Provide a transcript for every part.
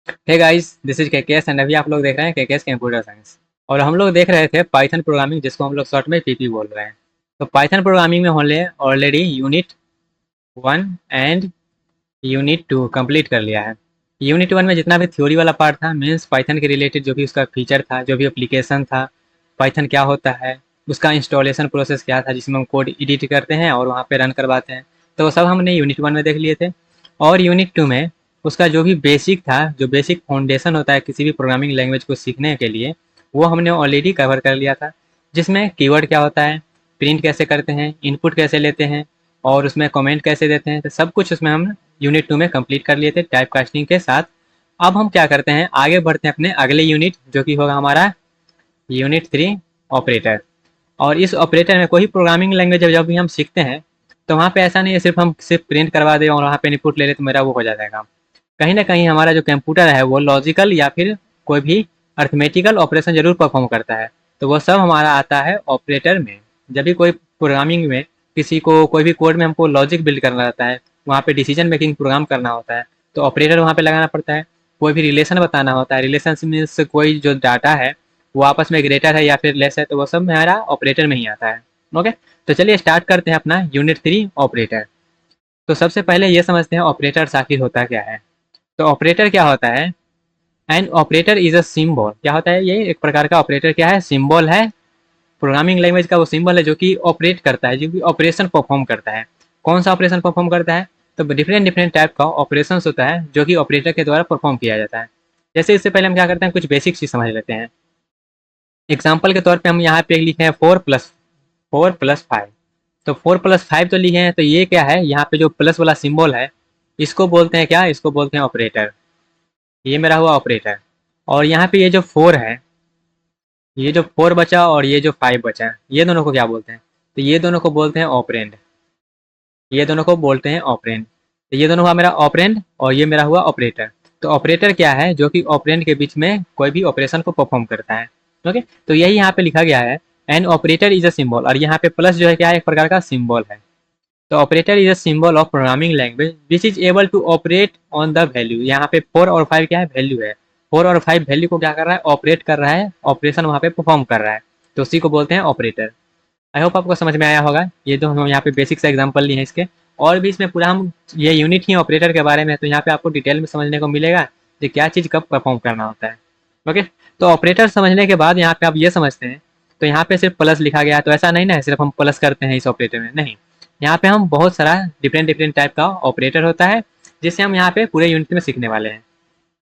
Hey guys, this is KKS and अभी आप लोग देख रहे हैं केकेएस कंप्यूटर साइंस। और हम लोग देख रहे थे पाइथन प्रोग्रामिंग, जिसको हम लोग शॉर्ट में पीपी बोल रहे हैं। तो पाइथन प्रोग्रामिंग में हमने already unit 1 and unit 2 complete कर लिया है। यूनिट 1 में जितना भी थ्योरी वाला पार्ट था, मीन्स पाइथन के रिलेटेड जो भी उसका फीचर था, जो भी एप्लीकेशन था, पाइथन क्या होता है, उसका इंस्टॉलेशन प्रोसेस क्या था जिसमें हम कोड एडिट करते हैं और वहाँ पे रन करवाते हैं, तो वो सब हमने यूनिट 1 में देख लिए थे। और यूनिट 2 में उसका जो भी बेसिक था, जो बेसिक फाउंडेशन होता है किसी भी प्रोग्रामिंग लैंग्वेज को सीखने के लिए, वो हमने ऑलरेडी कवर कर लिया था। जिसमें कीवर्ड क्या होता है, प्रिंट कैसे करते हैं, इनपुट कैसे लेते हैं, और उसमें कमेंट कैसे देते हैं, तो सब कुछ उसमें हम यूनिट 2 में कंप्लीट कर लिए थे टाइप कास्टिंग के साथ। अब हम क्या करते हैं, आगे बढ़ते हैं अपने अगले यूनिट, जो कि होगा हमारा यूनिट 3 ऑपरेटर। और इस ऑपरेटर में कोई प्रोग्रामिंग लैंग्वेज जब भी हम सीखते हैं, तो वहाँ पे ऐसा नहीं है सिर्फ हम सिर्फ प्रिंट करवा दें और वहाँ पे इनपुट ले ले तो मेरा वो हो जाएगा काम। कहीं ना कहीं हमारा जो कंप्यूटर है वो लॉजिकल या फिर कोई भी अर्थमेटिकल ऑपरेशन जरूर परफॉर्म करता है। तो वो सब हमारा आता है ऑपरेटर में। जब भी कोई प्रोग्रामिंग में किसी को कोई भी कोड में हमको लॉजिक बिल्ड करना रहता है, वहाँ पे डिसीजन मेकिंग प्रोग्राम करना होता है, तो ऑपरेटर वहाँ पे लगाना पड़ता है। कोई भी रिलेशन बताना होता है, रिलेशन मीन्स कोई जो डाटा है वो आपस में ग्रेटर है या फिर लेस है, तो वो सब हमारा ऑपरेटर में ही आता है। ओके, तो चलिए स्टार्ट करते हैं अपना यूनिट 3 ऑपरेटर। तो सबसे पहले ये समझते हैं ऑपरेटर आखिर होता क्या है। तो ऑपरेटर क्या होता है, an operator is a symbol. क्या होता है ये, एक प्रकार का ऑपरेटर क्या है, सिंबल है। प्रोग्रामिंग लैंग्वेज का वो सिंबल है जो कि ऑपरेट करता है, जो कि ऑपरेशन परफॉर्म करता है। कौन सा ऑपरेशन परफॉर्म करता है, तो डिफरेंट डिफरेंट टाइप का ऑपरेशन होता है जो कि ऑपरेटर के द्वारा परफॉर्म किया जाता है। जैसे इससे पहले हम क्या करते हैं, कुछ बेसिक चीज समझ लेते हैं। एग्जाम्पल के तौर पे हम यहाँ पे लिखे हैं 4+4+5। तो 4+5 तो लिखे हैं, तो ये क्या है, यहाँ पे जो प्लस वाला सिंबल है इसको बोलते हैं क्या, इसको बोलते हैं ऑपरेटर। ये मेरा हुआ ऑपरेटर। और यहाँ पे ये जो 4 है, ये जो 4 बचा और ये जो 5 बचा, ये दोनों को क्या बोलते हैं, तो ये दोनों को बोलते हैं ऑपरेंड। ये दोनों को बोलते हैं ऑपरेंड। तो ये दोनों हुआ मेरा ऑपरेंड और ये मेरा हुआ ऑपरेटर। तो ऑपरेटर क्या है, जो कि ऑपरेंड के बीच में कोई भी ऑपरेशन को परफॉर्म करता है। ओके, तो यही यहाँ पे लिखा गया है, an operator is a symbol. और यहाँ पे प्लस जो है क्या है, एक प्रकार का सिंबल है। तो operator is a symbol of programming language which is able to operate on the value. यहाँ पे 4 और 5 क्या है, वैल्यू है। 4 और 5 वैल्यू को क्या कर रहा है, ऑपरेट कर रहा है, ऑपरेशन वहाँ पे परफॉर्म कर रहा है। तो उसी को बोलते हैं ऑपरेटर। आई होप आपको समझ में आया होगा। ये तो हम यहाँ पे बेसिक से एग्जांपल लिए हैं इसके। और भी इसमें पूरा हम, ये यूनिट ही ऑपरेटर के बारे में है, तो यहाँ पे आपको डिटेल में समझने को मिलेगा कि क्या चीज़ कब परफॉर्म करना होता है। ओके, तो ऑपरेटर समझने के बाद यहाँ पे आप ये समझते हैं, तो यहाँ पे सिर्फ प्लस लिखा गया है, तो ऐसा नहीं ना है सिर्फ हम प्लस करते हैं इस ऑपरेटर में, नहीं। यहाँ पे हम बहुत सारा डिफरेंट डिफरेंट टाइप का ऑपरेटर होता है, जिससे हम यहाँ पे पूरे यूनिट में सीखने वाले हैं।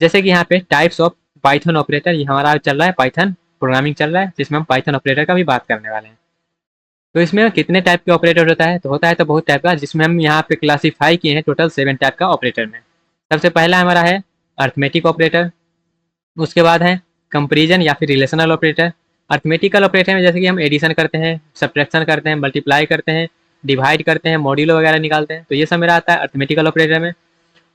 जैसे कि यहाँ पे टाइप्स ऑफ पाइथन ऑपरेटर, ये हमारा चल रहा है पाइथन प्रोग्रामिंग चल रहा है, जिसमें हम पाइथन ऑपरेटर का भी बात करने वाले हैं। तो इसमें कितने टाइप के ऑपरेटर होता है, तो होता है तो बहुत टाइप का, जिसमें हम यहाँ पे क्लासीफाई किए हैं टोटल 7 टाइप का ऑपरेटर में। सबसे पहला हमारा है अर्थमेटिक ऑपरेटर। उसके बाद है कंपेरिजन या फिर रिलेशनल ऑपरेटर। अर्थमेटिकल ऑपरेटर में जैसे कि हम एडिशन करते हैं, सब्ट्रैक्शन करते हैं, मल्टीप्लाई करते हैं, डिवाइड करते हैं, मॉड्यूलो वगैरह निकालते हैं, तो ये सब मेरा आता है अर्थमेटिकल ऑपरेटर में।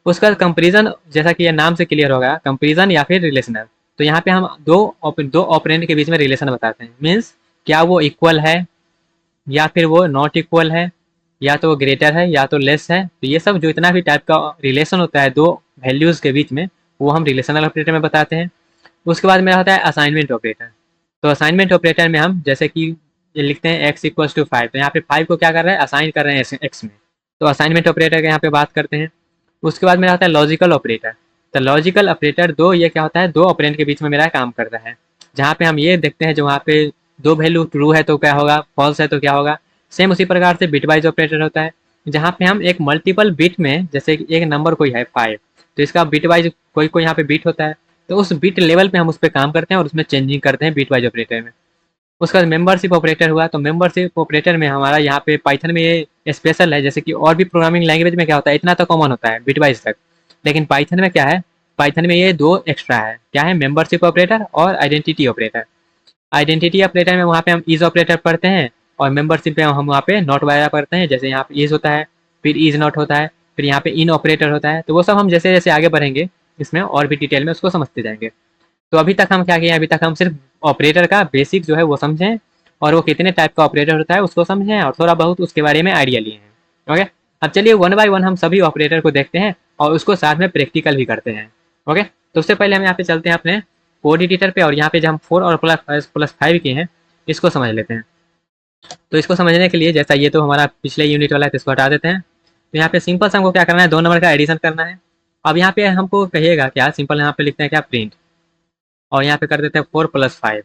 उसका कंपेरिजन, जैसा कि ये नाम से क्लियर होगा, कंपेरिजन या फिर रिलेशनल। तो यहाँ पे हम दो ऑपरेंड के बीच में रिलेशन बताते हैं, मीन्स क्या वो इक्वल है या फिर वो नॉट इक्वल है, या तो वो ग्रेटर है या तो लेस है। तो ये सब जो इतना भी टाइप का रिलेशन होता है दो वैल्यूज़ के बीच में, वो हम रिलेशनल ऑपरेटर में बताते हैं। उसके बाद मेरा होता है असाइनमेंट ऑपरेटर। तो असाइनमेंट ऑपरेटर में हम जैसे कि ये लिखते हैं x=5, तो यहाँ पे 5 को क्या कर रहे हैं, असाइन कर रहे हैं x में। तो असाइनमेंट ऑपरेटर का यहाँ पे बात करते हैं। उसके बाद मेरा होता है लॉजिकल ऑपरेटर। तो लॉजिकल ऑपरेटर दो, ये क्या होता है, दो ऑपरेंड के बीच में मेरा काम करता है, जहाँ पे हम ये देखते हैं जो वहाँ पे दो वैल्यू ट्रू है तो क्या होगा, फॉल्स है तो क्या होगा। सेम उसी प्रकार से बिटवाइज ऑपरेटर होता है, जहाँ पे हम एक मल्टीपल बिट में, जैसे एक नंबर कोई है 5, तो इसका बिटवाइज कोई कोई यहाँ पे बिट होता है, तो उस बिट लेवल पे हम उस पर काम करते हैं और उसमें चेंजिंग करते हैं बिटवाइज ऑपरेटर में। उसका मेंबरशिप ऑपरेटर हुआ, तो मेंबरशिप ऑपरेटर में हमारा यहाँ पे पाइथन में ये स्पेशल है। जैसे कि और भी प्रोग्रामिंग लैंग्वेज में क्या होता है, इतना तो कॉमन होता है बिटवाइज तक, लेकिन पाइथन में क्या है, पाइथन में ये दो एक्स्ट्रा है, क्या है, मेंबरशिप ऑपरेटर और आइडेंटिटी ऑपरेटर। आइडेंटिटी ऑपरेटर में वहाँ पे हम इज ऑपरेटर पढ़ते हैं, और मेंबरशिप पे हम वहाँ पे नॉट वगैरह पढ़ते हैं। जैसे यहाँ पे इज होता है, फिर इज नॉट होता है, फिर यहाँ पे इन ऑपरेटर होता है। तो वो सब हम जैसे जैसे आगे बढ़ेंगे इसमें और भी डिटेल में उसको समझते जाएंगे। तो अभी तक हम क्या किए, अभी तक हम सिर्फ ऑपरेटर का बेसिक जो है वो समझें, और वो कितने टाइप का ऑपरेटर होता है उसको समझें, और थोड़ा बहुत उसके बारे में आइडिया लिए हैं। ओके, अब चलिए वन बाय वन हम सभी ऑपरेटर को देखते हैं और उसको साथ में प्रैक्टिकल भी करते हैं। ओके, तो उससे पहले हम यहाँ पे चलते हैं अपने कोड एडिटर पे, और यहाँ पे जब हम 4 और +5 किए हैं इसको समझ लेते हैं। तो इसको समझने के लिए, जैसा ये तो हमारा पिछले यूनिट वाला है तो इसको हटा देते हैं। तो यहाँ पे सिंपल से हमको क्या करना है, 2 नंबर का एडिशन करना है। अब यहाँ पे हमको कहिएगा क्या, सिंपल यहाँ पे लिखते हैं क्या, प्रिंट, और यहाँ पे कर देते हैं 4 + 5।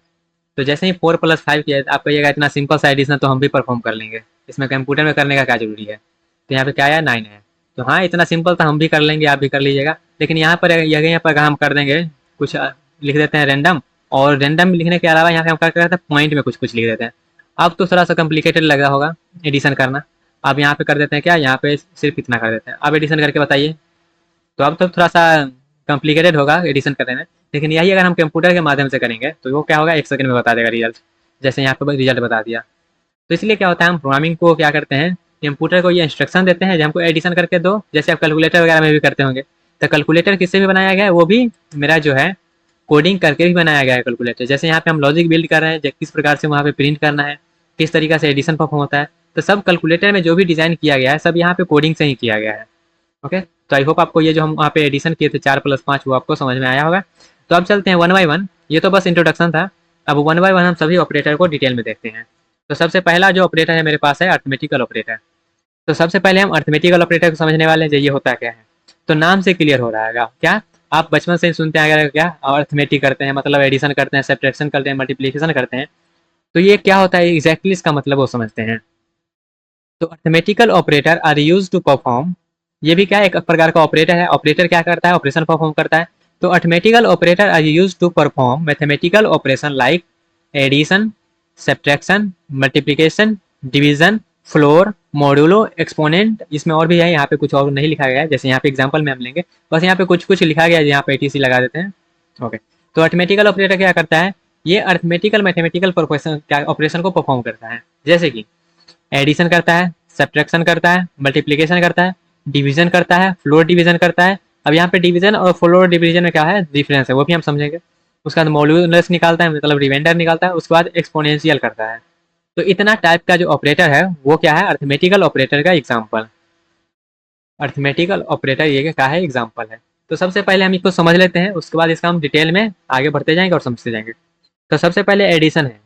तो जैसे ही 4 + 5 किया, आप कहिएगा इतना सिंपल सा एडिशन तो हम भी परफॉर्म कर लेंगे, इसमें कंप्यूटर में करने का क्या जरूरी है। तो यहाँ पे क्या आया, 9 है। तो हाँ, इतना सिंपल था, हम भी कर लेंगे, आप भी कर लीजिएगा। लेकिन यहाँ पर यहाँ पर हम कर देंगे कुछ, लिख देते हैं रैंडम, और रैंडम लिखने के अलावा यहाँ पे हम क्या करते हैं, पॉइंट में कुछ कुछ लिख देते हैं। अब तो थोड़ा सा कॉम्प्लिकेटेड लगा होगा एडिशन करना। अब यहाँ पे कर देते हैं क्या, यहाँ पे सिर्फ इतना कर देते हैं। अब एडिशन करके बताइए। तो अब तो थोड़ा सा कॉम्प्लिकेटेड होगा एडिशन करने में, लेकिन यही अगर हम कंप्यूटर के माध्यम से करेंगे तो वो क्या होगा, 1 सेकंड में बता देगा रिजल्ट। जैसे यहाँ पे रिजल्ट बता दिया। तो इसलिए क्या होता है, हम प्रोग्रामिंग को क्या करते हैं, कंप्यूटर को ये इंस्ट्रक्शन देते हैं जो हमको एडिशन करके दो, जैसे आप कैलकुलेटर वगैरह में भी करते होंगे। तो कैलकुलेटर किससे भी बनाया गया है, वो भी मेरा जो है कोडिंग करके भी बनाया गया है कैलकुलेटर। जैसे यहाँ पे हम लॉजिक बिल्ड कर रहे हैं, किस प्रकार से वहाँ पे प्रिंट करना है, किस तरीके से एडिशन परफॉर्म होता है, तो सब कैलकुलेटर में जो भी डिज़ाइन किया गया है सब यहाँ पे कोडिंग से ही किया गया है। ओके, तो आई होप आपको ये जो हम वहाँ पे एडिशन किए थे 4 + 5 वो आपको समझ में आया होगा। तो अब चलते हैं 1 बाय 1। ये तो बस इंट्रोडक्शन था। अब 1 बाय 1 हम सभी ऑपरेटर को डिटेल में देखते हैं। तो सबसे पहला जो ऑपरेटर है मेरे पास है अर्थमेटिकल ऑपरेटर। तो सबसे पहले हम अर्थमेटिकल ऑपरेटर को समझने वाले हैं, ये होता क्या है। तो नाम से क्लियर हो रहा है क्या, आप बचपन से ही सुनते हैं क्या, अर्थमेटिक करते हैं मतलब एडिशन करते हैं, सब्ट्रैक्शन करते हैं, मल्टीप्लिकेशन करते हैं। तो ये क्या होता है एग्जैक्टली, इसका मतलब वो समझते हैं। तो arithmetical operator are use to perform, ये भी क्या है, एक प्रकार का ऑपरेटर है। ऑपरेटर क्या करता है, ऑपरेशन परफॉर्म करता है। तो arithmetical operator are use to perform mathematical operation like addition, subtraction, multiplication, division, floor, modulo, exponent. इसमें और भी है, यहाँ पे कुछ और नहीं लिखा गया है, जैसे यहाँ पे एग्जांपल में हम लेंगे, बस यहाँ पे कुछ कुछ लिखा गया है, यहाँ पे एटीसी लगा देते हैं। ओके, तो अर्थमेटिकल ऑपरेटर क्या करता है, ये अर्थमेटिकल मैथमेटिकल ऑपरेशन को परफॉर्म करता है। जैसे कि एडिशन करता है, सब्ट्रैक्शन करता है, मल्टीप्लिकेशन करता है, डिवीजन करता है, फ्लोर डिवीजन करता है। अब यहाँ पे डिवीजन और फ्लोर डिवीजन में क्या है डिफरेंस है वो भी हम समझेंगे। उसके बाद मॉड्यूलस निकालता है, मतलब रिमाइंडर निकालता है। उसके बाद एक्सपोनेंशियल करता है। तो इतना टाइप का जो ऑपरेटर है वो क्या है, अर्थमेटिकल ऑपरेटर का एग्जाम्पल। अर्थमेटिकल ऑपरेटर ये क्या है, एग्जाम्पल है। तो सबसे पहले हम इसको समझ लेते हैं, उसके बाद इसका हम डिटेल में आगे बढ़ते जाएंगे और समझते जाएंगे। तो सबसे पहले एडिशन है।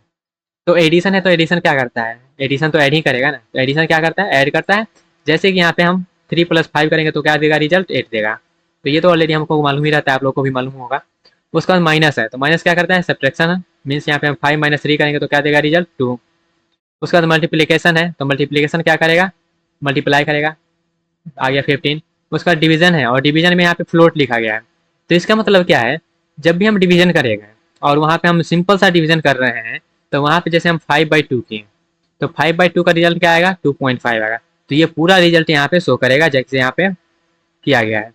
तो एडिशन है, तो एडिशन क्या करता है, एडिशन तो ऐड ही करेगा ना। तो एडिशन क्या करता है, ऐड करता है। जैसे कि यहाँ पे हम 3 + 5 करेंगे तो क्या देगा, रिजल्ट 8 देगा। तो ये तो ऑलरेडी हमको मालूम ही रहता है, आप लोग को भी मालूम होगा। उसके बाद माइनस है, तो माइनस क्या करता है, सब्ट्रैक्शन है। मीन्स यहाँ पे हम 5 - 3 करेंगे तो क्या देगा, रिजल्ट 2। उसके बाद मल्टीप्लिकेशन है, तो मल्टीप्लिकेशन क्या करेगा, मल्टीप्लाई करेगा, आ गया 15। उसका डिवीजन है, और डिवीजन में यहाँ पे फ्लोट लिखा गया है। तो इसका मतलब क्या है, जब भी हम डिवीजन करेंगे और वहाँ पे हम सिंपल सा डिवीजन कर रहे हैं, तो वहाँ पे जैसे हम 5/2 किए, तो 5/2 का रिजल्ट क्या आएगा, 2.5 आएगा। तो ये पूरा रिजल्ट यहाँ पे शो करेगा जैसे यहाँ पे किया गया है।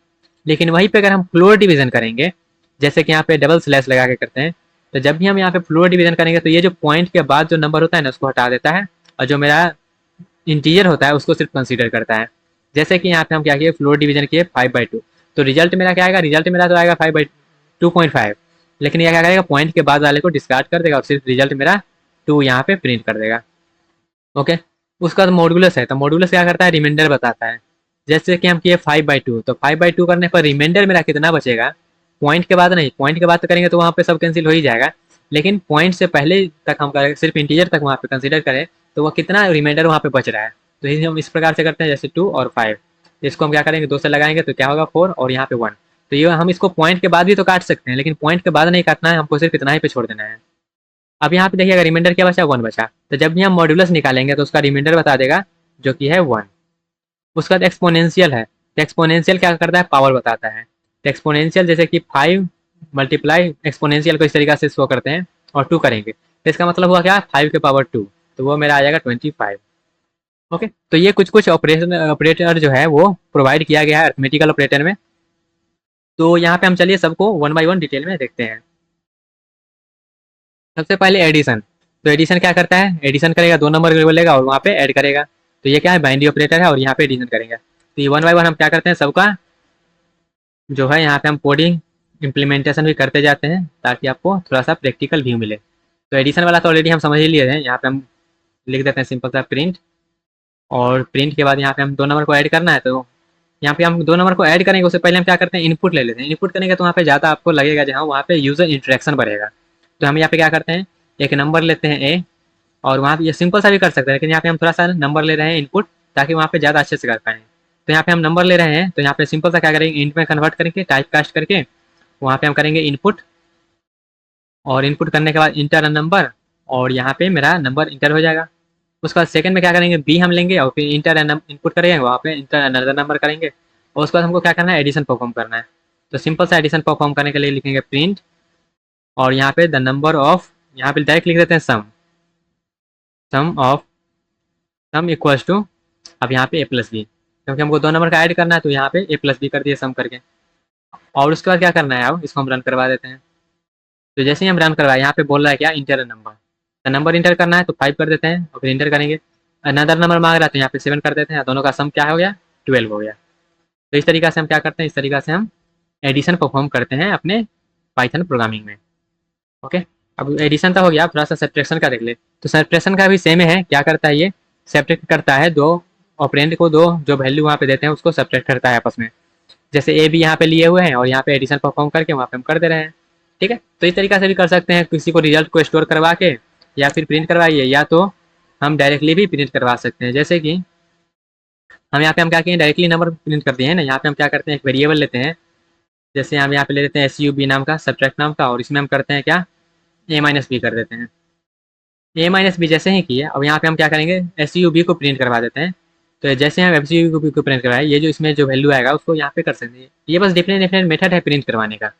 लेकिन वहीं पे अगर हम फ्लोर डिवीजन करेंगे, जैसे कि यहाँ पे डबल स्लैश लगा के करते हैं, तो जब भी हम यहाँ पे फ्लोर डिवीजन करेंगे तो ये जो पॉइंट के बाद जो नंबर होता है ना उसको हटा देता है, और जो मेरा इंटीजर होता है उसको सिर्फ कंसीडर करता है। जैसे कि यहाँ पे हम क्या किए, फ्लोर डिवीजन किए 5/2, तो रिजल्ट मेरा क्या आएगा, रिजल्ट मेरा तो आएगा 2.5। लेकिन यह क्या करेगा, पॉइंट के बाद वाले को डिस्कार्ड कर देगा और सिर्फ रिजल्ट मेरा 2 यहाँ पे प्रिंट कर देगा। ओके, उसका बाद मॉड्यूलस है, तो मॉड्यूलस क्या करता है, रिमाइंडर बताता है। जैसे कि हम किए 5/2, तो 5/2 करने पर रिमाइंडर मेरा कितना बचेगा, पॉइंट के बाद नहीं, पॉइंट के बाद तो करेंगे तो वहाँ पे सब कैंसिल हो ही जाएगा। लेकिन पॉइंट से पहले तक हम करें, सिर्फ इंटीजर तक वहाँ पे कंसिडर करें, तो वह कितना रिमाइंडर वहाँ पे बच रहा है। तो इसे हम इस प्रकार से करते हैं, जैसे 2 और 5। इसको हम क्या करेंगे, 2 से लगाएंगे तो क्या होगा 4, और यहाँ पे 1। तो ये हम इसको पॉइंट के बाद भी तो काट सकते हैं, लेकिन पॉइंट के बाद नहीं काटना है, हमको सिर्फ इतना ही पे छोड़ देना है। अब यहाँ पे देखिएगा रिमाइंडर क्या बचा, 1 बचा। तो जब भी हम मॉड्यूलस निकालेंगे तो उसका रिमाइंडर बता देगा जो कि है 1। उसका बाद एक्सपोनेंशियल है, तो एक्सपोनेंशियल क्या करता है, पावर बताता है। तो एक्सपोनेंशियल जैसे कि 5 मल्टीप्लाई एक्सपोनेंशियल को इस तरीके से शो करते हैं, और 2 करेंगे तो इसका मतलब हुआ क्या, 5 के पावर 2, तो वो मेरा आ जाएगा 25। ओके, तो ये कुछ कुछ ऑपरेशन ऑपरेटर जो है वो प्रोवाइड किया गया है अर्थमेटिकल ऑपरेटर में। तो यहाँ पे हम चलिए सबको 1 बाय 1 डिटेल में देखते हैं। सबसे पहले एडिशन। तो एडिशन क्या करता है, एडिशन करेगा, 2 नंबर बोलेगा और वहाँ पे ऐड करेगा। तो ये क्या है, बाइनरी ऑपरेटर है, और यहाँ पे एडिशन करेंगे। तो ये 1 बाय 1 हम क्या करते हैं, सबका जो है यहाँ पे हम कोडिंग इम्प्लीमेंटेशन भी करते जाते हैं, ताकि आपको थोड़ा सा प्रैक्टिकल व्यू मिले। तो एडिशन वाला तो ऑलरेडी हम समझ ही लिए हैं। यहाँ पे हम लिख देते हैं सिंपल सा प्रिंट, और प्रिंट के बाद यहाँ पे हम 2 नंबर को ऐड करना है, तो यहाँ पे हम दो नंबर को ऐड करेंगे, उससे पहले हम क्या करते हैं, इनपुट ले लेते हैं। इनपुट करेंगे तो वहाँ पे ज़्यादा आपको लगेगा जहाँ वहाँ पे यूज़र इंटरेक्शन बढ़ेगा। तो हम यहाँ पे क्या करते हैं, एक नंबर लेते हैं ए, और वहाँ पे ये सिंपल सा भी कर सकते हैं, लेकिन यहाँ पे हम थोड़ा सा नंबर ले रहे हैं इनपुट, ताकि वहाँ पे ज़्यादा अच्छे से कर पाएँ। तो यहाँ पे हम नंबर ले रहे हैं, तो यहाँ पे सिंपल सा क्या करेंगे, इंट में कन्वर्ट करके टाइप कास्ट करके वहाँ पे हम करेंगे इनपुट, और इनपुट करने के बाद इंटर नंबर, और यहाँ पे मेरा नंबर इंटर हो जाएगा। उसके बाद सेकंड में क्या करेंगे, बी हम लेंगे और फिर इंटर इनपुट करेंगे, वहाँ पे इंटर अनदर नंबर करेंगे, और उसके बाद हमको क्या करना है, एडिशन परफॉर्म करना है। तो सिंपल सा एडिशन परफॉर्म करने के लिए लिखेंगे प्रिंट, और यहाँ पे द नंबर ऑफ, यहाँ पे डायरेक्ट लिख देते हैं सम, सम ऑफ, सम इक्वल्स टू, अब यहाँ पे ए प्लस बी, क्योंकि हमको दो नंबर का ऐड करना है, तो यहाँ पे ए प्लस बी कर दिए सम करके। और उसके बाद क्या करना है, अब इसको हम रन करवा देते हैं। तो जैसे ही हम रन करवाए, यहाँ पे बोल रहा है क्या, इंटर नंबर, तो नंबर इंटर करना है तो 5 कर देते हैं, और फिर इंटर करेंगे। अनदर नंबर मांग रहा है तो यहाँ पे 7 कर देते हैं, दोनों का सम क्या हो गया, 12 हो गया। तो इस तरीका से हम क्या करते हैं, इस तरीका से हम एडिशन परफॉर्म करते हैं अपने पाइथन प्रोग्रामिंग में। ओके, अब एडिशन तो हो गया, थोड़ा सा सब्ट्रैक्शन का देख ले। तो सब्ट्रैक्शन का भी सेम है, क्या करता है ये, सब्ट्रैक्ट करता है दो ऑपरेंड को, दो जो वैल्यू वहाँ पे देते हैं उसको सब्ट्रैक्ट करता है आपस में। जैसे ए भी यहाँ पे लिए हुए हैं, और यहाँ पे एडिशन परफॉर्म करके वहाँ पे हम कर दे रहे हैं। ठीक है, तो इस तरीका से भी कर सकते हैं, किसी को रिजल्ट को स्टोर करवा के या फिर प्रिंट करवाइए, या तो हम डायरेक्टली भी प्रिंट करवा सकते हैं। जैसे कि हम यहाँ पे हम क्या किए, डायरेक्टली नंबर प्रिंट कर दिए हैं ना, यहाँ पे हम क्या करते हैं, एक वेरिएबल लेते हैं। जैसे हम यहाँ पे ले लेते हैं एस यू बी नाम का, सब्ट्रैक्ट नाम का, और इसमें हम करते हैं क्या, ए माइनस बी कर देते हैं। ए माइनस बी जैसे ही किए, अब यहाँ पे हम क्या करेंगे, एस यू बी को प्रिंट करवा देते हैं। तो जैसे हम एस यू बी को प्रिंट करवाए, ये जो इसमें जो वैल्यू आएगा उसको यहाँ पे कर सकते हैं। ये बस डिफरेंट डिफरेंट मेथड है प्रिंट करवाने का।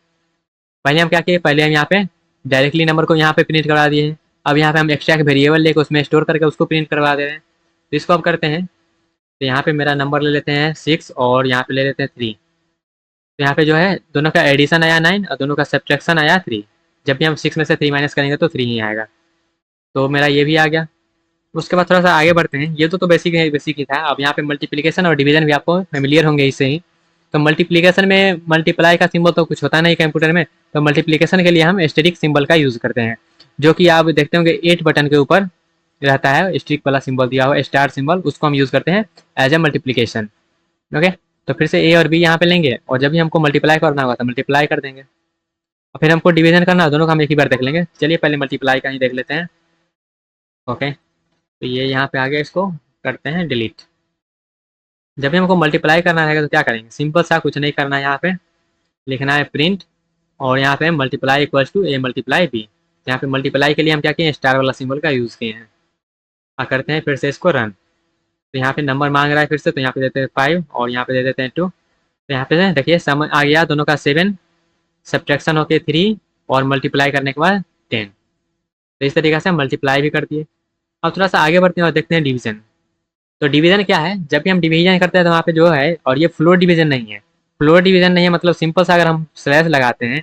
पहले हम क्या किए, पहले हम यहाँ पे डायरेक्टली नंबर को यहाँ पे प्रिंट करवा दिए हैं। अब यहाँ पे हम एक्स्ट्रा एक वेरिएबल लेके उसमें स्टोर करके उसको प्रिंट करवा दे रहे हैं। तो इसको अब करते हैं, तो यहाँ पे मेरा नंबर ले लेते हैं 6, और यहाँ पे ले लेते हैं 3। तो यहाँ पे जो है दोनों का एडिशन आया 9 और दोनों का सब्ट्रैक्शन आया 3। जब भी हम 6 में से 3 माइनस करेंगे तो 3 ही आएगा। तो मेरा ये भी आ गया। उसके बाद थोड़ा सा आगे बढ़ते हैं, ये तो बेसिक है, बेसिक ही था। अब यहाँ पे मल्टीप्लिकेशन और डिवीजन भी आपको फेमिलियर होंगे इससे ही। तो मल्टीप्लिकेशन में मल्टीप्लाई का सिंबल तो कुछ होता नहीं कंप्यूटर में, तो मल्टीप्लिकेशन के लिए हम एस्टेरिक सिंबल का यूज़ करते हैं, जो कि आप देखते होंगे 8 बटन के ऊपर रहता है, स्ट्रिक वाला सिंबल दिया हुआ स्टार सिंबल, उसको हम यूज़ करते हैं एज ए मल्टीप्लिकेशन। ओके, तो फिर से ए और बी यहाँ पे लेंगे, और जब भी हमको मल्टीप्लाई करना होगा तो मल्टीप्लाई कर देंगे, और फिर हमको डिवीजन करना है, दोनों का हम एक ही बार देख लेंगे। चलिए पहले मल्टीप्लाई का ही देख लेते हैं। ओके, तो ये यहाँ पे आ गया, इसको करते हैं डिलीट। जब भी हमको मल्टीप्लाई करना रहेगा तो क्या करेंगे, सिंपल सा कुछ नहीं करना है, यहाँ पे लिखना है प्रिंट, और यहाँ पे multiply equals to A multiply B. यहाँ पे मल्टीप्लाई के लिए हम क्या किए, स्टार वाला सिंबल का यूज़ किए हैं। करते हैं फिर से इसको रन। तो यहाँ पे नंबर मांग रहा है फिर से, तो यहाँ पे देते हैं 5 और यहाँ पे दे देते हैं 2। तो यहाँ पे देखिए सम आ गया दोनों का 7, सब्ट्रैक्शन होके 3, और मल्टीप्लाई करने के बाद 10। तो इस तरीके से हम मल्टीप्लाई भी कर दिए। अब थोड़ा सा आगे बढ़ते हैं और देखते हैं डिवीजन। तो डिवीजन क्या है, जब भी हम डिवीजन करते हैं तो वहाँ पे जो है, और ये फ्लोर डिवीजन नहीं है। फ्लोर डिवीजन नहीं है मतलब सिंपल सा, अगर हम स्लैश लगाते हैं,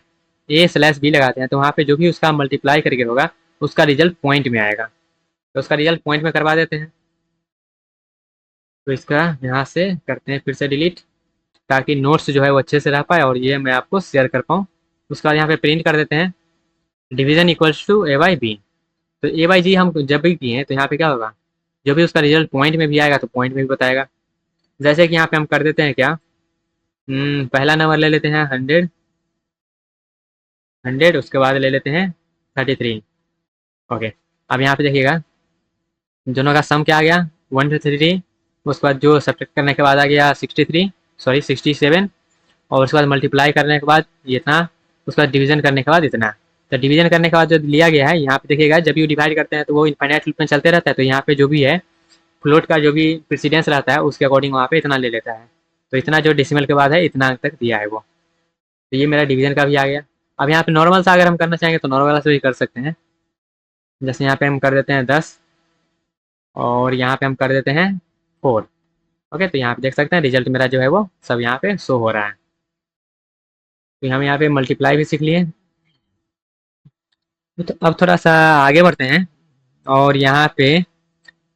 ए स्लैश बी लगाते हैं, तो वहाँ पे जो भी उसका मल्टीप्लाई करके होगा उसका रिजल्ट पॉइंट में आएगा। तो उसका रिजल्ट पॉइंट में करवा देते हैं। तो इसका यहाँ से करते हैं फिर से डिलीट, ताकि नोट्स जो है वो अच्छे से रह पाए और ये मैं आपको शेयर कर पाऊँ। उसका यहाँ पे प्रिंट कर देते हैं division equals to A by B. तो ए बाई जी हम जब भी किए हैं तो यहाँ पे क्या होगा, जो भी उसका रिजल्ट पॉइंट में भी आएगा तो पॉइंट में भी बताएगा। जैसे कि यहाँ पे हम कर देते हैं क्या, पहला नंबर ले लेते हैं 100, 100, उसके बाद ले लेते हैं 33। ओके, अब यहाँ पे देखिएगा दोनों का सम क्या आ गया, 1 to 3। उसके बाद जो सब्ट्रैक्ट करने के बाद आ गया 63, सॉरी 67, और उसके बाद मल्टीप्लाई करने के बाद ये इतना, उसके बाद डिवीजन करने के बाद इतना। तो डिवीजन करने के बाद जो लिया गया है यहाँ पे देखिएगा, जब भी डिवाइड करते हैं तो वो इनफाइनाइट लूप में चलते रहता है। तो यहाँ पे जो भी है फ्लोट का जो भी प्रेसिडेंस रहता है उसके अकॉर्डिंग वहाँ पे इतना ले लेता है। तो इतना जो डेसिमल के बाद है इतना तक दिया है वो। तो ये मेरा डिवीजन का भी आ गया। अब यहाँ पे नॉर्मल सा अगर हम करना चाहेंगे तो नॉर्मल से भी कर सकते हैं। जैसे यहाँ पे हम कर देते हैं 10, और यहाँ पे हम कर देते हैं 4। ओके, तो यहाँ पे देख सकते हैं रिजल्ट मेरा जो है वो सब यहाँ पे शो हो रहा है। तो हम यहाँ पे मल्टीप्लाई भी सीख लिए। तो अब थोड़ा सा आगे बढ़ते हैं, और यहाँ पे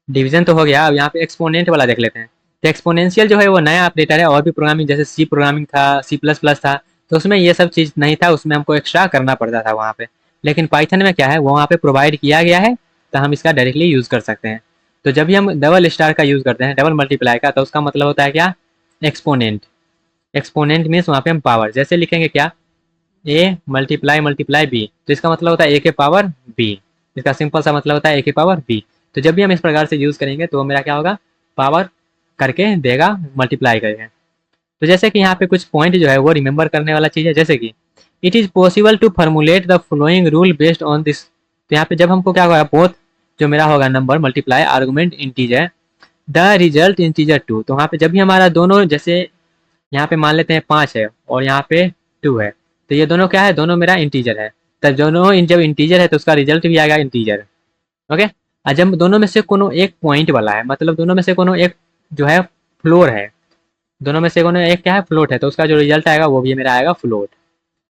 डिवीजन तो हो गया, अब यहाँ पे एक्सपोनेंट वाला देख लेते हैं। तो एक्सपोनेंशियल जो है वो नया ऑपरेटर है, और भी प्रोग्रामिंग जैसे सी प्रोग्रामिंग था, सी प्लस प्लस था, तो उसमें ये सब चीज़ नहीं था, उसमें हमको एक्स्ट्रा करना पड़ता था वहाँ पे। लेकिन पाइथन में क्या है, वो वहाँ पे प्रोवाइड किया गया है, तो हम इसका डायरेक्टली यूज़ कर सकते हैं। तो जब भी हम डबल स्टार का यूज़ करते हैं, डबल मल्टीप्लाई का, तो उसका मतलब होता है क्या, एक्सपोनेंट। एक्सपोनेंट मीन्स वहाँ पे हम पावर जैसे लिखेंगे क्या, ए मल्टीप्लाई मल्टीप्लाई बी, तो इसका मतलब होता है ए के पावर बी। इसका सिंपल सा मतलब होता है ए के पावर बी। तो जब भी हम इस प्रकार से यूज़ करेंगे तो मेरा क्या होगा, पावर करके देगा मल्टीप्लाई करके। तो जैसे कि यहाँ पे कुछ पॉइंट जो है वो रिमेंबर करने वाला चीज़ है, जैसे कि it is possible to formulate the flowing rule based on this. तो यहाँ पे जब हमको क्या होगा, बोथ जो मेरा होगा number multiply argument integer the result integer too, तो वहाँ पे जब भी हमारा दोनों, जैसे यहाँ पे मान लेते हैं 5 है और यहाँ पे 2 है, तो ये दोनों क्या है, दोनों मेरा इंटीजर है। तब दोनों जब इंटीजर है तो उसका रिजल्ट भी आएगा इंटीजर। ओके। और जब दोनों में से कोनो एक पॉइंट वाला है, मतलब दोनों में से कोनो एक जो है फ्लोर है, दोनों में से कोनो एक क्या है, फ्लोट है, तो उसका जो रिजल्ट आएगा वो भी मेरा आएगा फ्लोट।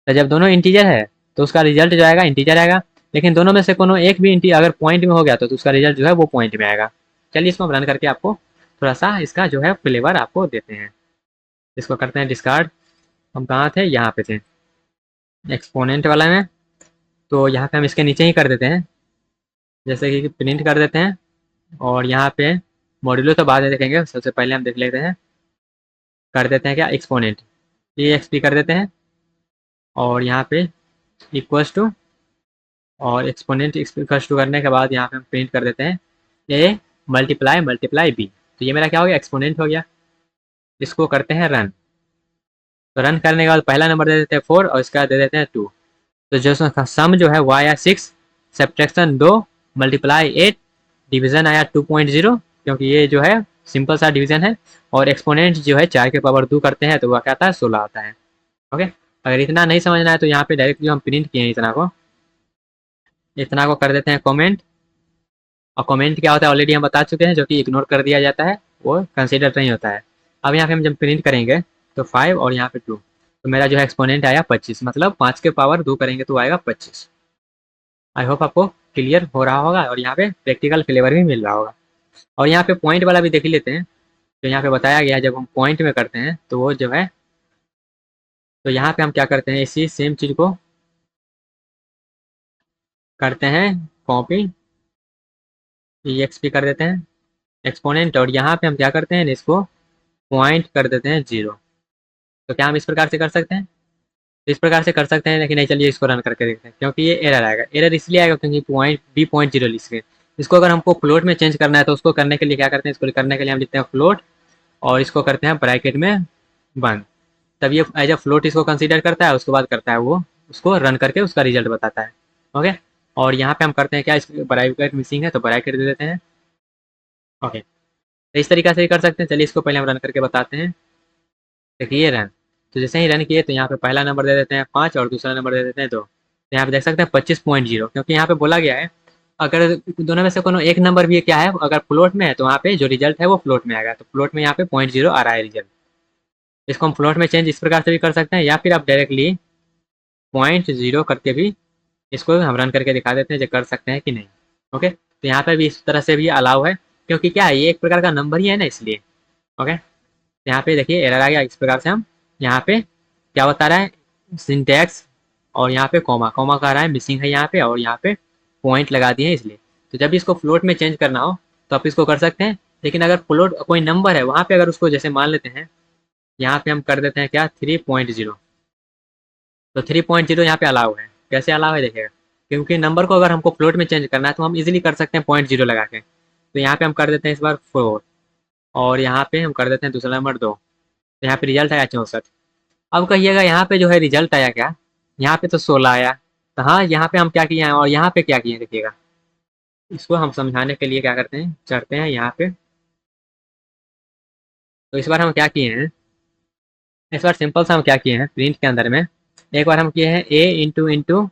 तो जब दोनों इंटीजर है तो उसका रिजल्ट जो आएगा इंटीजर आएगा। लेकिन दोनों में से कोनो एक भी अगर पॉइंट में हो गया तो उसका रिजल्ट जो है वो पॉइंट में आएगा। चलिए इसको हम रन करके आपको थोड़ा सा इसका जो है फ्लेवर आपको देते हैं। इसको करते हैं डिस्कार्ड। हम कहाँ थे, यहाँ पे थे एक्सपोनेंट वाला में। तो यहाँ पे हम इसके नीचे ही कर देते हैं, जैसे कि प्रिंट कर देते हैं। और यहाँ पे मॉड्यूलो तो बाद में देखेंगे, सबसे पहले हम देख लेते हैं, कर देते हैं क्या, एक्सपोनेंट ये एक्सपी कर देते हैं। और यहाँ पे इक्वल्स टू, और एक्सपोनेंट इक्वल्स टू करने के बाद यहाँ पे हम प्रिंट कर देते हैं ए मल्टीप्लाई मल्टीप्लाई बी। तो ये मेरा क्या हो गया, एक्सपोनेंट हो गया। इसको करते हैं रन। तो रन करने के बाद पहला नंबर दे देते हैं 4 और इसका दे देते हैं 2। तो जो सम जो है वो आया 6, सब्ट्रैक्शन 2, मल्टीप्लाई 8, डिवीजन आया 2.0, क्योंकि ये जो है सिंपल सा डिवीजन है। और एक्सपोनेंट जो है 4 के पावर 2 करते हैं तो वह क्या आता है, 16 आता है। ओके। अगर इतना नहीं समझना है तो यहाँ पे डायरेक्ट जो हम प्रिंट किए हैं इतना को कर देते हैं कमेंट। और कमेंट क्या होता है ऑलरेडी हम बता चुके हैं, जो कि इग्नोर कर दिया जाता है, वो कंसिडर नहीं होता है। अब यहाँ पे हम जब प्रिंट करेंगे तो 5 और यहाँ पे 2, तो मेरा जो है एक्सपोनेंट आया 25, मतलब 5 के पावर 2 करेंगे तो आएगा 25। आई होप आपको क्लियर हो रहा होगा और यहाँ पे प्रैक्टिकल फ्लेवर भी मिल रहा होगा। और यहाँ पे पॉइंट वाला भी देख लेते हैं। तो यहाँ पे बताया गया है जब हम पॉइंट में करते हैं तो वो जो है, तो यहाँ पे हम क्या करते हैं, इसी सेम चीज़ को करते हैं कॉपी, ई एक्स पी कर देते हैं एक्सपोनेंट, और यहाँ पे हम क्या करते हैं, इसको पॉइंट कर देते हैं 0। तो क्या हम इस प्रकार से कर सकते हैं, इस प्रकार से कर सकते हैं, लेकिन नहीं, चलिए इसको रन करके देखते हैं, क्योंकि ये एरर आएगा। एरर इसलिए आएगा क्योंकि पॉइंट बी पॉइंट 0 लिखे। इसको अगर हमको फ्लोट में चेंज करना है तो उसको करने के लिए क्या करते हैं, इसको करने के लिए हम लिखते हैं फ्लोट और इसको करते हैं ब्रैकेट में बंद। तब ये एज अ फ्लोट इसको कंसीडर करता है, उसके बाद करता है वो उसको रन करके उसका रिजल्ट बताता है। ओके। और यहाँ पे हम करते हैं क्या, इस ब्रैकेट मिसिंग है तो ब्रैकेट दे देते हैं। ओके। तो इस तरीके से ही कर सकते हैं। चलिए इसको पहले हम रन करके बताते हैं। देखिए रन, तो जैसे ही रन किए तो यहाँ पे पहला नंबर दे देते हैं 5 और दूसरा नंबर दे देते हैं 2। तो यहाँ पे देख सकते हैं 25.0, क्योंकि यहाँ पे बोला गया है अगर दोनों में से कोनो एक नंबर भी क्या है अगर फ्लोट में है तो वहाँ पे जो रिजल्ट है वो फ्लोट में आएगा। तो फ्लोट में यहाँ पे 0.0 आ रहा है रिजल्ट। इसको हम फ्लोट में चेंज इस प्रकार से भी कर सकते हैं, या फिर आप डायरेक्टली 0.0 करके भी इसको हम रन करके दिखा देते हैं जो कर सकते हैं कि नहीं। ओके। तो यहाँ पे भी इस तरह से भी अलाउ है, क्योंकि क्या है ये एक प्रकार का नंबर ही है ना, इसलिए। ओके। यहाँ पे देखिए एरर आ गया। इस प्रकार से हम यहाँ पे क्या बता रहा है, सिंटैक्स, और यहाँ पे कॉमा कॉमा कह रहा है मिसिंग है यहाँ पे, और यहाँ पे पॉइंट लगा दिए हैं इसलिए। तो जब भी इसको फ्लोट में चेंज करना हो तो आप इसको कर सकते हैं, लेकिन अगर फ्लोट कोई नंबर है वहाँ पे अगर उसको जैसे मान लेते हैं, यहाँ पे हम कर देते हैं क्या 3.0। तो 3.0 यहाँ पे अलाउ है। कैसे अलाउ है देखिएगा, क्योंकि नंबर को अगर हमको फ्लोट में चेंज करना है तो हम इजीली कर सकते हैं 0.0 लगा के। तो यहाँ पे हम कर देते हैं इस बार 4, और यहाँ पे हम कर देते हैं दूसरा नंबर 2। तो यहाँ पे रिजल्ट आया 64। अब कहिएगा यहाँ पे जो है रिजल्ट आया क्या, यहाँ पे तो 16 आया। तो हाँ, यहाँ पे हम क्या किए हैं और यहाँ पे क्या किए हैं देखिएगा। इसको हम समझाने के लिए क्या करते हैं, चढ़ते हैं यहाँ पे। तो इस बार हम क्या किए हैं, इस बार सिंपल सा हम क्या किए हैं प्रिंट के अंदर में, एक बार हम किए हैं ए इंटू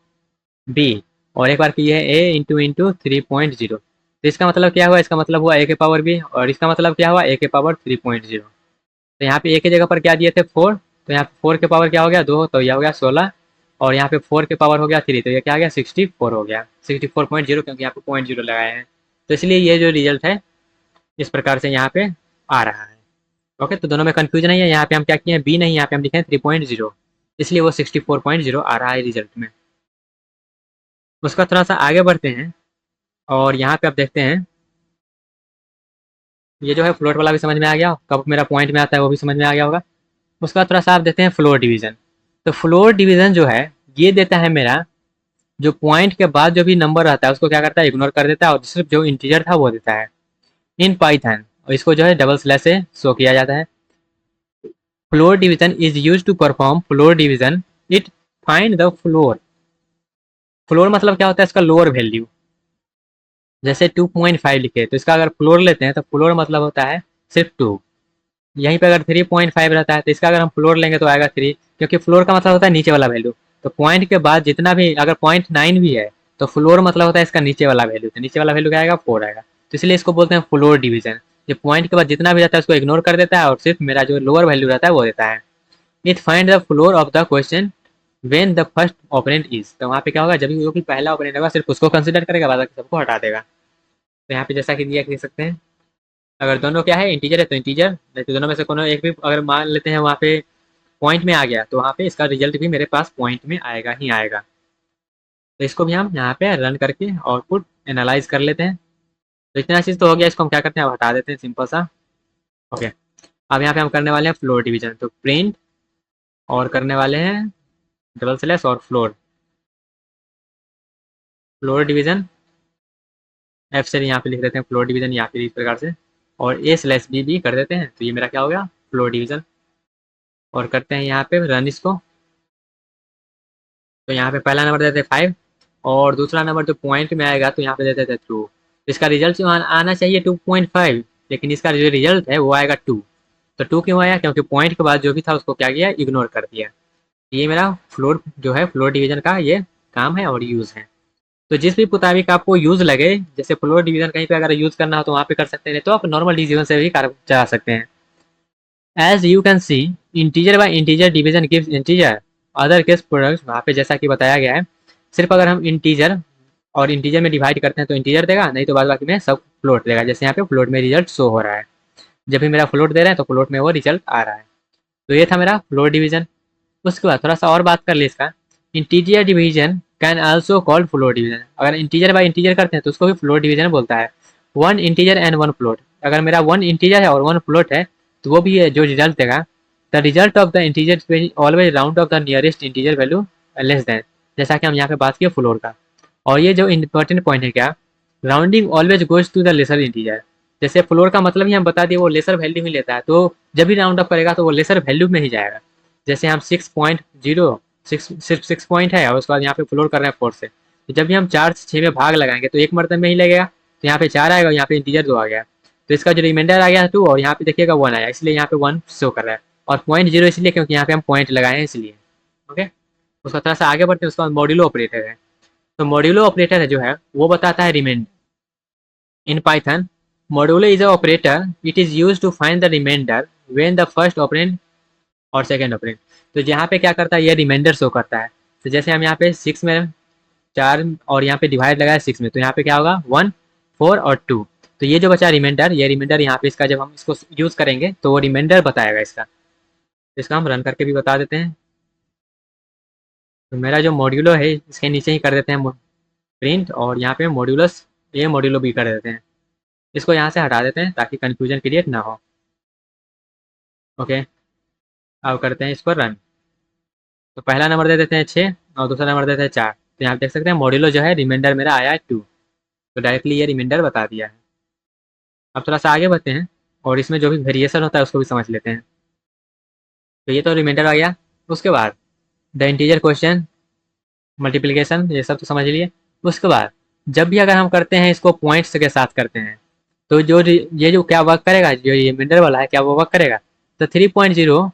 बी, और एक बार किए हैं ए इंटू 3.0। तो इसका मतलब क्या हुआ, इसका मतलब हुआ ए के पावर बी, और इसका मतलब क्या हुआ ए के पावर 3.0। तो यहाँ पे ए की जगह पर क्या दिए थे 4, तो यहाँ पे 4 के पावर क्या हो गया 2, तो यह हो गया 16, और यहाँ पे 4 के पावर हो गया 3, तो ये क्या आ गया 64 हो गया, 64.0, क्योंकि यहाँ पे 0.0 लगाए हैं। तो इसलिए ये जो रिजल्ट है इस प्रकार से यहाँ पे आ रहा है। ओके। तो दोनों में कन्फ्यूजन नहीं है, यहाँ पे हम क्या किए हैं बी नहीं, यहाँ पे हम लिखे हैं 3.0, इसलिए वो 64.0 आ रहा है रिजल्ट में। उसका थोड़ा सा आगे बढ़ते हैं, और यहाँ पे आप देखते हैं ये जो है फ्लोट वाला भी समझ में आ गया, कब मेरा पॉइंट में आता है वो भी समझ में आ गया होगा। उसका थोड़ा सा आप देते हैं फ्लोर डिवीजन। तो फ्लोर डिवीजन जो है ये देता है मेरा जो पॉइंट के बाद जो भी नंबर रहता है उसको क्या करता है, इग्नोर कर देता है और सिर्फ जो इंटीजर था वो देता है इन पाइथन। और इसको जो है डबल स्लैश से शो किया जाता है। Floor division is use to perform floor division. It find the floor. Floor मतलब क्या होता है, इसका लोअर वैल्यू। जैसे 2.5 लिखे तो इसका अगर फ्लोर लेते हैं तो फ्लोर मतलब होता है सिर्फ 2। यहीं पे अगर 3.5 रहता है तो इसका अगर हम फ्लोर लेंगे तो आएगा 3, क्योंकि फ्लोर का मतलब होता है नीचे वाला वैल्यू। तो पॉइंट के बाद जितना भी अगर 0.9 भी है तो फ्लोर मतलब होता है इसका नीचे वाला वैल्यू। तो नीचे वाला वैल्यू क्या आएगा, 4 आएगा। तो इसलिए इसको बोलते हैं फ्लोर डिवीजन। जो पॉइंट के बाद जितना भी रहता है उसको इग्नोर कर देता है और सिर्फ मेरा जो लोअर वैल्यू रहता है वो देता है। It find the floor of the question when the first opponent is. तो वहाँ पे क्या होगा, जब भी जो भी पहला ओपोनेंट होगा सिर्फ उसको कंसिडर करेगा, बाद सबको हटा देगा। तो यहाँ पे जैसा कि दिया देख सकते हैं, अगर दोनों क्या है इंटीजर है तो इंटीजर, नहीं तो दोनों में से कोनो एक भी अगर मान लेते हैं वहाँ पे पॉइंट में आ गया तो वहाँ पे इसका रिजल्ट भी मेरे पास पॉइंट में आएगा ही आएगा। तो इसको भी हम यहाँ पे रन करके आउटपुट एनालाइज कर लेते हैं। तो इतना चीज़ तो हो गया, इसको हम क्या करते हैं, अब हटा देते हैं सिंपल सा। ओके, अब यहाँ पे हम करने वाले हैं फ्लोर डिवीजन। तो प्रिंट और करने वाले हैं डबल स्लैश और फ्लोर। फ्लोर डिवीजन एफ से यहाँ पे लिख देते हैं फ्लोर डिवीजन या फिर इस प्रकार से, और ए स्लैश बी भी कर देते हैं। तो ये मेरा क्या हो गया, फ्लोर डिवीजन। और करते हैं यहाँ पे रन इसको। तो यहाँ पे पहला नंबर देते हैं 5 और दूसरा नंबर जो पॉइंट में आएगा तो यहाँ पे देते थे 2। इसका रिजल्ट आना चाहिए 2.5, लेकिन इसका जो रिजल्ट है वो आएगा 2। तो 2 क्यों आया, क्योंकि पॉइंट के बाद जो भी था उसको क्या किया, इग्नोर कर दिया। ये मेरा फ्लोर जो है फ्लोर डिवीजन का ये काम है और यूज़ है। तो जिस भी मुताबिक आपको यूज़ लगे, जैसे फ्लोर डिवीजन कहीं पे अगर यूज़ करना हो तो वहाँ पे कर सकते हैं, तो आप नॉर्मल डिवीजन से भी कर चला सकते हैं। As you can see, integer by integer division gives integer other case products. वहाँ पे जैसा कि बताया गया है, सिर्फ अगर हम इंटीजर और इंटीजर में डिवाइड करते हैं तो इंटीजर देगा, नहीं तो बाद बाकी में सब फ्लोट देगा। जैसे यहाँ पे फ्लोट में रिजल्ट शो हो रहा है, जब भी मेरा फ्लोट दे रहे हैं तो फ्लोट में वो रिजल्ट आ रहा है। तो ये था मेरा फ्लोट डिवीजन। उसके बाद थोड़ा सा और बात कर ले इसका। Integer division can also called float division. अगर इंटीजर बाय इंटीजर करते हैं तो उसको भी फ्लोट डिवीजन बोलता है। One integer and one float, अगर मेरा वन इंटीजर है और वन फ्लोट है तो वो भी है जो रिजल्ट देगा। The result of the integer always round of the nearest integer value less than. जैसा कि हम यहाँ पे बात किए फ्लोर का। और ये जो इंपॉर्टेंट पॉइंट है क्या, rounding always goes to the lesser integer. जैसे फ्लोर का मतलब ही हम बता दिए वो लेसर वैल्यू ही लेता है, तो जब भी राउंड अप करेगा तो वो लेसर वैल्यू में ही जाएगा। जैसे हम 6.0, सिर्फ 6 पॉइंट है और उसके बाद यहाँ पे फ्लोर कर रहे हैं 4 से, तो जब भी हम 4 से 6 में भाग लगाएंगे तो एक मरतब में ही लगेगा। तो यहाँ पे 4 आएगा और यहाँ पे इंटीजर 2 आ गया, तो इसका जो रिमाइंडर आ गया है 2 और यहाँ पे देखिएगा 1 आया, इसलिए यहाँ पे 1 शो कर रहा है। और 0.0 इसलिए क्योंकि यहाँ पे हम पॉइंट लगाए हैं इसलिए। ओके, उसका थोड़ा सा आगे बढ़ते हैं। उसका मॉड्यूलो ऑपरेटर है। तो मॉड्यूलो ऑपरेटर है जो है वो बताता है reminder. In Python, modulo is an operator. It is used to find the remainder when the first operand और सेकेंड operand। तो यहाँ पे क्या करता है, ये रिमाइंडर शो करता है। तो जैसे हम यहाँ पे 6 में 4 और यहाँ पे डिवाइड लगाया 6 में, तो यहाँ पे क्या होगा 1, 4 और 2। तो ये जो बचा रिमाइंडर, ये रिमाइंडर यहाँ पे इसका जब हम इसको यूज़ करेंगे तो वो रिमाइंडर बताएगा इसका। इसका हम रन करके भी बता देते हैं। तो मेरा जो मॉड्यूलो है इसके नीचे ही कर देते हैं प्रिंट, और यहाँ पे मॉड्यूलस ये मॉड्यूलो भी कर देते हैं। इसको यहाँ से हटा देते हैं ताकि कन्फ्यूजन क्रिएट ना हो। ओके, अब करते हैं इसको रन। तो पहला नंबर दे देते हैं 6 और दूसरा नंबर देते हैं 4। तो यहाँ देख सकते हैं मॉड्यूलो जो है रिमाइंडर मेरा आया है 2। तो डायरेक्टली ये रिमाइंडर बता दिया है। अब थोड़ा सा आगे बढ़ते हैं और इसमें जो भी वेरिएशन होता है उसको भी समझ लेते हैं। तो ये तो रिमाइंडर आ गया। उसके बाद द इंटीजर क्वेश्चन, मल्टीप्लिकेशन, ये सब तो समझ लिए। उसके बाद जब भी अगर हम करते हैं इसको पॉइंट्स के साथ करते हैं तो जो ये जो क्या वर्क करेगा, जो ये रिमाइंडर वाला है क्या वो वर्क करेगा। तो 3.0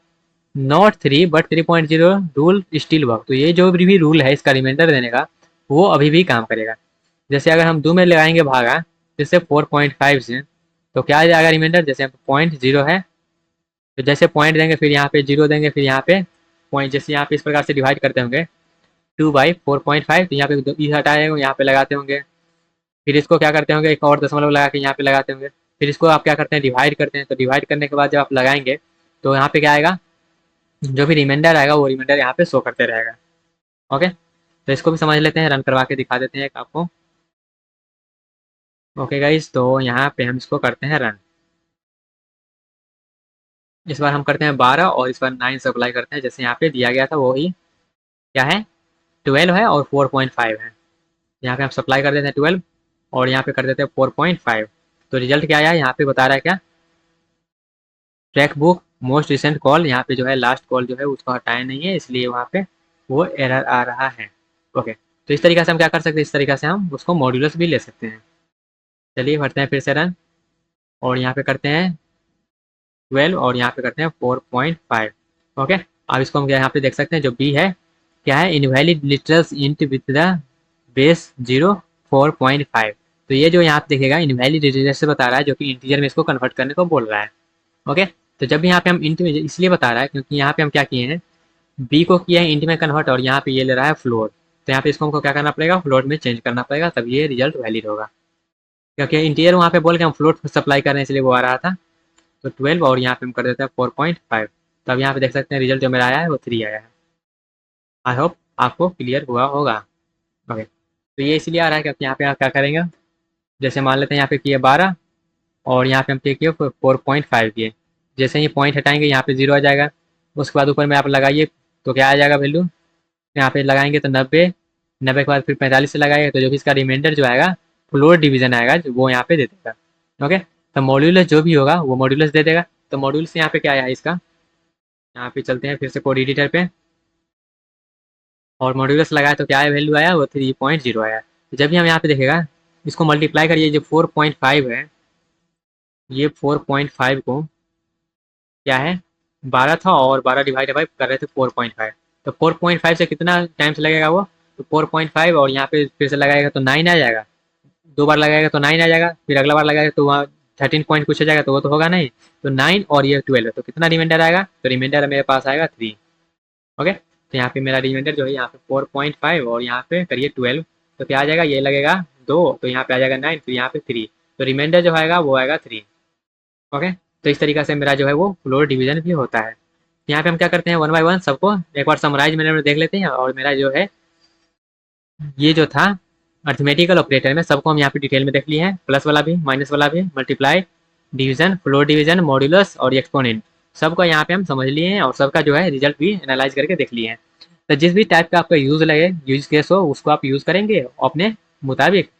not 3 but 3.0 rule still work. तो ये जो भी रूल है इसका रिमाइंडर देने का वो अभी भी काम करेगा। जैसे अगर हम 2 में लगाएंगे भागा जैसे 4.5 से, तो क्या आ जाएगा रिमाइंडर, जैसे 0.0 है तो जैसे पॉइंट देंगे फिर यहाँ पे 0 देंगे फिर यहाँ पे पॉइंट, जैसे यहाँ पे इस प्रकार से डिवाइड करते होंगे 2/4.5, तो यहाँ पे ई हटाएंगे यहाँ पे लगाते होंगे। फिर इसको क्या करते होंगे, एक और दशमलव लगा के यहाँ पे लगाते होंगे। फिर इसको आप क्या करते हैं, डिवाइड करते हैं। तो डिवाइड करने के बाद जब आप लगाएंगे तो यहाँ पे क्या आएगा, जो भी रिमाइंडर आएगा वो रिमाइंडर यहाँ पे शो करते रहेगा। ओके, तो इसको भी समझ लेते हैं, रन करवा के दिखा देते हैं एक आपको। ओके गाइज, तो यहाँ पे हम इसको करते हैं रन। इस बार हम करते हैं 12 और इस बार 9 सप्लाई करते हैं, जैसे यहाँ पे दिया गया था वही क्या है 12 है और 4.5 है। यहाँ पे हम सप्लाई कर देते हैं 12 और यहाँ पे कर देते हैं 4.5। तो रिजल्ट क्या आया यहाँ पे बता रहा है क्या, track book most recent call, यहाँ पे जो है लास्ट कॉल जो है उसको हटाया नहीं है, इसलिए वहाँ पे वो एरर आ रहा है। ओके, तो इस तरीके से हम क्या कर सकते हैं, इस तरीके से हम उसको मॉड्यूलस भी ले सकते हैं। चलिए भरते हैं फिर से रन और यहाँ पे करते हैं 12 और यहाँ पे करते हैं 4.5। ओके, अब इसको हम यहाँ पे देख सकते हैं जो बी है क्या है, invalid literals int with the base 4.5। तो ये जो यहाँ पे देखेगा इनवैलिड लिटरल से बता रहा है, जो कि इंटीजर में इसको कन्वर्ट करने को बोल रहा है। ओके, तो जब भी यहाँ पे हम इंट में इसलिए बता रहा है क्योंकि यहाँ पे हम क्या किए हैं, बी को किया है इंट में कन्वर्ट और यहाँ पे ये ले रहा है फ्लोट। तो यहाँ पे इसको हमको क्या करना पड़ेगा, फ्लोट में चेंज करना पड़ेगा, तब ये रिजल्ट वैलिड होगा। क्योंकि इंटीजर वहाँ पे बोल के हम फ्लोट सप्लाई कर रहे हैं इसलिए वो आ रहा था। तो 12 और यहाँ पे हम कर देते हैं 4.5। तो अब यहाँ पे देख सकते हैं रिजल्ट जो मेरा आया है वो 3 आया है। आई होप आपको क्लियर हुआ होगा। ओके, तो ये इसलिए आ रहा है क्योंकि यहाँ पे आप क्या करेंगे, जैसे मान लेते हैं यहाँ पे किए 12 और यहाँ पे हम किए 4.5 किए, जैसे ही पॉइंट हटाएंगे यहाँ पे 0 आ जाएगा। उसके बाद ऊपर में आप लगाइए तो क्या आ जाएगा वैल्यू, यहाँ पे लगाएंगे तो 90, 90 के बाद फिर 45 से लगाएगा तो जो भी इसका रिमाइंडर जो आएगा फ्लोर डिवीजन आएगा वो यहाँ पे दे देगा। ओके, तो मॉड्यूलस जो भी होगा वो मॉड्यूलस दे देगा। तो मॉड्यूलस यहाँ पे क्या आया है इसका, यहाँ पे चलते हैं फिर से कोड एडिटर पे और मॉड्यूलस लगाया तो क्या है वैल्यू आया, वो 3.0 आया। तो जब भी हम यहाँ पे देखेगा इसको मल्टीप्लाई करिए, जो 4.5 है ये 4.5 को क्या है 12 था और 12 डिवाइड बाई कर रहे थे 4.5। तो 4.5 से कितना टाइम्स लगेगा वो, तो 4.5 और यहाँ पे फिर से लगाएगा तो 9 आ जाएगा, 2 बार लगाएगा तो 9 आ जाएगा, फिर अगला बार लगाएगा तो वहाँ 13 पॉइंट कुछ आ जाएगा, तो वो तो होगा नहीं। तो 9 और ये 12 तो कितना रिमाइंडर आएगा, तो रिमाइंडर मेरे पास आएगा 3। ओके, तो यहाँ पे मेरा रिमाइंडर जो है यहाँ पे 4.5 और यहाँ पे करिए 12, तो क्या आ जाएगा, ये लगेगा 2 तो यहाँ पे आ जाएगा 9, फिर यहाँ पे 3, तो रिमाइंडर जो आएगा वो आएगा 3। ओके, तो इस तरीके से मेरा जो है वो फ्लोर डिवीजन भी होता है। यहाँ पे हम क्या करते हैं वन बाय वन सबको एक बार समराइज मैंने देख लेते हैं। और मेरा जो है ये जो था अर्थमेटिकल ऑपरेटर में सबको हम यहाँ पे डिटेल में देख लिए हैं, प्लस वाला भी माइनस वाला भी, multiply, division, floor division, modulus और एक्सपोनेंट, सबको यहाँ पे हम समझ लिए हैं और सबका जो है रिजल्ट भी एनालाइज करके देख लिए हैं। तो जिस भी टाइप का आपका यूज लगे, यूज केस हो, उसको आप यूज करेंगे अपने मुताबिक।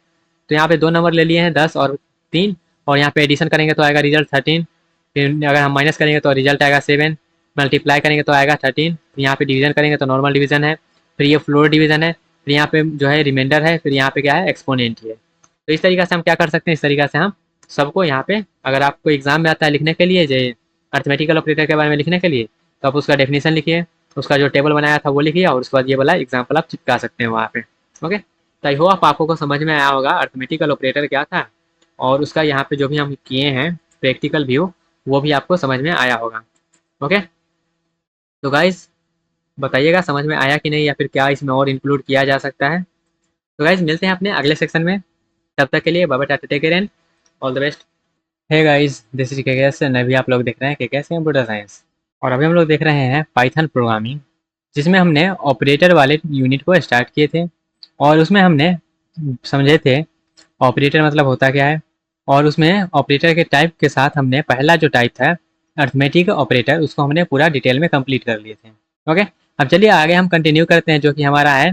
तो यहाँ पे 2 नंबर ले लिए हैं 10 और 3, और यहाँ पे एडिशन करेंगे तो आएगा रिजल्ट 13, फिर अगर हम माइनस करेंगे तो रिजल्ट आएगा 7, मल्टीप्लाई करेंगे तो आएगा 13, यहाँ पे डिवीजन करेंगे तो नॉर्मल डिवीजन है, फिर ये फ्लोर डिवीजन है, फिर यहाँ पे जो है रिमाइंडर है, फिर यहाँ पे क्या है एक्सपोनेंट है। तो इस तरीके से हम क्या कर सकते हैं, इस तरीके से हम सबको यहाँ पे अगर आपको एग्जाम में आता है लिखने के लिए जो अर्थमेटिकल ऑपरेटर के बारे में लिखने के लिए, तो आप उसका डेफिनेशन लिखिए, उसका जो टेबल बनाया था वो लिखिए और उसके बाद ये वाला एग्जाम्पल आप चिपका सकते हैं वहाँ पे। ओके, तो आई होप आपको को समझ में आया होगा अर्थमेटिकल ऑपरेटर क्या था, और उसका यहाँ पे जो भी हम किए हैं प्रैक्टिकल व्यू वो भी आपको समझ में आया होगा। ओके, तो गाइज बताइएगा समझ में आया कि नहीं, या फिर क्या इसमें और इंक्लूड किया जा सकता है। तो गाइज मिलते हैं अपने अगले सेक्शन में, तब तक के लिए bye bye, Tata, take care and all the best. Hey guys, this is KKS and अभी आप लोग देख रहे हैं केकेएस कंप्यूटर साइंस, और अभी हम लोग देख रहे हैं पाइथन प्रोग्रामिंग, जिसमें हमने ऑपरेटर वाले यूनिट को स्टार्ट किए थे और उसमें हमने समझे थे ऑपरेटर मतलब होता क्या है, और उसमें ऑपरेटर के टाइप के साथ हमने पहला जो टाइप था अर्थमेटिक ऑपरेटर उसको हमने पूरा डिटेल में कंप्लीट कर लिए थे। ओके, अब चलिए आगे हम कंटिन्यू करते हैं जो कि हमारा है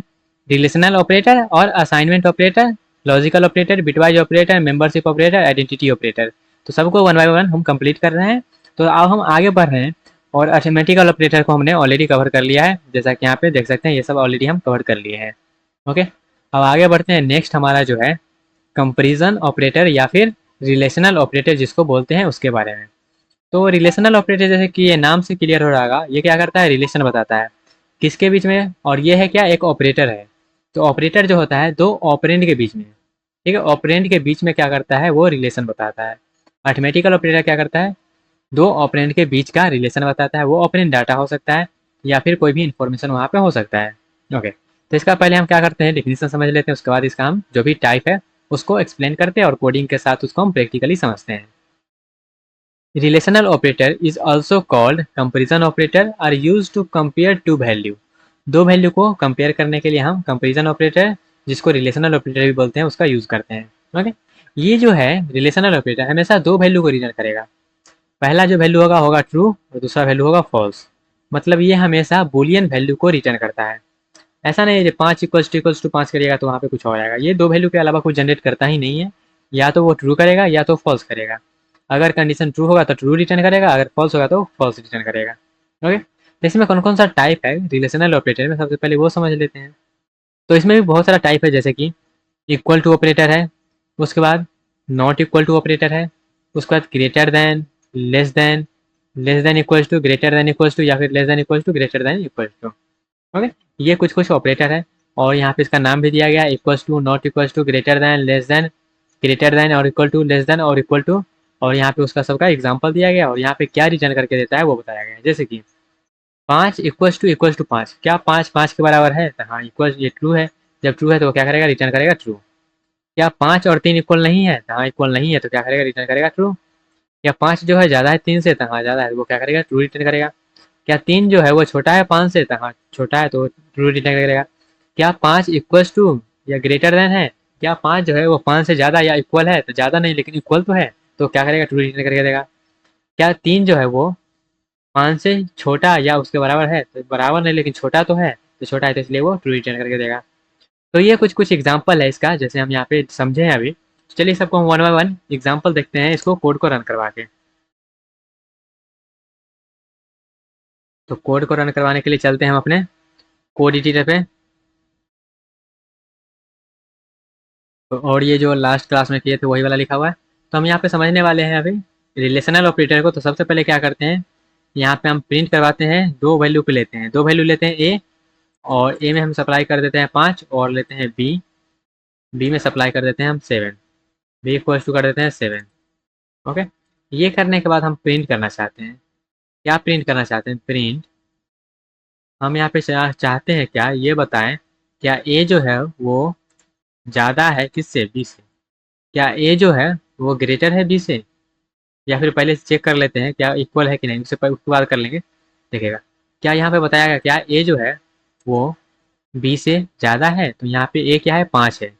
रिलेशनल ऑपरेटर और assignment operator, logical operator, bitwise operator, membership operator, identity operator. तो सबको वन बाय वन हम कंप्लीट कर रहे हैं। तो अब हम आगे बढ़ रहे हैं और अर्थमेटिकल ऑपरेटर को हमने ऑलरेडी कवर कर लिया है, जैसा कि यहाँ पे देख सकते हैं ये सब ऑलरेडी हम कवर कर लिए हैं। ओके, अब आगे बढ़ते हैं, नेक्स्ट हमारा जो है कंपैरिजन ऑपरेटर या फिर रिलेशनल ऑपरेटर जिसको बोलते हैं उसके बारे में। तो रिलेशनल ऑपरेटर जैसे कि ये नाम से क्लियर हो रहा होगा, ये क्या करता है रिलेशन बताता है किसके बीच में, और ये है क्या एक ऑपरेटर है। तो ऑपरेटर जो होता है 2 ऑपरेंड के बीच में, ठीक है, ऑपरेंड के बीच में क्या करता है वो रिलेशन बताता है। अर्थमेटिकल ऑपरेटर क्या करता है 2 ऑपरेंड के बीच का रिलेशन बताता है, वो ऑपरेंड डाटा हो सकता है या फिर कोई भी इंफॉर्मेशन वहाँ पे हो सकता है। ओके, तो इसका पहले हम क्या करते हैं डिफिनीशन समझ लेते हैं, उसके बाद इसका हम जो भी टाइप है उसको एक्सप्लेन करते हैं और कोडिंग के साथ उसको हम प्रैक्टिकली समझते हैं। Relational operator is also called comparison operator, are use to compare two value. 2 value को कंपेयर करने के लिए हम कंपेरिजन ऑपरेटर, जिसको रिलेशनल ऑपरेटर भी बोलते हैं, उसका यूज करते हैं। ओके, ये जो है रिलेशनल ऑपरेटर हमेशा 2 वैल्यू को रिटर्न करेगा। पहला जो वैल्यू होगा होगा ट्रू और दूसरा वैल्यू होगा फॉल्स। मतलब ये हमेशा बूलियन वैल्यू को रिटर्न करता है। ऐसा नहीं है जब 5 इक्वल्स टू 5 करिएगा तो वहाँ पे कुछ हो जाएगा, ये दो वैल्यू के अलावा कुछ जनरेट करता ही नहीं है। या तो वो ट्रू करेगा या तो फॉल्स करेगा। अगर कंडीशन ट्रू होगा तो ट्रू रिटर्न करेगा, अगर फॉल्स होगा तो फॉल्स रिटर्न करेगा। ओके, तो इसमें कौन कौन सा टाइप है रिलेशनल ऑपरेटर में, सबसे पहले वो समझ लेते हैं। तो इसमें भी बहुत सारा टाइप है, जैसे कि इक्वल टू ऑपरेटर है, उसके बाद नॉट इक्वल टू ऑपरेटर है, उसके बाद greater than, less than equals to, greater than equals to, या फिर less than equals to, greater than equals to. Okay, ये कुछ कुछ ऑपरेटर है। और यहाँ पे इसका नाम भी दिया गया है, equals to, not equals to, greater than, less than, greater than और इक्वल टू, लेस देन और इक्वल टू। और यहाँ पे उसका सबका एग्जाम्पल दिया गया और यहाँ पे क्या रिटर्न करके देता है वो बताया गया है। जैसे कि 5 इक्वल्स टू 5, क्या 5 5 के बराबर है? तो हाँ इक्वल, ये ट्रू है। जब ट्रू है तो वो क्या करेगा? रिटर्न करेगा ट्रू। क्या 5 और 3 इक्वल नहीं है? तो हाँ इक्वल नहीं है, तो क्या करेगा? रिटर्न करेगा ट्रू। क्या 5 जो है ज़्यादा है 3 से? तो हाँ ज़्यादा है, वो क्या करेगा? ट्रू रिटर्न करेगा। क्या 3 जो है वो छोटा है 5 से? तो हाँ छोटा है, तो ट्रू रिटर्न करेगा। क्या 5 इक्वल्स टू या ग्रेटर देन है? क्या 5 जो है वो 5 से ज़्यादा या इक्वल है? तो ज़्यादा नहीं लेकिन इक्वल तो है, तो क्या करेगा? ट्रू रिटर्न करके देगा। क्या 3 जो है वो 5 से छोटा या उसके बराबर है? तो बराबर नहीं लेकिन छोटा तो है, तो छोटा है तो इसलिए वो ट्रू रिटर्न करके देगा। तो ये कुछ कुछ एग्जाम्पल है इसका, जैसे हम यहाँ पे समझे हैं अभी। तो चलिए सबको हम वन बाय वन एग्जाम्पल देखते हैं, इसको कोड को रन करवा के। तो कोड को रन करवाने के लिए चलते हैं हम अपने कोड एडिटर पे। तो और ये जो लास्ट क्लास में किए थे वही वाला लिखा हुआ है। तो हम यहाँ पे समझने वाले हैं अभी रिलेशनल ऑपरेटर को। तो सबसे पहले क्या करते हैं, यहाँ पे हम प्रिंट करवाते हैं, दो वैल्यू पे लेते हैं, दो वैल्यू लेते हैं ए, और ए में हम सप्लाई कर देते हैं 5 और लेते हैं बी, बी में सप्लाई कर देते हैं हम 7, बी इक्वल्स टू कर देते हैं 7। ओके, ये करने के बाद हम प्रिंट करना चाहते हैं। क्या प्रिंट करना चाहते हैं? प्रिंट, हम यहाँ पे चाहते हैं क्या ये बताएं, क्या ए जो है वो ज़्यादा है किससे? बी से। क्या ए जो है वो ग्रेटर है बी से? या फिर पहले चेक कर लेते हैं क्या इक्वल है कि नहीं, उसके बाद कर लेंगे, देखिएगा। क्या यहाँ पे बताया गया क्या ए जो है वो बी से ज़्यादा है? तो यहाँ पे ए क्या है? 5 है,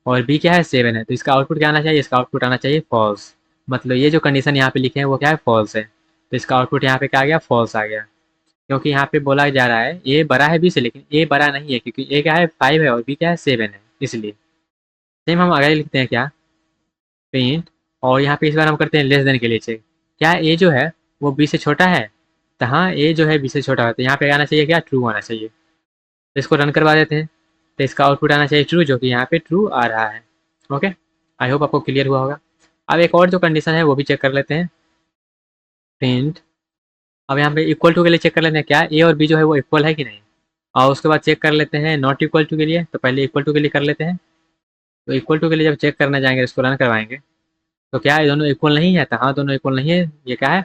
और बी क्या है? 7 है। तो इसका आउटपुट क्या आना चाहिए? इसका आउटपुट आना चाहिए फॉल्स। मतलब ये जो कंडीशन यहाँ पे लिखे हैं वो क्या है? फॉल्स है। तो इसका आउटपुट यहाँ पे क्या आ गया? फॉल्स आ गया। क्योंकि यहाँ पे बोला जा रहा है ए बड़ा है बी से, लेकिन ए बड़ा नहीं है, क्योंकि ए क्या है? 5 है और बी क्या है? 7 है, इसलिए। सेम हम आगे लिखते हैं क्या? प्रिंट, और यहाँ पे इस बार हम करते हैं लेस देन के लिए चेक। क्या ए जो है वो बी से छोटा है? तो हाँ ए जो है बी से छोटा है, तो यहाँ पे आना चाहिए क्या? ट्रू आना चाहिए। तो इसको रन करवा देते हैं, तो इसका आउटपुट आना चाहिए ट्रू, जो कि यहाँ पे ट्रू आ रहा है। ओके, आई होप आपको क्लियर हुआ होगा। अब एक और जो कंडीशन है वो भी चेक कर लेते हैं। प्रिंट, अब यहाँ पे इक्वल टू के लिए चेक कर लेते हैं, क्या ए और बी जो है वो इक्वल है कि नहीं। और उसके बाद चेक कर लेते हैं नॉट इक्वल टू के लिए। तो पहले इक्वल टू के लिए कर लेते हैं। तो इक्वल टू के लिए जब चेक करने जाएंगे, इसको रन करवाएंगे, तो क्या ये दोनों इक्वल नहीं है? तो हाँ दोनों इक्वल नहीं है। ये क्या है?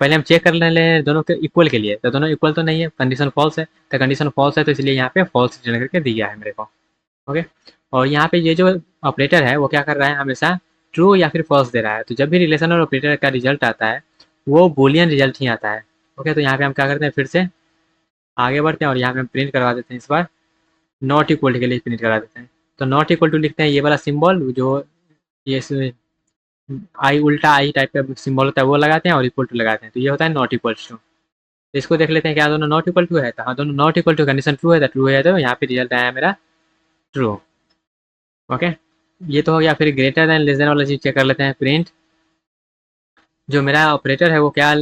पहले हम चेक कर ले दोनों के इक्वल के लिए, तो दोनों इक्वल तो नहीं है, कंडीशन फॉल्स है। तो कंडीशन फॉल्स है तो इसलिए यहाँ पे फॉल्स रिटर्न करके दिया है मेरे को। ओके, और यहाँ पे ये जो ऑपरेटर है वो क्या कर रहा है? हमेशा ट्रू या फिर फॉल्स दे रहा है। तो जब भी रिलेशनल ऑपरेटर का रिजल्ट आता है वो बूलियन रिजल्ट ही आता है। ओके, तो यहाँ पे हम क्या करते हैं, फिर से आगे बढ़ते हैं और यहाँ पे हम प्रिंट करवा देते हैं, इस बार नॉट इक्वल के लिए प्रिंट करा देते हैं। तो नॉट इक्वल टू लिखते हैं, ये वाला सिंबल जो ये आई उल्टा आई टाइप का सिंबल होता है वो लगाते हैं, और इक्वल टू लगाते हैं, तो ये होता है नॉट इक्वल टू। तो इसको देख लेते हैं क्या दोनों नॉट इक्वल टू है? तो हाँ दोनों not equal to, condition true है तो ट्रू है, तो यहाँ पे रिजल्ट आया मेरा ट्रू। ओके, ये तो हो गया। फिर ग्रेटर देन लेस देन वाला चीज चेक कर लेते हैं। प्रिंट, जो मेरा ऑपरेटर है वो क्या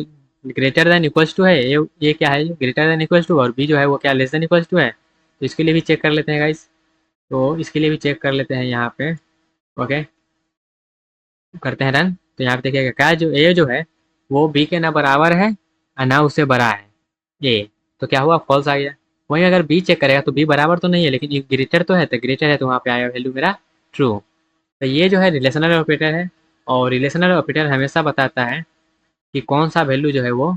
ग्रेटर देन इक्वल्स टू है? ये क्या है? Greater than equals to. और बी जो है वो क्या लेस देन इक्वल्स टू है? तो इसके लिए भी चेक कर लेते हैं गाइस। तो इसके लिए भी चेक कर लेते हैं यहाँ पे। ओके, करते हैं रन। तो यहाँ पे देखिएगा क्या, जो ए जो है वो बी के ना बराबर है और ना उससे बड़ा है ए, तो क्या हुआ? फॉल्स आ गया। वहीं अगर बी चेक करेगा तो बी बराबर तो नहीं है लेकिन ग्रेटर तो है, तो ग्रेटर है, तो वहाँ पे आया वैल्यू मेरा ट्रू। तो ये जो है रिलेशनल ऑपरेटर है, और रिलेशनल ऑपरेटर हमेशा बताता है कि कौन सा वैल्यू जो है वो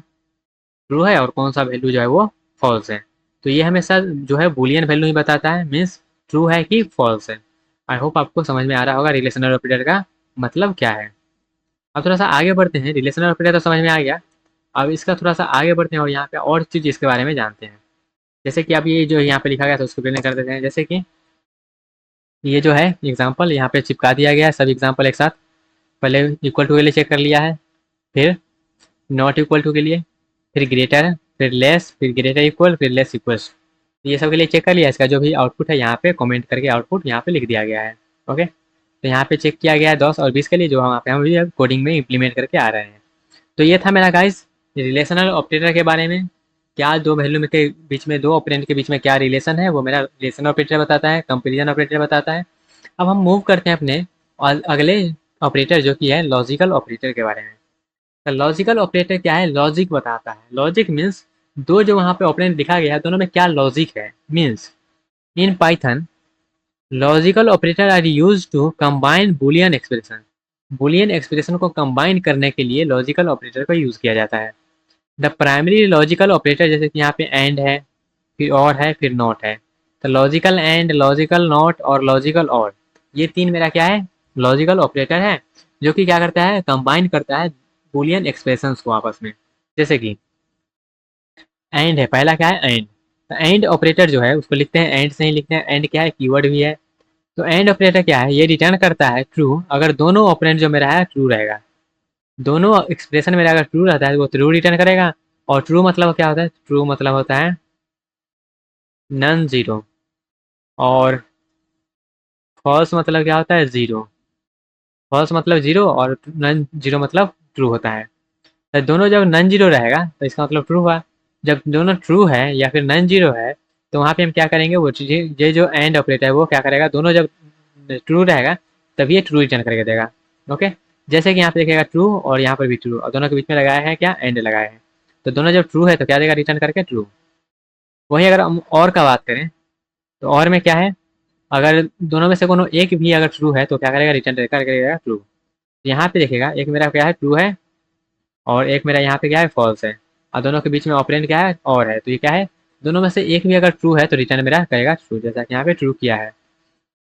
ट्रू है और कौन सा वैल्यू जो है वो फॉल्स है। तो ये हमेशा जो है बूलियन वैल्यू ही बताता है, मीन्स ट्रू है कि फॉल्स है। आई होप आपको समझ में आ रहा होगा रिलेशनल ऑपरेटर का मतलब क्या है। अब थोड़ा सा आगे बढ़ते हैं, रिलेशनल ऑपरेटर तो समझ में आ गया। अब इसका थोड़ा सा आगे बढ़ते हैं और यहाँ पे और चीज़ इसके बारे में जानते हैं। जैसे कि अब ये जो यहाँ पे लिखा गया था उसको प्लेन कर देते हैं। जैसे कि ये जो है एग्जाम्पल यहाँ पे चिपका दिया गया है, सब एग्जाम्पल एक साथ। पहले इक्वल टू के लिए चेक कर लिया है, फिर नॉट इक्वल टू के लिए, फिर ग्रेटर, फिर लेस, फिर ग्रेटर इक्वल, फिर लेस इक्वल। तो ये सब के लिए चेक कर लिया, इसका जो भी आउटपुट है यहाँ पे कमेंट करके आउटपुट यहाँ पे लिख दिया गया है। ओके, तो यहाँ पे चेक किया गया है 10 और 20 के लिए, जो हम यहाँ पे हम कोडिंग में इम्प्लीमेंट करके आ रहे हैं। तो ये था मेरा गाइस रिलेशनल ऑपरेटर के बारे में। क्या दो वैल्यू में के बीच में, दो ऑपरेंड के बीच में क्या रिलेशन है, वो मेरा रिलेशन ऑपरेटर बताता है, कंपेरिजन ऑपरेटर बताता है। अब हम मूव करते हैं अपने अगले ऑपरेटर जो कि है लॉजिकल ऑपरेटर के बारे में। तो लॉजिकल ऑपरेटर क्या है, लॉजिक बताता है। लॉजिक मीन्स दो जो वहाँ पे ऑपरेंड दिखा गया है दोनों में क्या लॉजिक है। Means in Python logical operator are use to combine boolean expression. Boolean expression को कंबाइन करने के लिए लॉजिकल ऑपरेटर का यूज किया जाता है। द प्राइमरी लॉजिकल ऑपरेटर, जैसे कि यहाँ पे एंड है, फिर और है, फिर नॉट है। तो लॉजिकल एंड, लॉजिकल नॉट और लॉजिकल और, ये तीन मेरा क्या है, लॉजिकल ऑपरेटर है, जो कि क्या करता है, कंबाइन करता है बुलियन एक्सप्रेशंस को आपस में। जैसे कि एंड है, पहला क्या है, एंड। तो एंड ऑपरेटर जो है उसको लिखते हैं एंड से ही लिखते हैं। एंड क्या है, कीवर्ड भी है। तो एंड ऑपरेटर क्या है, ये रिटर्न करता है ट्रू अगर दोनों ऑपरेंड जो मेरा है ट्रू रहेगा। दोनों एक्सप्रेशन मेरा अगर ट्रू रहता है तो वो ट्रू रिटर्न करेगा। और ट्रू मतलब क्या होता है, ट्रू मतलब होता है नन जीरो। और फॉल्स मतलब क्या होता है, जीरो। फॉल्स मतलब जीरो और नन जीरो मतलब ट्रू होता है। तो दोनों जब नन जीरो रहेगा तो इसका मतलब ट्रू हुआ। जब दोनों ट्रू है या फिर नन जीरो है तो वहाँ पे हम क्या करेंगे, वो चीज़ ये जो एंड ऑपरेटर है वो क्या करेगा, दोनों जब ट्रू रहेगा तभी ये ट्रू रिटर्न करके देगा। ओके, जैसे कि यहाँ पे देखेगा ट्रू और यहाँ पर भी ट्रू, और दोनों के बीच में लगाया है क्या, एंड लगाया है। तो दोनों जब ट्रू है तो क्या देगा, रिटर्न करके ट्रू। वहीं अगर हम और का बात करें तो और में क्या है, अगर दोनों में से कोनो एक भी अगर ट्रू है तो क्या करेगा, रिटर्न करेगा ट्रू। यहाँ पे देखेगा एक मेरा क्या है, ट्रू है, और एक मेरा यहाँ पे क्या है, फॉल्स है। और दोनों के बीच में ऑपरेंड क्या है, और है। तो ये क्या है, दोनों में से एक भी अगर ट्रू है तो रिटर्न मेरा करेगा ट्रू, जैसा कि यहाँ पे ट्रू किया है।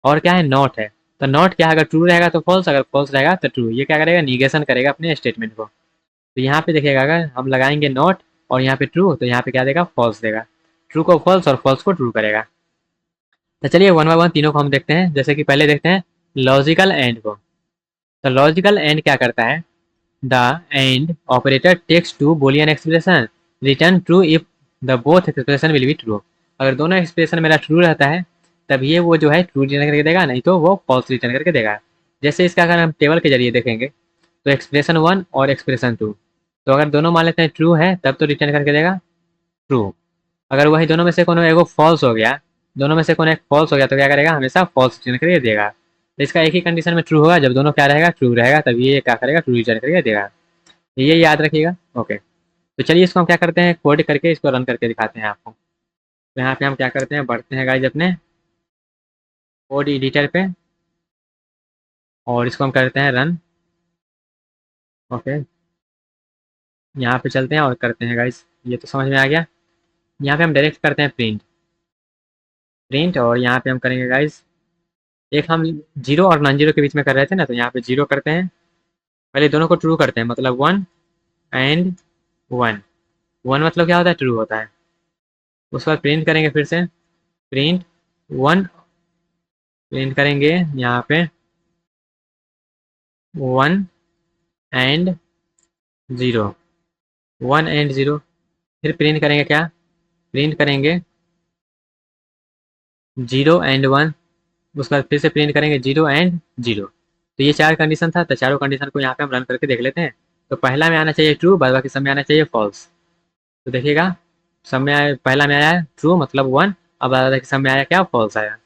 और क्या है, नॉट है। तो नॉट क्या है, अगर ट्रू रहेगा तो फॉल्स, अगर फॉल्स रहेगा तो ट्रू। ये क्या करेगा, निगेशन करेगा अपने स्टेटमेंट को। तो यहाँ पे देखिएगा अगर हम लगाएंगे नॉट और यहाँ पे ट्रू तो यहाँ पे क्या देगा, फॉल्स देगा। ट्रू को फॉल्स और फॉल्स को ट्रू करेगा। तो चलिए वन बाय वन तीनों को हम देखते हैं। जैसे कि पहले देखते हैं लॉजिकल एंड को। तो लॉजिकल एंड क्या करता है, the and operator takes two boolean expression return true if the both expression will be true. अगर दोनों एक्सप्रेशन मेरा ट्रू रहता है तब ये वो जो है ट्रू रिटर्न करके देगा, नहीं तो वो फॉल्स रिटर्न करके देगा। जैसे इसका अगर हम टेबल के जरिए देखेंगे तो एक्सप्रेशन वन और एक्सप्रेशन टू, तो अगर दोनों मान लेते हैं ट्रू है तब तो रिटर्न करके देगा ट्रू। अगर वही दोनों में से कोनो एगो फॉल्स हो गया, दोनों में से कोनो एक फॉल्स हो गया तो क्या करेगा, हमेशा फॉल्स रिटर्न करके देगा। तो इसका एक ही कंडीशन में ट्रू होगा, जब दोनों क्या रहेगा, ट्रू रहेगा, तभी ये क्या करेगा, ट्रू रिटर्न करके देगा। ये याद रखिएगा। ओके, तो चलिए इसको हम क्या करते हैं, कोड करके इसको रन करके दिखाते हैं आपको। तो यहाँ पे हम क्या करते हैं, बढ़ते हैं गाइज अपने कोड एडिटर पे और इसको हम करते हैं रन। ओके, यहाँ पे चलते हैं और करते हैं गाइज, ये तो समझ में आ गया। यहाँ पे हम डायरेक्ट करते हैं प्रिंट। प्रिंट और यहाँ पे हम करेंगे गाइज, एक हम जीरो और नॉन जीरो के बीच में कर रहे थे ना, तो यहाँ पे जीरो करते हैं। पहले दोनों को ट्रू करते हैं, मतलब वन एंड वन। वन मतलब क्या होता है, ट्रू होता है। उसके बाद प्रिंट करेंगे फिर से, प्रिंट वन, प्रिंट करेंगे यहाँ पे one and zero, one and zero. फिर प्रिंट करेंगे क्या, प्रिंट करेंगे जीरो एंड वन। उसके बाद फिर से प्रिंट करेंगे जीरो एंड जीरो। तो ये चार कंडीशन था, तो चारों कंडीशन को यहाँ पे हम रन करके देख लेते हैं। तो पहला में आना चाहिए ट्रू, बाद बाकी सब में आना चाहिए फॉल्स। तो देखिएगा सब में आया, पहला में आया ट्रू मतलब वन, अब बाकी सब में आया क्या, फॉल्स आया।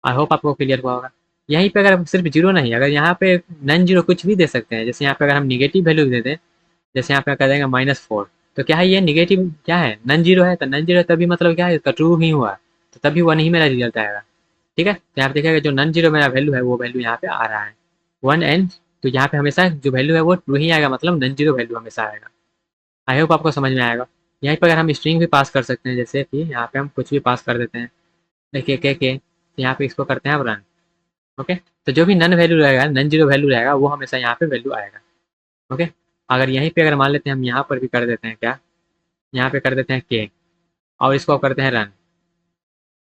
आई होप आपको क्लियर हुआ होगा। यहीं पे अगर सिर्फ जीरो नहीं, अगर यहाँ पे नन जीरो कुछ भी दे सकते हैं, जैसे यहाँ पे अगर हम निगेटिव वैल्यू दे दें, जैसे यहाँ पे कर देंगे -4, तो क्या है, ये निगेटिव क्या है, नन जीरो है। तो नन जीरो तभी मतलब क्या है, इसका ट्रू ही हुआ, तो तभी वन ही मेरा रिजल्ट आएगा। ठीक है, तो यहाँ पे देखिएगा जो नन जीरो मेरा वैल्यू है वो वैल्यू यहाँ पे आ रहा है वन एंड। तो यहाँ पे हमेशा जो वैल्यू है वो ट्रू ही आएगा, मतलब नन जीरो वैल्यू हमेशा आएगा। आई होप आपको समझ में आएगा। यहीं पर अगर हम स्ट्रिंग भी पास कर सकते हैं, जैसे कि यहाँ पे हम कुछ भी पास कर देते हैं, देखिए के तो यहाँ पे इसको करते हैं अब रन। ओके, तो जो भी नन वैल्यू रहेगा, नन जीरो वैल्यू रहेगा, वो हमेशा यहाँ पे वैल्यू आएगा। ओके, अगर यहीं पे अगर मान लेते हैं हम यहाँ पर भी कर देते हैं क्या, यहाँ पे कर देते हैं के और इसको करते हैं रन।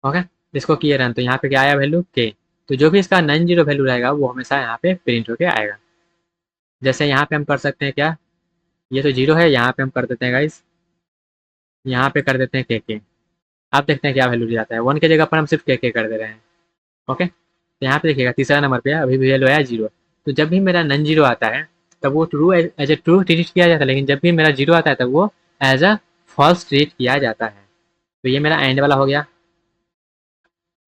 ओके, इसको किए रन तो यहाँ पे क्या आया, वैल्यू के। तो जो भी इसका नन जीरो वैल्यू रहेगा वो हमेशा यहाँ पे प्रिंट होके आएगा। जैसे यहाँ पे हम कर सकते हैं क्या, ये तो जीरो है, यहाँ पे हम कर देते हैं गाइस, यहाँ पे कर देते हैं के। आप देखते हैं क्या वैल्यू जाता है, 1 की जगह पर हम सिर्फ के कर दे रहे हैं। ओके, तो यहाँ पे देखिएगा तीसरा नंबर पे अभी भी वैल्यू आया जीरो। तो जब भी मेरा नन जीरो आता है तब वो true as a true treat किया जाता है, लेकिन जब भी मेरा जीरो आता है तब वो एज अ फॉल्स ट्रीट किया जाता है। तो ये मेरा एंड वाला हो गया।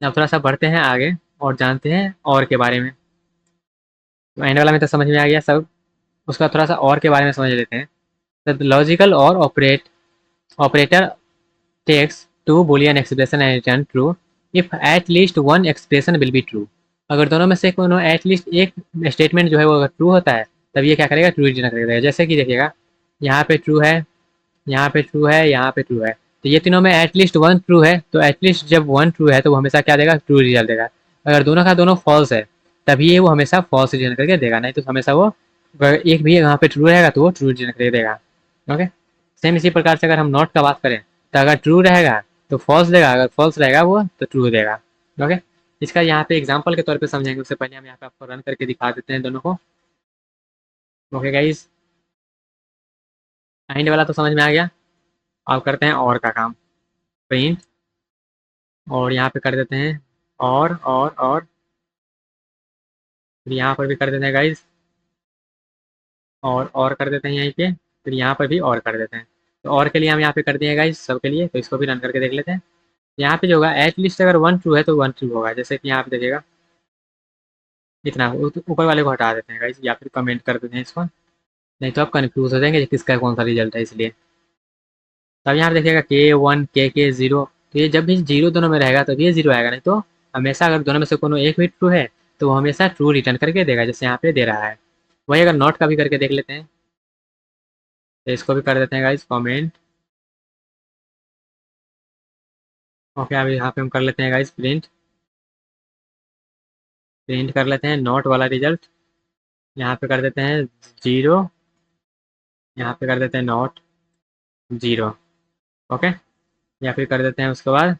अब थोड़ा सा बढ़ते हैं आगे और जानते हैं और के बारे में। तो एंड वाला में तो समझ में आ गया सब, उसका थोड़ा सा और के बारे में समझ लेते हैं। The logical or operator takes two boolean expression and return true if at least one expression will be true. अगर दोनों में से कोनो एटलीस्ट एक स्टेटमेंट जो है वो अगर ट्रू होता है तब ये क्या करेगा, ट्रू रिटर्न करेगा। जैसे कि देखिएगा यहाँ पे ट्रू है, यहाँ पे ट्रू है, यहाँ पे ट्रू है, तो ये तीनों में एटलीस्ट वन ट्रू है, तो एटलीस्ट जब वन ट्रू है तो वो हमेशा क्या देगा, ट्रू रिजल्ट देगा। अगर दोनों का दोनों फॉल्स है तभी ये वो हमेशा फॉल्स रिटर्न करके देगा, नहीं तो हमेशा वो अगर एक भी यहाँ पे ट्रू रहेगा तो वो ट्रू रिटर्न करके देगा। ओके, सेम इसी प्रकार से अगर हम नॉट का बात करें तो अगर ट्रू रहेगा तो फॉल्स देगा, अगर फॉल्स रहेगा वो तो ट्रू देगा। ओके, इसका यहाँ पे एग्जांपल के तौर पे समझेंगे, उससे पहले हम यहाँ पे आपको रन करके दिखा देते हैं दोनों को। ओके गाइस, एंड वाला तो समझ में आ गया। अब करते हैं और का काम, प्रिंट, और यहाँ पे कर देते हैं और फिर यहाँ पर भी कर देते हैं गाइस, और कर देते हैं यहीं पे, फिर यहाँ पर भी और कर देते हैं। तो और के लिए हम यहाँ पे कर दिए गाइस सबके लिए, तो इसको भी रन करके देख लेते हैं। यहाँ पे जो होगा एटलीस्ट अगर वन ट्रू है तो वन ट्रू होगा, जैसे कि यहाँ पे देखिएगा इतना ऊपर वाले को हटा देते हैं गाइस, या फिर कमेंट कर देते हैं इसको, नहीं तो आप कन्फ्यूज हो जाएंगे कि किसका कौन सा रिजल्ट है, इसलिए। तब यहाँ पे देखिएगा के 1 के 0, तो ये जब भी जीरो दोनों में रहेगा तो ये जीरो आएगा, नहीं तो हमेशा अगर दोनों में से कोनो एक भी ट्रू है तो वो हमेशा ट्रू रिटर्न करके देगा, जैसे यहाँ पे दे रहा है। वही अगर नॉट का भी करके देख लेते हैं, तो इसको भी कर देते हैं गाइस कमेंट। ओके, अभी यहाँ पे हम कर लेते हैं गाइस प्रिंट, प्रिंट कर लेते हैं नॉट वाला रिजल्ट, यहाँ पे कर देते हैं जीरो, यहाँ पे कर देते हैं नॉट जीरो। ओके, या फिर कर देते हैं उसके बाद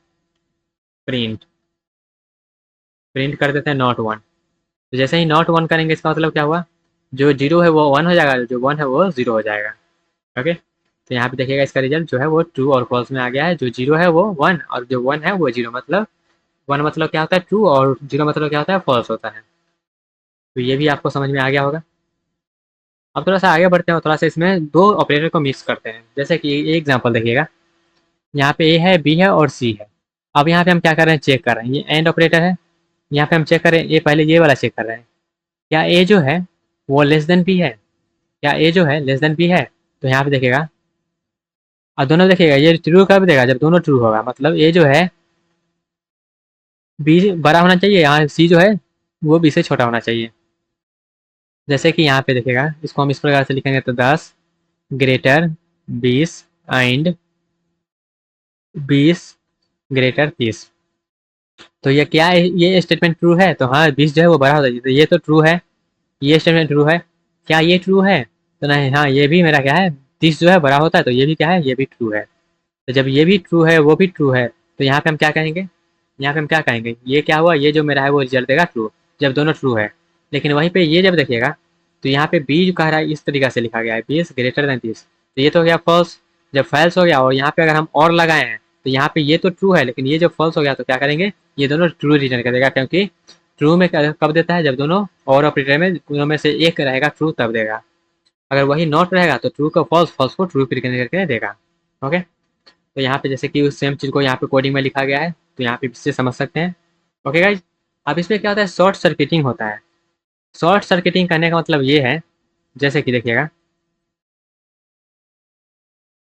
प्रिंट, प्रिंट कर देते हैं नॉट वन। तो जैसे ही नॉट वन करेंगे इसका मतलब क्या हुआ, जो जीरो है वो वन हो जाएगा, जो वन है वो जीरो हो जाएगा। ओके, तो यहाँ पे देखिएगा इसका रिजल्ट जो है वो ट्रू और फॉल्स में आ गया है, जो जीरो है वो वन और जो वन है वो जीरो, मतलब वन मतलब क्या होता है ट्रू और जीरो मतलब क्या होता है फॉल्स होता है। तो ये भी आपको समझ में आ गया होगा। अब थोड़ा सा आगे बढ़ते हैं और थोड़ा सा इसमें दो ऑपरेटर को मिक्स करते हैं। जैसे कि एक एग्जाम्पल देखिएगा, यहाँ पे ए है, बी है और सी है। अब यहाँ पे हम क्या कर रहे हैं, चेक कर रहे हैं, ये एंड ऑपरेटर है। यहाँ पे हम चेक करें, ये पहले ये वाला चेक कर रहे हैं, क्या ए जो है वो लेस देन बी है, क्या ए जो है लेस देन बी है। तो यहाँ पे देखिएगा और दोनों देखिएगा ये ट्रू कब देगा, जब दोनों ट्रू होगा, मतलब ए जो है बी बड़ा होना चाहिए, यहाँ सी जो है वो बी से छोटा होना चाहिए। जैसे कि यहाँ पे देखिएगा इसको हम इस प्रकार से लिखेंगे, तो 10 ग्रेटर 20 एंड 20 ग्रेटर 30। तो ये क्या है, ये स्टेटमेंट ट्रू है, तो हाँ 20 जो है वो बड़ा हो जाएगी, तो ये तो ट्रू है, ये स्टेटमेंट ट्रू है। क्या ये ट्रू है, तो नहीं, हाँ ये भी मेरा क्या है 30 जो है बड़ा होता है, तो ये भी क्या है, ये भी ट्रू है। तो जब ये भी ट्रू है वो भी ट्रू है, तो यहाँ पे हम क्या कहेंगे, यहाँ पे हम क्या कहेंगे, ये क्या हुआ, ये जो मेरा है वो रिजल्ट देगा ट्रू, जब दोनों ट्रू है। लेकिन वहीं पे ये जब देखिएगा तो यहाँ पे बी जो कह रहा है इस तरीका से लिखा गया है 20 ग्रेटर देन 30, तो ये तो हो गया फॉल्स। जब फॉल्स हो गया और यहाँ पे अगर हम और लगाए हैं तो यहाँ पे ये तो ट्रू है, लेकिन ये जब फॉल्स हो गया तो क्या करेंगे, ये दोनों ट्रू रिटर्न करेगा, क्योंकि ट्रू में कब देता है, जब दोनों और ऑपरेटर में दोनों में से एक रहेगा ट्रू तब देगा। अगर वही नॉट रहेगा तो ट्रू का फॉल्स, फॉल्स को ट्रू रिटर्न करके देगा। ओके, तो यहाँ पे जैसे कि उस सेम चीज़ को यहाँ पे कोडिंग में लिखा गया है, तो यहाँ पे इससे समझ सकते हैं। ओके गाइज, अब इसमें क्या होता है, शॉर्ट सर्किटिंग होता है। शॉर्ट सर्किटिंग करने का मतलब ये है, जैसे कि देखिएगा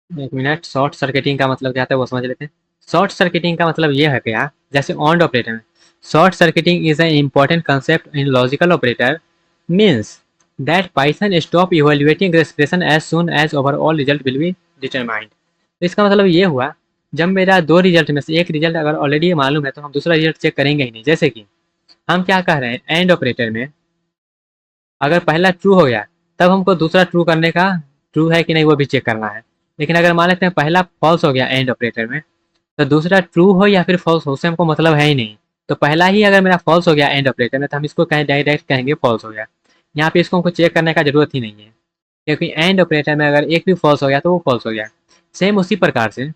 एक मिनट, शॉर्ट सर्किटिंग का मतलब क्या होता है वो समझ लेते हैं। शॉर्ट सर्किटिंग का मतलब ये है क्या, जैसे ऑन ऑपरेटर में short circuiting is an important concept in logical operator, means that Python stop evaluating the expression as soon as overall result will be determined। तो इसका मतलब ये हुआ, जब मेरा दो रिजल्ट में से एक रिजल्ट अगर ऑलरेडी मालूम है तो हम दूसरा रिजल्ट चेक करेंगे ही नहीं। जैसे कि हम क्या कह रहे हैं, एंड ऑपरेटर में अगर पहला ट्रू हो गया तब हमको दूसरा ट्रू करने का, ट्रू है कि नहीं वो भी चेक करना है। लेकिन अगर मान लेते हैं पहला फॉल्स हो गया एंड ऑपरेटर में, तो दूसरा ट्रू हो या फिर फॉल्स हो उससे हमको मतलब है ही नहीं। तो पहला ही अगर मेरा फॉल्स हो गया एंड ऑपरेटर में तो हम इसको कहें डायरेक्ट कहेंगे फॉल्स हो गया। यहाँ पे इसको हमको चेक करने का जरूरत ही नहीं है, क्योंकि एंड ऑपरेटर में अगर एक भी फॉल्स हो गया तो वो फॉल्स हो गया। सेम उसी प्रकार से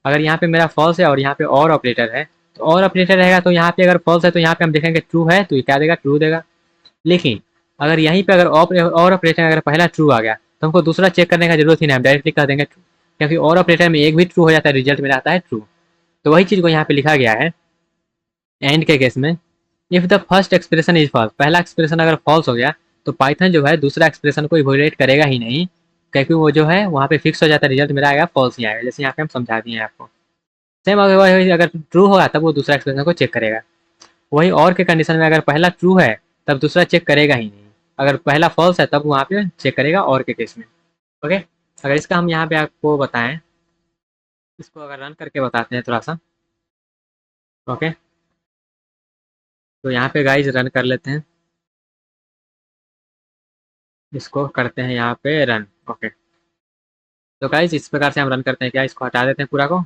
अगर यहाँ पे मेरा फॉल्स है और यहाँ पे और ऑपरेटर है, तो और ऑपरेटर रहेगा तो यहाँ पे अगर फॉल्स है तो यहाँ पे हम देखेंगे ट्रू है तो ये क्या देगा, ट्रू देगा। लेकिन अगर यहीं पे अगर और ऑपरेटर अगर पहला ट्रू आ गया तो हमको दूसरा चेक करने का जरूरत ही नहीं, हम डायरेक्टली कह देंगे ट्रू, क्योंकि और ऑपरेटर में एक भी ट्रू हो जाता है, रिजल्ट में आता है ट्रू। तो वही चीज़ को यहाँ पे लिखा गया है एंड के केस में। If the first expression is false, पहला एक्सप्रेशन अगर फॉल्स हो गया तो पाइथन जो है दूसरा एक्सप्रेशन को इवोलेट करेगा ही नहीं, क्योंकि वो जो है वहाँ पे फिक्स हो जाता है, रिजल्ट मेरा आएगा फॉल्स ही आएगा, जैसे यहाँ पे हम समझा दिए हैं आपको। सेम अगर ट्रू होगा तब वो दूसरा एक्सप्रेशन को चेक करेगा। वही और के कंडीशन में अगर पहला ट्रू है तब दूसरा चेक करेगा ही नहीं, अगर पहला फॉल्स है तब वहाँ पे चेक करेगा और के केस में। ओके, अगर इसका हम यहाँ पे आपको बताएं, इसको अगर रन करके बताते हैं थोड़ा सा। ओके, तो यहाँ पे गाइज रन कर लेते हैं, इसको करते हैं यहाँ पे रन। ओके, तो गाइज इस प्रकार से हम रन करते हैं, क्या इसको हटा देते हैं पूरा को,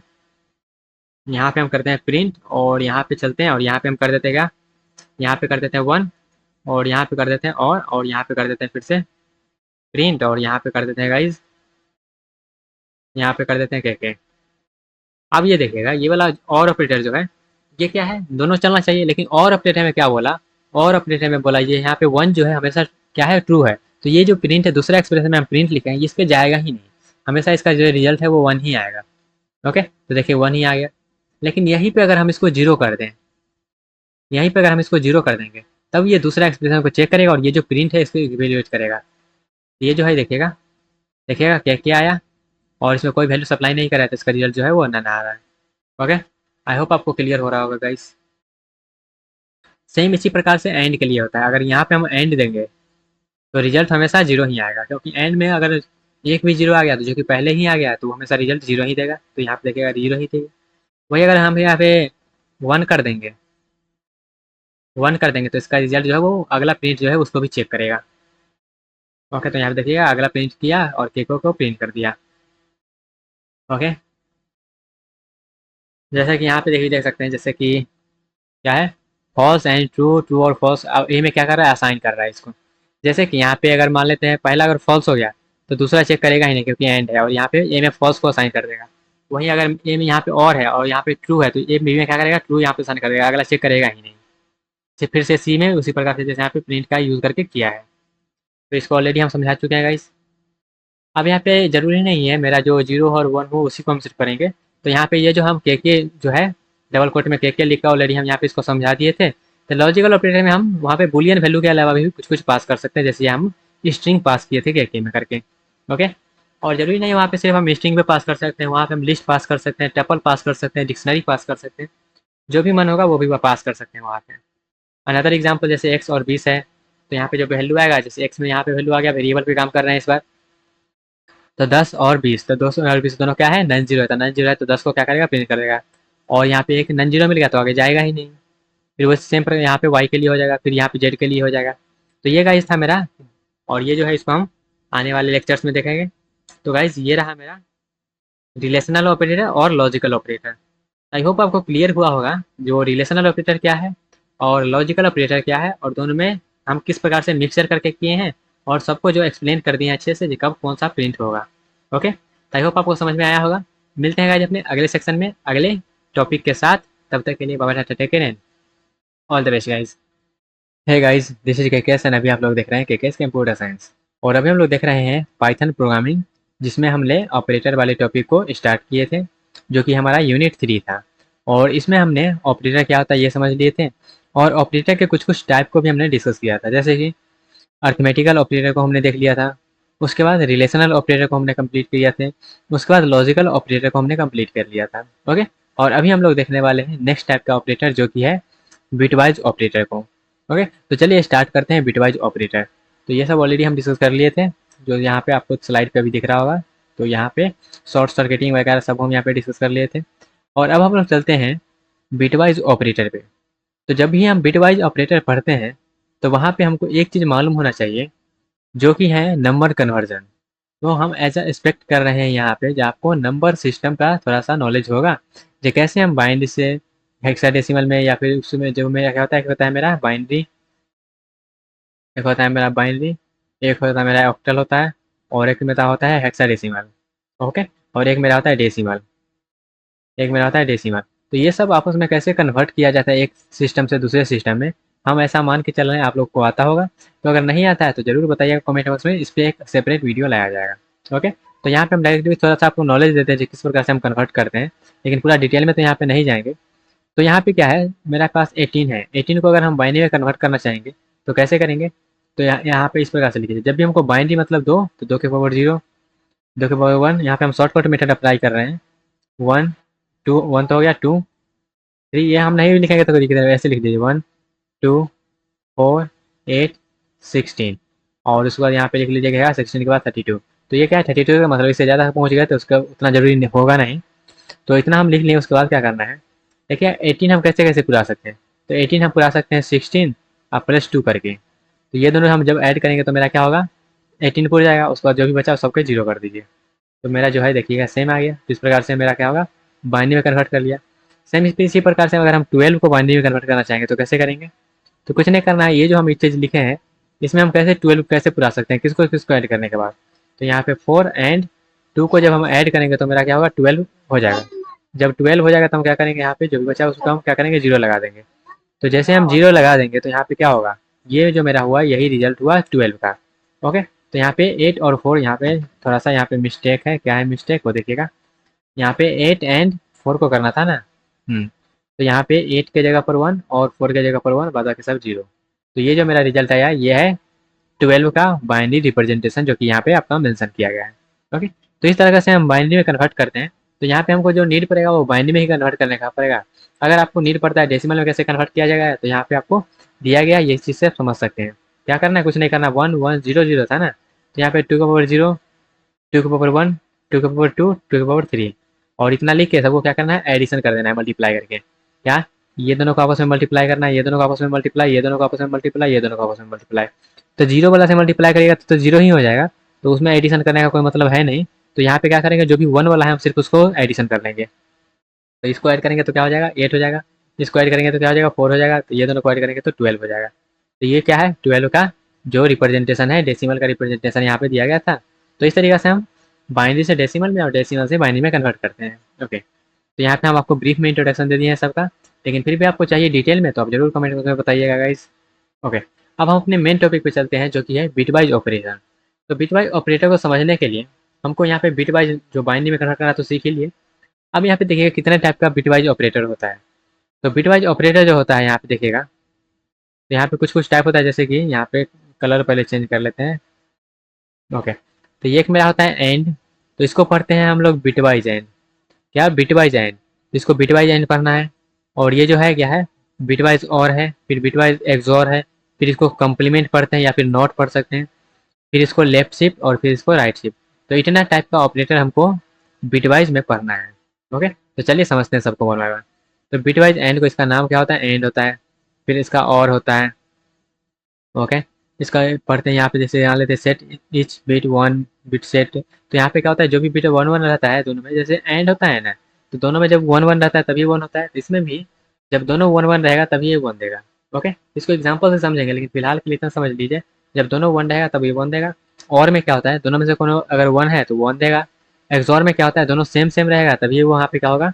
यहाँ पे हम करते हैं प्रिंट और यहाँ पे चलते हैं और यहाँ पे हम कर देते हैं क्या, यहाँ पे कर देते हैं 1 और यहाँ पे कर देते हैं और यहाँ पे कर देते हैं फिर से प्रिंट और यहाँ पे कर देते हैं गाइज, यहाँ पे कर देते हैं के। अब ये देखिएगा ये वाला और ऑपरेटर जो है ये क्या है, दोनों चलना चाहिए, लेकिन और ऑपरेटर में क्या बोला, और ऑपरेटर में बोला ये यहाँ पे 1 जो है हमेशा क्या है, ट्रू है। तो ये जो प्रिंट है दूसरे एक्सप्रेशन में हम प्रिंट लिखेंगे इस पर जाएगा ही नहीं, हमेशा इसका जो रिजल्ट है वो 1 ही आएगा। ओके, तो देखिए 1 ही आ गया। लेकिन यहीं पे अगर हम इसको जीरो कर दें, यहीं पे अगर हम इसको जीरो कर देंगे तब ये दूसरा एक्सप्रेशन को चेक करेगा और ये जो प्रिंट है इसको इवेल्युएट करेगा। ये जो है देखिएगा, देखिएगा क्या क्या आया, और इसमें कोई वैल्यू सप्लाई नहीं करा है तो इसका रिजल्ट जो है वो नन आ रहा है। ओके, आई होप आपको क्लियर हो रहा होगा गाइस। सेम इसी प्रकार से एंड के लिए होता है, अगर यहाँ पे हम एंड देंगे तो रिजल्ट हमेशा जीरो ही आएगा, क्योंकि एंड में अगर एक भी जीरो आ गया तो जो कि पहले ही आ गया तो वो हमेशा रिजल्ट जीरो ही देगा, तो यहाँ पे देखिएगा जीरो ही देगा। वही अगर हम यहाँ पे वन कर देंगे, 1 कर देंगे तो इसका रिजल्ट जो है वो अगला प्रिंट जो है उसको भी चेक करेगा। ओके, तो यहाँ पे देखिएगा अगला प्रिंट किया और केको को प्रिंट कर दिया। ओके, जैसे कि यहाँ पे देखिए देख सकते हैं, जैसे कि क्या है, फॉल्स एंड ट्रू, ट्रू और फॉल्स, अब ए में क्या कर रहा है, असाइन कर रहा है इसको। जैसे कि यहाँ पे अगर मान लेते हैं पहला अगर फॉल्स हो गया तो दूसरा चेक करेगा ही नहीं क्योंकि एंड है, और यहाँ पे ए में फॉल्स को असाइन कर देगा। वहीं अगर ए में यहाँ पे और है और यहाँ पे ट्रू है तो ए बी में क्या करेगा, ट्रू यहाँ पे असाइन कर देगा, अगला चेक करेगा ही नहीं। फिर से सी में उसी प्रकार से जैसे यहाँ पे प्रिंट का यूज़ करके किया है, तो इसको ऑलरेडी हम समझा चुके हैं गाइस। अब यहाँ पे जरूरी नहीं है मेरा जो 0 और 1 हो उसी को हम सिर्फ करेंगे, तो यहाँ पे ये जो हम के जो है डबल कोट में के लिखा ऑलरेडी हम यहाँ पे इसको समझा दिए थे। तो लॉजिकल ऑपरेटर में हम वहाँ पे बुलियन वैल्यू के अलावा भी कुछ कुछ पास कर सकते हैं, जैसे हम स्ट्रिंग पास किए थे के में करके। ओके, और जरूरी नहीं वहाँ पे सिर्फ हम स्ट्रिंग पे पास कर सकते हैं, वहाँ पे हम लिस्ट पास कर सकते हैं, टपल पास कर सकते हैं, डिक्शनरी पास कर सकते हैं, जो भी मन होगा वो भी पास कर सकते हैं वहाँ पे। अनदर एग्जाम्पल जैसे एक्स और 20 है, तो यहाँ पे जो वैल्यू आएगा, जैसे एक्स में यहाँ पे वैल्यू आ गया, वेरिएबल पे काम कर रहे हैं इस बार, तो 10 और 20, तो 200 और 20 दोनों क्या है, नन जीरो है, तो नन जीरो है तो 10 को क्या करेगा, प्रिंट करेगा। और यहाँ पे एक नन जीरो मिल गया तो आगे जाएगा ही नहीं। फिर वो सेम पर यहाँ पे वाई के लिए हो जाएगा, फिर यहाँ पे जेड के लिए हो जाएगा। तो ये गाइस था मेरा, और ये जो है इसको हम आने वाले लेक्चर्स में देखेंगे। तो गाइस ये रहा मेरा रिलेशनल ऑपरेटर और लॉजिकल ऑपरेटर। आई होप आपको क्लियर हुआ होगा जो रिलेशनल ऑपरेटर क्या है और लॉजिकल ऑपरेटर क्या है, और दोनों में हम किस प्रकार से मिक्सचर करके किए हैं, और सबको जो एक्सप्लेन कर दिए हैं अच्छे से कब कौन सा प्रिंट होगा। ओके, आई होप आपको समझ में आया होगा। मिलते हैं गाइज अपने अगले सेक्शन में अगले टॉपिक के साथ, तब तक के लिए bye bye, take care and all the best guys. Hey guys, this is KKS and अभी आप लोग देख रहे हैं केकेएस कंप्यूटर साइंस, और अभी हम लोग देख रहे हैं पाइथन प्रोग्रामिंग, जिसमें हमने ऑपरेटर वाले टॉपिक को स्टार्ट किए थे, जो कि हमारा यूनिट 3 था। और इसमें हमने ऑपरेटर क्या होता है ये समझ लिए थे, और ऑपरेटर के कुछ कुछ टाइप को भी हमने डिस्कस किया था, जैसे कि अर्थमेटिकल ऑपरेटर को हमने देख लिया था, उसके बाद रिलेशनल ऑपरेटर को हमने कंप्लीट किया थे, उसके बाद लॉजिकल ऑपरेटर को हमने कंप्लीट कर लिया था। ओके, और अभी हम लोग देखने वाले हैं नेक्स्ट टाइप का ऑपरेटर, जो कि है बिटवाइज ऑपरेटर को। ओके, तो चलिए स्टार्ट करते हैं बिटवाइज ऑपरेटर। तो ये सब ऑलरेडी हम डिस्कस कर लिए थे, जो यहाँ पे आपको स्लाइड पे भी दिख रहा होगा। तो यहाँ पे शॉर्ट सर्किटिंग वगैरह सब हम यहाँ पे डिस्कस कर लिए थे, और अब हम लोग चलते हैं बिटवाइज ऑपरेटर पे। तो जब भी हम बिटवाइज ऑपरेटर पढ़ते हैं तो वहाँ पे हमको एक चीज़ मालूम होना चाहिए, जो कि है नंबर कन्वर्जन। तो हम ऐसा एक्सपेक्ट कर रहे हैं यहाँ पे जो आपको नंबर सिस्टम का थोड़ा सा नॉलेज होगा, जो कैसे हम बाइनरी से हेक्साडेसिमल में, या फिर उसमें जो मेरा क्या होता है, एक होता है मेरा बाइनरी, एक होता है मेरा बाइनरी, एक होता है मेरा ऑक्टल होता है, और एक मेरा होता है हेक्साडेसिमल। ओके, और एक मेरा होता है डेसिमल, एक मेरा होता है डेसिमल। तो ये सब आपस में कैसे कन्वर्ट किया जाता है एक सिस्टम से दूसरे सिस्टम में, हम ऐसा मान के चल रहे हैं आप लोग को आता होगा। तो अगर नहीं आता है तो ज़रूर बताइएगा कमेंट बॉक्स में, इस पर एक सेपरेट वीडियो लाया जाएगा। ओके, तो यहाँ पे हम डायरेक्टली थोड़ा सा आपको नॉलेज देते हैं कि किस प्रकार से हम कन्वर्ट करते हैं, लेकिन पूरा डिटेल में तो यहाँ पे नहीं जाएंगे। तो यहाँ पे क्या है, मेरा पास 18 है, 18 को अगर हम बाइनरी में कन्वर्ट करना चाहेंगे तो कैसे करेंगे। तो यहाँ पे इस प्रकार से लिखिए, जब भी हमको बाइनरी मतलब दो, तो 2 के पावर 0, 2 के पावर 1, यहाँ पे हम शॉर्टकट मेथड अप्लाई कर रहे हैं। 1 2, 1 तो हो गया, 2 3, ये हम नहीं लिखेंगे तो ऐसे लिख दीजिए 1 2 4 8 16, और उसके बाद यहाँ पे लिख लीजिएगा 16 के बाद 32। तो ये क्या है, 32 का मतलब इससे ज़्यादा पहुँच गया तो उसका उतना जरूरी होगा नहीं, तो इतना हम लिख लें। उसके बाद क्या करना है, देखिए 18 हम कैसे कैसे पुरा सकते हैं। तो 18 हम पुरा सकते हैं 16 और +2 करके। तो ये दोनों हम जब ऐड करेंगे तो मेरा क्या होगा, 18 पुर जाएगा, उसके बाद जो भी बचा सबके 0 कर दीजिए। तो मेरा जो है देखिएगा सेम आ गया। तो इस प्रकार से मेरा क्या होगा, बाइनरी में कन्वर्ट कर लिया। सेम इसी प्रकार से अगर हम 12 को बाइनरी में कन्वर्ट करना चाहेंगे तो कैसे करेंगे। तो कुछ नहीं करना है, ये जो हम एक चीज़ लिखे हैं इसमें हम कैसे 12 कैसे पुरा सकते हैं, किसको किसको ऐड करने के बाद। तो यहाँ पे 4 एंड 2 को जब हम ऐड करेंगे तो मेरा क्या होगा, 12 हो जाएगा। जब 12 हो जाएगा तो हम क्या करेंगे, यहाँ पे जो भी बचा उसको हम क्या करेंगे, 0 लगा देंगे। तो जैसे हम 0 लगा देंगे तो यहाँ पे क्या होगा, ये जो मेरा हुआ यही रिजल्ट हुआ 12 का। ओके, तो यहाँ पे 8 और 4, यहाँ पे थोड़ा सा यहाँ पे मिस्टेक है, क्या है मिस्टेक वो देखिएगा। यहाँ पे 8 एंड 4 को करना था ना। तो यहाँ पे 8 के जगह पर 1 और 4 के जगह पर 1, बाकी सब 0। तो ये जो मेरा रिजल्ट आया ये है 12 का बाइनरी रिप्रेजेंटेशन, जो कि यहाँ पे आपका मेंशन किया गया है। ओके, तो इस तरह से हम बाइनरी में कन्वर्ट करते हैं। तो यहाँ पे हमको जो नीड पड़ेगा वो बाइनरी में ही कन्वर्ट करने का पड़ेगा। अगर आपको नीड पड़ता है डेसिमल में कैसे कन्वर्ट किया जाएगा, तो यहाँ पे आपको दिया गया ये चीज़ से आप समझ सकते हैं। क्या करना है, कुछ नहीं करना, 1 1 0 0 था ना, तो यहाँ पे 2 के पावर 0, 2 के पावर 1, 2 के पावर 2, 2 के पावर 3, और इतना लिख के सबको क्या करना है, एडिशन कर देना है मल्टीप्लाई करके। क्या, ये दोनों को आपस में मल्टीप्लाई करना है, ये दोनों को आपस में मल्टीप्लाई, ये दोनों को आपस में मल्टीप्लाई, ये दोनों को आपस में मल्टीप्लाई। तो 0 वाला से मल्टीप्लाई करिएगा तो 0 ही हो जाएगा, तो उसमें एडिशन करने का कोई मतलब है नहीं। तो यहाँ पे क्या करेंगे, जो भी 1 वाला है हम सिर्फ उसको एडिशन कर लेंगे। तो इसको ऐड करेंगे तो क्या हो जाएगा, 8 हो जाएगा। इसको ऐड करेंगे तो क्या हो जाएगा, 4 हो जाएगा। तो ये दोनों को ऐड करेंगे तो 12 हो जाएगा। तो ये क्या है, 12 का जो रिप्रेजेंटेशन है, डेसिमल का रिप्रेजेंटेशन यहाँ पे दिया गया था। तो इस तरीके से हम बाइनरी से डेसिमल में और डेसिमल से बाइनरी में कन्वर्ट करते हैं। ओके, तो यहाँ पे हम आपको ब्रीफ में इंट्रोडक्शन दे दिए हैं सबका, लेकिन फिर भी आपको चाहिए डिटेल में तो आप जरूर कमेंट में बताइएगा गाइस। ओके, अब हम अपने मेन टॉपिक पे चलते हैं जो कि है बिटवाइज ऑपरेशन। तो बिटवाइज ऑपरेटर को समझने के लिए हमको यहाँ पे बिटवाइज जो बाइनरी में कन्वर्ट करना तो सीख ही लिए। अब यहाँ पे देखिएगा कितने टाइप का बिटवाइज ऑपरेटर होता है। तो बिटवाइज ऑपरेटर जो होता है यहाँ पे देखिएगा, तो यहाँ पे कुछ कुछ टाइप होता है, जैसे कि यहाँ पे कलर पहले चेंज कर लेते हैं। ओके, तो ये एक मेरा होता है एंड, तो इसको पढ़ते हैं हम लोग बिटवाइज एंड। क्या, बिटवाइज एंड, इसको बिटवाइज एंड पढ़ना है। और ये जो है क्या है, बिटवाइज और है, फिर बिटवाइज एक्सॉर है, फिर इसको कंप्लीमेंट पढ़ते हैं या फिर नॉट पढ़ सकते हैं, फिर इसको लेफ्ट शिफ्ट और फिर इसको राइट शिफ्ट। तो इतना टाइप का ऑपरेटर हमको बिटवाइज में पढ़ना है। ओके, तो चलिए समझते हैं सबको वन बाय वन। तो बिटवाइज एंड को इसका नाम क्या होता है, एंड होता है। फिर इसका और होता है। ओके, इसका पढ़ते हैं यहाँ पे, जैसे यहाँ लेते हैं set etch bit 1 bit set. तो यहाँ पे क्या होता है, जो भी बिट 1 1 रहता है दोनों में, जैसे एंड होता है ना, तो दोनों में जब 1 1 रहता है तभी 1 होता है, तो इसमें भी जब दोनों 1 1 रहेगा तभी ये 1 देगा। ओके, इसको एग्जाम्पल से समझेंगे, लेकिन फिलहाल के लिए इतना समझ लीजिए, जब दोनों 1 रहेगा तभी 1 देगा। और में क्या होता है, दोनों में से कोनो अगर 1 है तो 1 देगा। एक्सॉर में क्या होता है, दोनों सेम सेम रहेगा तभी वहाँ पे क्या होगा,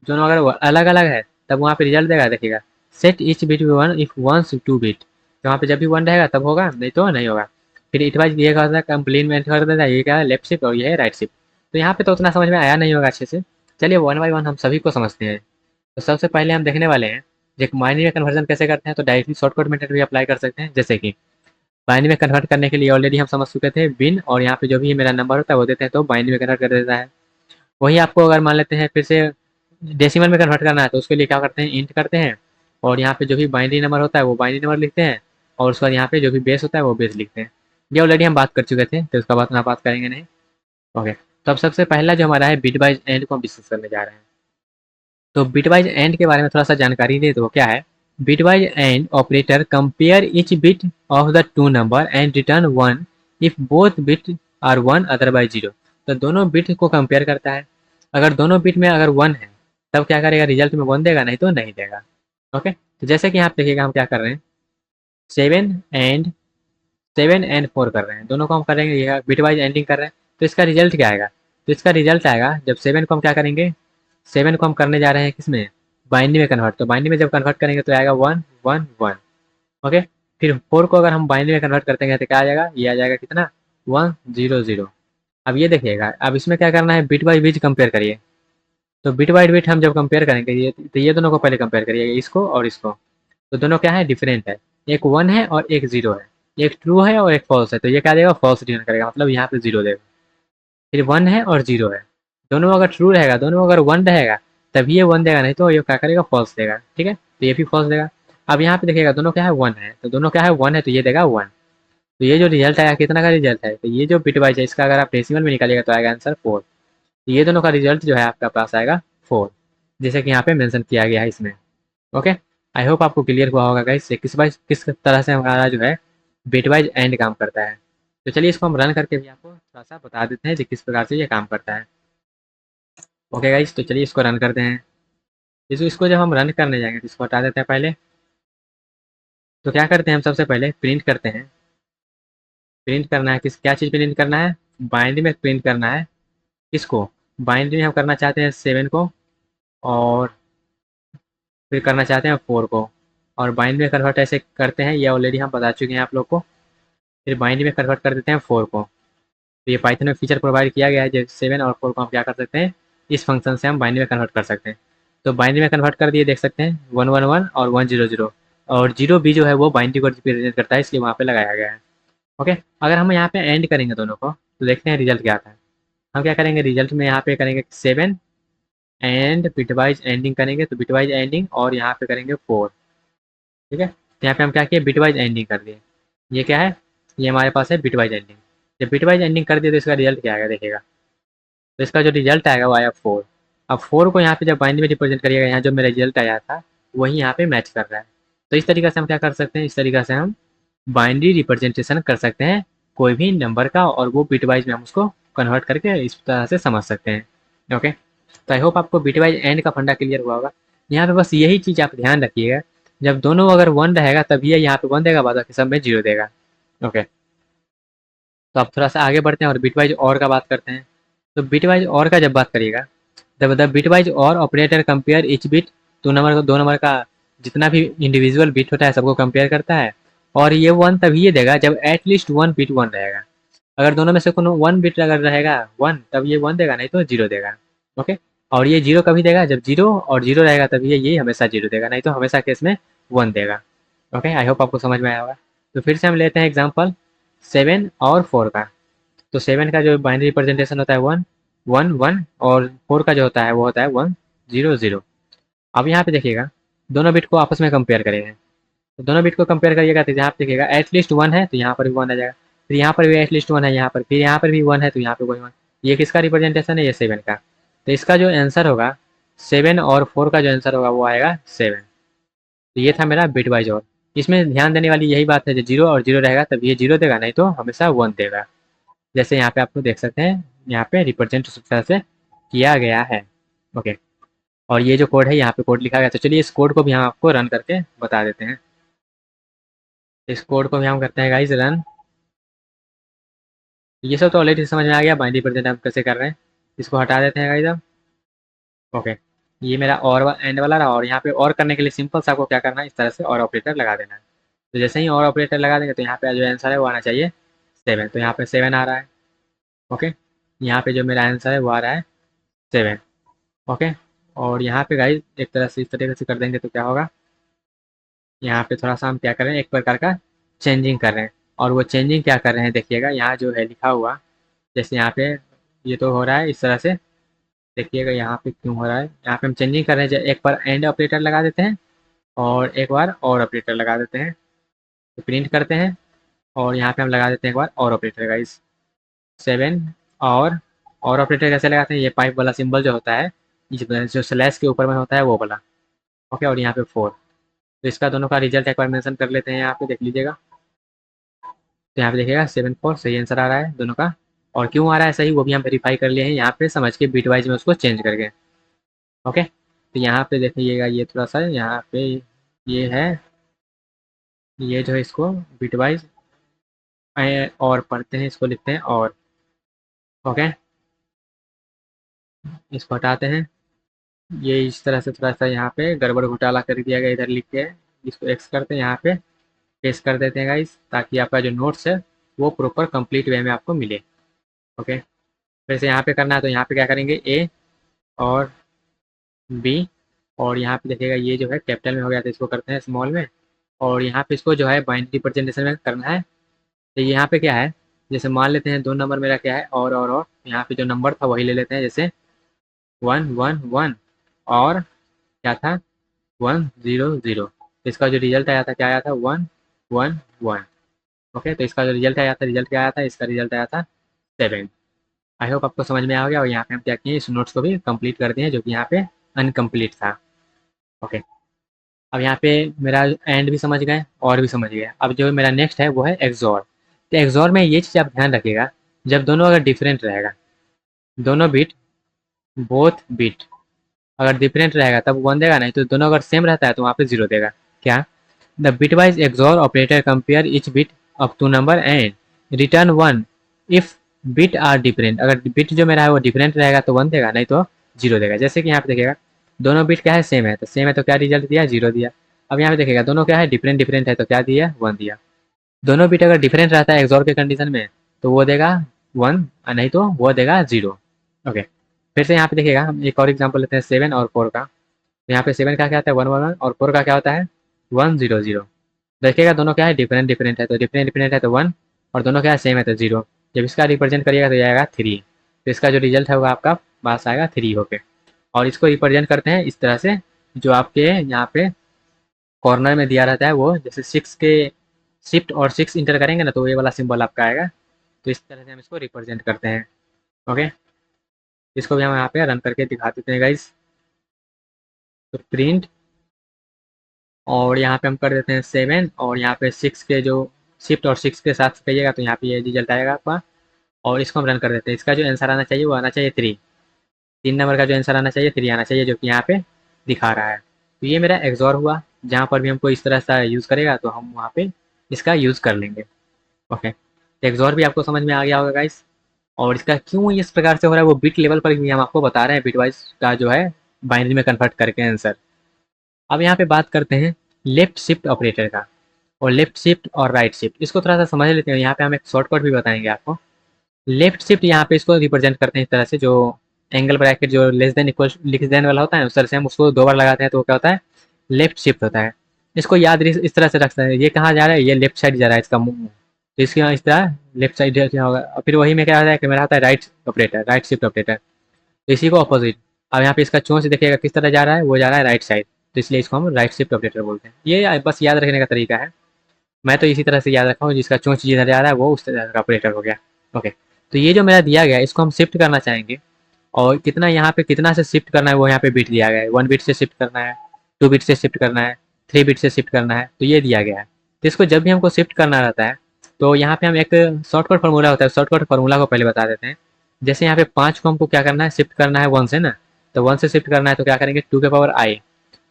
दोनों अगर अलग अलग है तब वहाँ पे रिजल्ट देगा। देखिएगा, set each bit 1 if ones 2 bit, तो वहाँ पे जब भी 1 रहेगा तब होगा, नहीं तो नहीं होगा। फिर इटवाइज ये क्या होता है, कंप्लीमेंट कर देता है, ये क्या है, लेफ्ट शिफ्ट और ये है राइट शिफ्ट। तो यहाँ पे तो उतना समझ में आया नहीं होगा अच्छे से, चलिए वन बाई वन हम सभी को समझते हैं। तो सबसे पहले हम देखने वाले हैं एक बाइनरी में कन्वर्जन कैसे करते हैं। तो डायरेक्टली शॉर्टकट मेथड भी अप्लाई कर सकते हैं, जैसे कि बाइनरी में कन्वर्ट करने के लिए ऑलरेडी हम समझ चुके थे बिन, और यहाँ पे जो भी मेरा नंबर होता है वो देते हैं तो बाइनरी में कन्वर्ट कर देता है। वही आपको अगर मान लेते हैं फिर से डेसिमल में कन्वर्ट करना है तो उसके लिए क्या करते हैं, इंट करते हैं, और यहाँ पे जो भी बाइनरी नंबर होता है वो बाइनरी नंबर लिखते हैं, और उसके बाद यहाँ पे जो भी बेस होता है वो बेस लिखते हैं। ये ऑलरेडी हम बात कर चुके थे तो उसका बात ना बात करेंगे नहीं। ओके, तो अब सबसे पहला जो हमारा है बिटवाइज एंड को हम डिस्कस करने जा रहे हैं। तो बिटवाइज एंड के बारे में थोड़ा सा जानकारी दे तो क्या है, bitwise and operator compare each bit of the two number and return 1 if both bit are 1 otherwise 0। तो दोनों बिट को कंपेयर करता है, अगर दोनों बिट में अगर 1 है तब क्या करेगा, रिजल्ट में 1 देगा, नहीं तो नहीं देगा। ओके, तो जैसे कि यहाँ पे देखिएगा हम क्या कर रहे हैं, 7 एंड 7 एंड 4 कर रहे हैं, दोनों को हम करेंगे, ये बिट वाइज एंडिंग कर रहे हैं, तो इसका रिजल्ट क्या आएगा? तो इसका रिजल्ट आएगा जब 7 को हम क्या करेंगे, 7 को हम करने जा रहे हैं किसमें, बाइनरी में कन्वर्ट, तो बाइनरी में जब कन्वर्ट करेंगे तो आएगा 1 1 1। ओके, फिर 4 को अगर हम बाइनरी में कन्वर्ट करते हैं तो क्या आ जाएगा, ये आ जाएगा कितना, 1 0 0। अब ये देखिएगा, अब इसमें क्या करना है, बिट बाई बिट कंपेयर करिए। तो बिट बाई बिट हम जब कंपेयर करेंगे, ये तो ये दोनों को पहले कंपेयर करिएगा, इसको और इसको। तो दोनों क्या है, डिफरेंट है, एक 1 है और एक 0 है, एक ट्रू है और एक फॉल्स है, तो ये क्या देगा, फॉल्स रिटर्न करेगा, मतलब यहाँ पे 0 देगा। फिर 1 है और 0 है, दोनों अगर ट्रू रहेगा, दोनों अगर 1 रहेगा तभी ये 1 देगा, नहीं तो ये क्या करेगा, फॉल्स देगा। ठीक है, तो ये भी फॉल्स देगा। अब यहाँ पे देखिएगा दोनों क्या है, 1 है, तो दोनों क्या है, 1 है, तो ये देगा 1। तो ये जो रिजल्ट आया कितना का रिजल्ट है, तो ये जो बिट वाइज है इसका अगर आप डेसिमल में निकालिएगा तो आएगा आंसर 4। तो ये दोनों का रिजल्ट जो है आपका पास आएगा 4, जैसे कि यहाँ पे मेंशन किया गया है इसमें। ओके, आई होप आपको क्लियर हुआ होगा गाइस किस तरह से हमारा जो है बिट वाइज एंड काम करता है। तो चलिए इसको हम रन करके भी आपको थोड़ा सा बता देते हैं कि किस प्रकार से ये काम करता है। ओके गाइस, तो चलिए इसको रन करते हैं। इसको जब हम रन करने जाएंगे तो इसको हटा देते हैं पहले। तो क्या करते हैं, हम सबसे पहले प्रिंट करते हैं। प्रिंट करना है किस, क्या चीज़ प्रिंट करना है, बाइनरी में प्रिंट करना है। किसको, बाइनरी में हम करना चाहते हैं 7 को, और फिर करना चाहते हैं 4 को, और बाइनरी में कन्वर्ट ऐसे करते हैं, ये ऑलरेडी हम बता चुके हैं आप लोग को। फिर बाइनरी में कन्वर्ट कर देते हैं 4 को। तो ये पाइथन में फीचर प्रोवाइड किया गया है, जो 7 और 4 को हम क्या कर सकते हैं, इस फंक्शन से हम बाइनरी में कन्वर्ट कर सकते हैं। तो बाइनरी में कन्वर्ट कर दिए, देख सकते हैं 1 1 1 और 1 0 0, और 0 भी जो है वो बाइनरी को रिप्रेजेंट करता है, इसलिए वहाँ पे लगाया गया है। ओके, अगर हम यहाँ पे एंड करेंगे दोनों को तो देखते हैं रिजल्ट क्या आता है। हम क्या करेंगे, रिजल्ट में यहाँ पे करेंगे 7 एंड बिटवाइज एंडिंग करेंगे, तो बिटवाइज एंडिंग और यहाँ पे करेंगे 4। ठीक है, तो यहाँ पे हम क्या किए, बिटवाइज एंडिंग कर दिए। ये क्या है, ये हमारे पास है बिटवाइज एंडिंग। जब बिटवाइज एंडिंग कर दिए तो इसका रिजल्ट क्या आएगा देखिएगा। तो इसका जो रिजल्ट आएगा वो आया 4। अब 4 को यहाँ पे जब बाइनरी में रिप्रेजेंट करिएगा, यहाँ जो मेरा रिजल्ट आया था वही यहाँ पे मैच कर रहा है। तो इस तरीके से हम क्या कर सकते हैं, इस तरीके से हम बाइनरी रिप्रेजेंटेशन कर सकते हैं कोई भी नंबर का, और वो बिटवाइज में हम उसको कन्वर्ट करके इस तरह से समझ सकते हैं। ओके, तो आई होप आपको बिटवाइज एंड का फंडा क्लियर हुआ होगा। यहाँ पे बस यही चीज़ आप ध्यान रखिएगा, जब दोनों अगर 1 रहेगा तभी यहाँ पे 1 देगा, बाकी सब में 0 देगा। ओके, तो अब थोड़ा सा आगे बढ़ते हैं और बिटवाइज और का बात करते हैं। तो बिटवाइज और का जब बात करिएगा, द बिटवाइज और ऑपरेटर कंपेयर इच बिट, दो नंबर का जितना भी इंडिविजुअल बिट होता है सबको कंपेयर करता है, और ये 1 तभी ये देगा जब एटलीस्ट 1 बिट 1 रहेगा। अगर दोनों में से कोनो 1 बिट अगर रहेगा 1, तब ये 1 देगा, नहीं तो 0 देगा। ओके, और ये 0 कभी देगा जब 0 और 0 रहेगा, तभी ये हमेशा 0 देगा, नहीं तो हमेशा केस में 1 देगा। ओके, आई होप आपको समझ में आया होगा। तो फिर से हम लेते हैं एग्जाम्पल 7 और 4 का। तो 7 का जो बाइनरी रिप्रेजेंटेशन होता है 1 1 1, और 4 का जो होता है वो होता है 1 0 0। अब यहाँ पे देखिएगा, दोनों बिट को आपस में कंपेयर करेंगे। तो दोनों बिट को कंपेयर करिएगा तो यहाँ पे देखिएगा एटलीस्ट 1 है, तो यहाँ पर भी 1 आ जाएगा। फिर यहाँ पर भी एटलीस्ट 1 है, यहाँ पर फिर यहाँ पर भी 1 है, तो यहाँ पे कोई 1। ये किसका रिप्रेजेंटेशन है, ये 7 का। तो इसका जो आंसर होगा 7 और 4 का जो आंसर होगा वो आएगा 7। तो ये था मेरा बिट वाइज और। इसमें ध्यान देने वाली यही बात है, जो 0 और 0 रहेगा तब ये 0 देगा, नहीं तो हमेशा 1 देगा। जैसे यहाँ पे आप लोग देख सकते हैं, यहाँ पे रिप्रेजेंट उस तरह से किया गया है। ओके, और ये जो कोड है यहाँ पे कोड लिखा गया, तो चलिए इस कोड को भी हम आपको रन करके बता देते हैं। इस कोड को भी हम करते हैं गाइस रन। ये सब तो ऑलरेडी समझ में आ गया, बाइनरी रिप्रेजेंट हम कैसे कर रहे हैं। इसको हटा देते हैं गाइस अब। ओके, ये मेरा और एंड वाला रहा, और यहाँ पे और करने के लिए सिंपल सा आपको क्या करना है, इस तरह से और ऑपरेटर लगा देना है। तो जैसे ही और ऑपरेटर लगा देंगे तो यहाँ पे जो आंसर है वो आना चाहिए 7, तो यहाँ पे 7 आ रहा है। ओके, यहाँ पे जो मेरा आंसर है वो आ रहा है 7। ओके, और यहाँ पे गाइस एक तरह से इस तरीके से कर देंगे तो क्या होगा, यहाँ पे थोड़ा सा हम क्या कर रहे हैं, एक प्रकार का चेंजिंग कर रहे हैं। और वो चेंजिंग क्या कर रहे हैं देखिएगा, यहाँ जो है लिखा हुआ, जैसे यहाँ पे ये तो हो रहा है इस तरह से, देखिएगा यहाँ पे क्यों हो रहा है, यहाँ पे हम चेंजिंग कर रहे हैं, एक बार एंड ऑपरेटर लगा देते हैं और एक बार और ऑपरेटर लगा देते हैं। तो प्रिंट करते हैं और यहाँ पे हम लगा देते हैं एक बार और ऑपरेटर गाइस 7। और ऑपरेटर कैसे लगाते हैं, ये पाइप वाला सिंबल जो होता है, जो स्लैश के ऊपर में होता है वो वाला। ओके, और यहाँ पे 4। तो इसका दोनों का रिजल्ट एक बार मेंशन कर लेते हैं, यहाँ पे देख लीजिएगा। तो यहाँ पे देखिएगा 7 4 सही आंसर आ रहा है दोनों का। और क्यों आ रहा है सही वो भी हम वेरीफाई कर लिए हैं यहाँ पे समझ के, बिट वाइज में उसको चेंज करके। ओके, तो यहाँ पे देखिएगा, ये थोड़ा सा यहाँ पे ये है, ये जो है इसको बिट वाइज और पढ़ते हैं, इसको लिखते हैं और, ओके, इसको हटाते हैं। ये इस तरह से थोड़ा सा यहाँ पे गड़बड़ घोटाला कर दिया गया, इधर लिख के इसको एक्स करते हैं, यहाँ पे पेस्ट कर देते हैं गाइस, ताकि आपका जो नोट्स है वो प्रॉपर कंप्लीट वे में आपको मिले। ओके, फिर से यहाँ पे करना है तो यहाँ पे क्या करेंगे, ए और बी, और यहाँ पे देखिएगा ये जो है कैपिटल में हो गया, तो इसको करते हैं स्मॉल में, और यहाँ पे इसको जो है बाइनरी रिप्रेजेंटेशन में करना है। तो यहाँ पे क्या है, जैसे मान लेते हैं 2 नंबर मेरा क्या है, और यहाँ पे जो नंबर था वही ले लेते हैं, जैसे 1 1 1, और क्या था 1 0 0। इसका जो रिजल्ट आया था क्या आया था, 1 1 1। ओके, तो इसका जो रिजल्ट आया था, रिजल्ट क्या आया था, इसका रिजल्ट आया था 7। आई होप आपको समझ में आ गया, और यहाँ पे हम क्या किए, इस नोट्स को भी कंप्लीट कर दिए जो कि यहाँ पे अनकम्प्लीट था। ओके, अब यहाँ पे मेरा एंड भी समझ गए और भी समझ गए। अब जो मेरा नेक्स्ट है वो है एक्सॉर। तो एक्सॉर में ये चीज़ आप ध्यान रखिएगा, जब दोनों अगर डिफरेंट रहेगा, दोनों बिट, बोथ बिट अगर डिफरेंट रहेगा तब 1 देगा, नहीं तो दोनों अगर सेम रहता है तो वहाँ पे 0 देगा। क्या, the bitwise xor operator compare each bit of 2 number and return 1 if bit are different. अगर बिट जो मेरा है वो डिफरेंट रहेगा तो 1 देगा, नहीं तो 0 देगा। जैसे कि यहाँ पे देखिएगा दोनों बिट क्या है, सेम है, तो सेम है तो क्या रिजल्ट दिया, 0 दिया। अब यहाँ पे देखिएगा दोनों क्या है, डिफरेंट डिफरेंट है, तो क्या दिया, 1 दिया। दोनों बिट अगर डिफरेंट रहता है एक्सॉर के कंडीशन में तो वो देगा 1, और नहीं तो वो देगा 0। ओके, फिर से यहाँ पे देखिएगा हम एक और एग्जाम्पल लेते हैं 7 और 4 का। तो यहाँ पे 7 का क्या आता है 1 1 1, और 4 का क्या होता है 1 0 0। देखिएगा दोनों क्या है, डिफरेंट डिफरेंट है, तो डिफरेंट डिफरेंट है तो 1, और दोनों क्या है, सेम है तो 0। जब इसका रिप्रेजेंट करिएगा तो आएगा 3। तो इसका जो रिजल्ट है वो आपका पास आएगा 3 होके। और इसको रिप्रेजेंट करते हैं इस तरह से, जो आपके यहाँ पे कॉर्नर में दिया रहता है, वो जैसे 6 के शिफ्ट और 6 इंटर करेंगे ना तो ये वाला सिंबल आपका आएगा। तो इस तरह से हम इसको रिप्रेजेंट करते हैं। ओके, इसको भी हम यहाँ पे रन करके दिखा देते हैं गाइस। तो प्रिंट, और यहाँ पे हम कर देते हैं 7, और यहाँ पे 6 के जो शिफ्ट और 6 के साथ करिएगा तो यहाँ पे ये रिजल्ट आएगा आपका। और इसको हम रन कर देते हैं। इसका जो आंसर आना चाहिए वो आना चाहिए 3। 3 नंबर का जो आंसर आना चाहिए 3 आना चाहिए, जो कि यहाँ पे दिखा रहा है। तो ये मेरा एक्सॉर हुआ, जहाँ पर भी हमको इस तरह से यूज़ करेगा तो हम वहाँ पे इसका यूज़ कर लेंगे। ओके, तो एक्सॉर भी आपको समझ में आ गया होगा गाइस। और इसका क्यों इस प्रकार से हो रहा है वो बिट लेवल पर भी हम आपको बता रहे हैं, बिट वाइज का जो है बाइनरी में कन्वर्ट करके आंसर। अब यहाँ पे बात करते हैं लेफ्ट शिफ्ट ऑपरेटर का, और लेफ्ट शिफ्ट और राइट शिफ्ट, इसको थोड़ा सा समझ लेते हैं। यहाँ पे हम एक शॉर्टकट भी बताएंगे आपको। लेफ्ट शिफ्ट यहाँ पे इसको रिप्रेजेंट करते हैं इस तरह से, जो एंगल ब्रैकेट जो लेस देन इक्वल लिख देन वाला होता है उस तरह से हम उसको 2 बार लगाते हैं तो क्या होता है, लेफ्ट शिफ्ट होता है। इसको याद इस तरह से रख सकते हैं, ये कहाँ जा रहा है, ये लेफ्ट साइड जा रहा है इसका मुंह, तो इसके इस तरह लेफ्ट साइड होगा। और फिर वही में क्या होता है कि मेरा होता है right operator, right shift operator, तो इसी को अपोजिट। अब यहाँ पे इसका चोंच देखिएगा किस तरह जा रहा है, वो जा रहा है राइट साइड, तो इसलिए इसको हम राइट शिफ्ट ऑपरेटर बोलते हैं। ये बस याद रखने का तरीका है, मैं तो इसी तरह से याद रखा हूँ, जिसका चोंच जिधर जा रहा है वो उस तरह का ऑपरेटर हो गया। ओके, तो ये जो मेरा दिया गया है इसको हम शिफ्ट करना चाहेंगे, और कितना यहाँ पे कितना से शिफ्ट करना है वो यहाँ पे बिट दिया गया है। 1 बिट से शिफ्ट करना है, 2 बिट से शिफ्ट करना है, 3 बिट से शिफ्ट करना है, तो ये दिया गया है। तो इसको जब भी हमको शिफ्ट करना रहता है तो यहाँ पे हम एक शॉर्टकट फार्मूला होता है, शॉर्टकट फार्मूला को पहले बता देते हैं। जैसे यहाँ पे 5 को हमको क्या करना है, शिफ्ट करना है 1 से ना, तो 1 से शिफ्ट करना है तो क्या करेंगे 2 के पावर आई।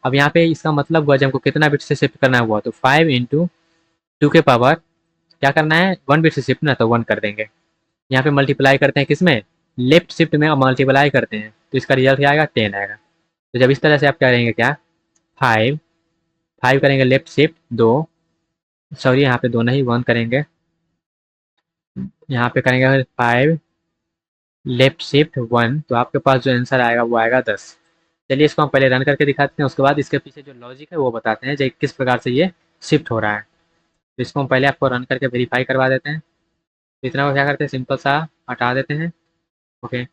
अब यहाँ पे इसका मतलब हुआ जब हमको कितना बिट से शिफ्ट करना हुआ तो 5 इंटू 2 के पावर क्या करना है, 1 बिट से शिफ्ट ना, तो 1 कर देंगे। यहाँ पे मल्टीप्लाई करते हैं किसमें, लेफ्ट शिफ्ट में, मल्टीप्लाई करते हैं तो इसका रिजल्ट क्या आएगा 10 आएगा। तो जब इस तरह से आप क्या करेंगे, क्या 5 5 करेंगे लेफ्ट शिफ्ट 2, सॉरी यहाँ पे 2 नहीं 1 करेंगे, यहाँ पे करेंगे 5 लेफ्ट शिफ्ट 1, तो आपके पास जो आंसर आएगा वो आएगा 10। चलिए इसको हम पहले रन करके दिखाते हैं, उसके बाद इसके पीछे जो लॉजिक है वो बताते हैं जो किस प्रकार से ये शिफ्ट हो रहा है। तो इसको हम पहले आपको रन करके वेरीफाई करवा देते हैं। तो इतना को क्या करते हैं, सिंपल सा हटा देते हैं। ओके,